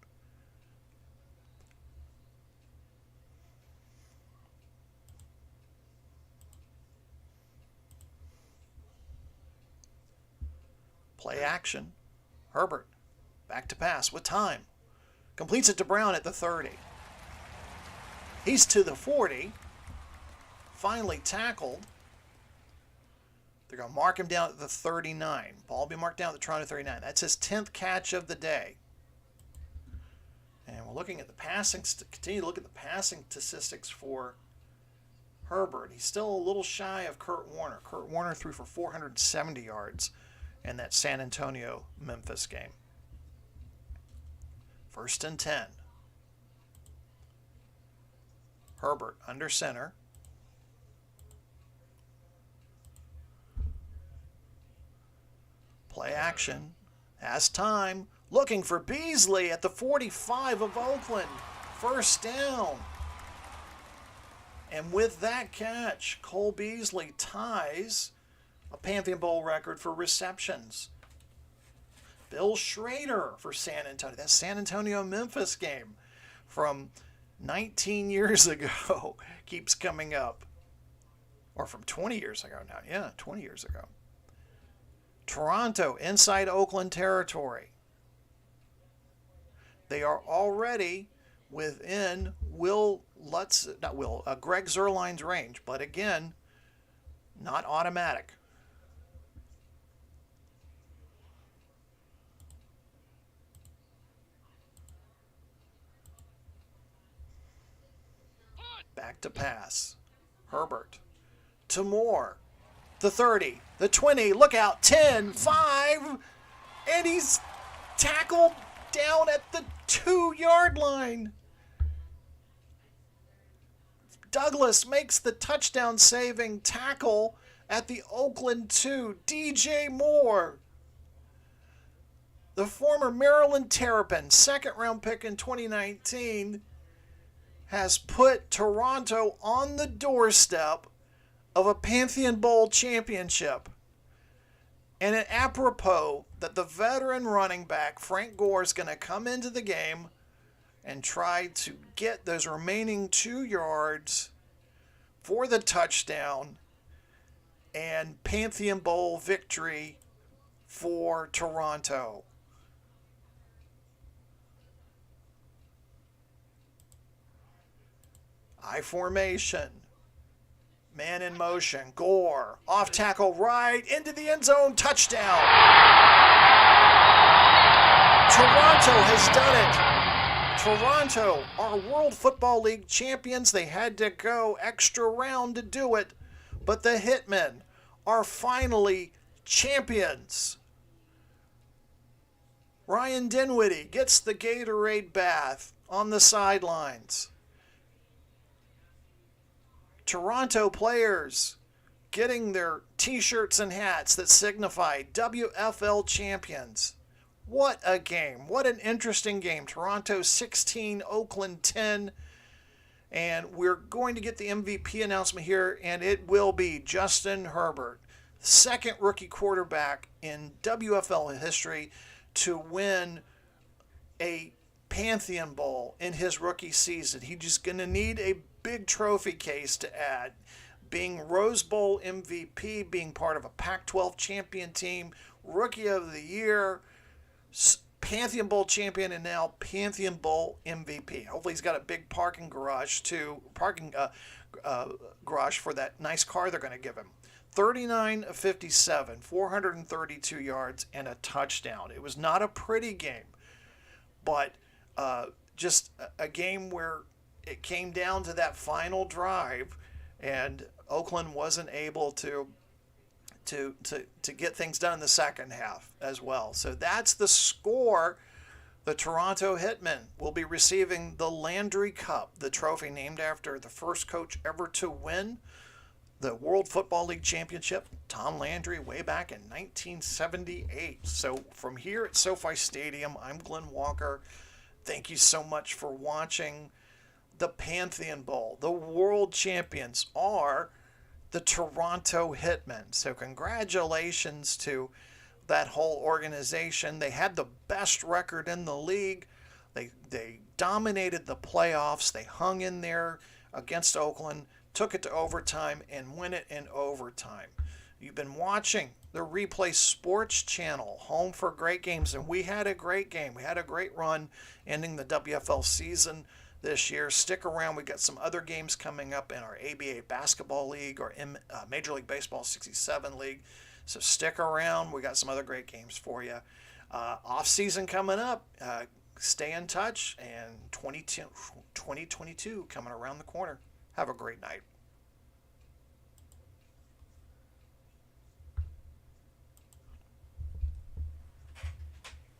Play action. Herbert. Back to pass with time. Completes it to Brown at the 30. He's to the 40. Finally tackled. They're going to mark him down at the 39. Ball will be marked down at the Toronto 39. That's his 10th catch of the day. And we're looking at the passing, continue to look at the passing statistics for Herbert. He's still a little shy of Kurt Warner. Kurt Warner threw for 470 yards in that San Antonio-Memphis game. 1st and 10. Herbert under center. Play action. Has time. Looking for Beasley at the 45 of Oakland. 1st down. And with that catch, Cole Beasley ties a Pantheon Bowl record for receptions. Bill Schrader for San Antonio. That San Antonio-Memphis game from 19 years ago keeps coming up. Or from 20 years ago now. Yeah, 20 years ago. Toronto inside Oakland territory. They are already within Greg Zuerlein's range, but again, not automatic. Back to pass. Herbert to Moore. The 30, the 20, look out, 10, 5, and he's tackled down at the 2-yard line. Douglas makes the touchdown-saving tackle at the Oakland 2. DJ Moore, the former Maryland Terrapin, second-round pick in 2019, has put Toronto on the doorstep of a Pantheon Bowl championship. And it apropos that the veteran running back, Frank Gore, is going to come into the game and try to get those remaining 2 yards for the touchdown and Pantheon Bowl victory for Toronto. I formation. Man in motion. Gore. Off tackle right. Into the end zone. Touchdown. Toronto has done it. Toronto are World Football League champions. They had to go extra round to do it. But the Hitmen are finally champions. Ryan Dinwiddie gets the Gatorade bath on the sidelines. Toronto players getting their t-shirts and hats that signify WFL champions. What a game. What an interesting game. Toronto 16, Oakland 10. And we're going to get the MVP announcement here, and it will be Justin Herbert, second rookie quarterback in WFL history to win a Pantheon Bowl in his rookie season. He's just going to need a big trophy case to add, being Rose Bowl MVP, being part of a Pac-12 champion team, Rookie of the Year, Pantheon Bowl champion, and now Pantheon Bowl MVP. Hopefully he's got a big parking garage for that nice car they're going to give him. 39 of 57, 432 yards, and a touchdown. It was not a pretty game, but just a game where it came down to that final drive, and Oakland wasn't able to get things done in the second half as well. So that's the score. The Toronto Hitmen will be receiving the Landry Cup, the trophy named after the first coach ever to win the World Football League Championship, Tom Landry, way back in 1978. So from here at SoFi Stadium, I'm Glenn Walker. Thank you so much for watching the Pantheon Bowl. The world champions are the Toronto Hitmen. So congratulations to that whole organization. They had the best record in the league. They dominated the playoffs. They hung in there against Oakland, took it to overtime, and win it in overtime. You've been watching the Replay Sports Channel, home for great games, and we had a great game. We had a great run ending the WFL season this year. Stick around. We got some other games coming up in our ABA Basketball League or Major League Baseball 67 League. So stick around. We got some other great games for you. Off season coming up. Stay in touch, and 2022 coming around the corner. Have a great night.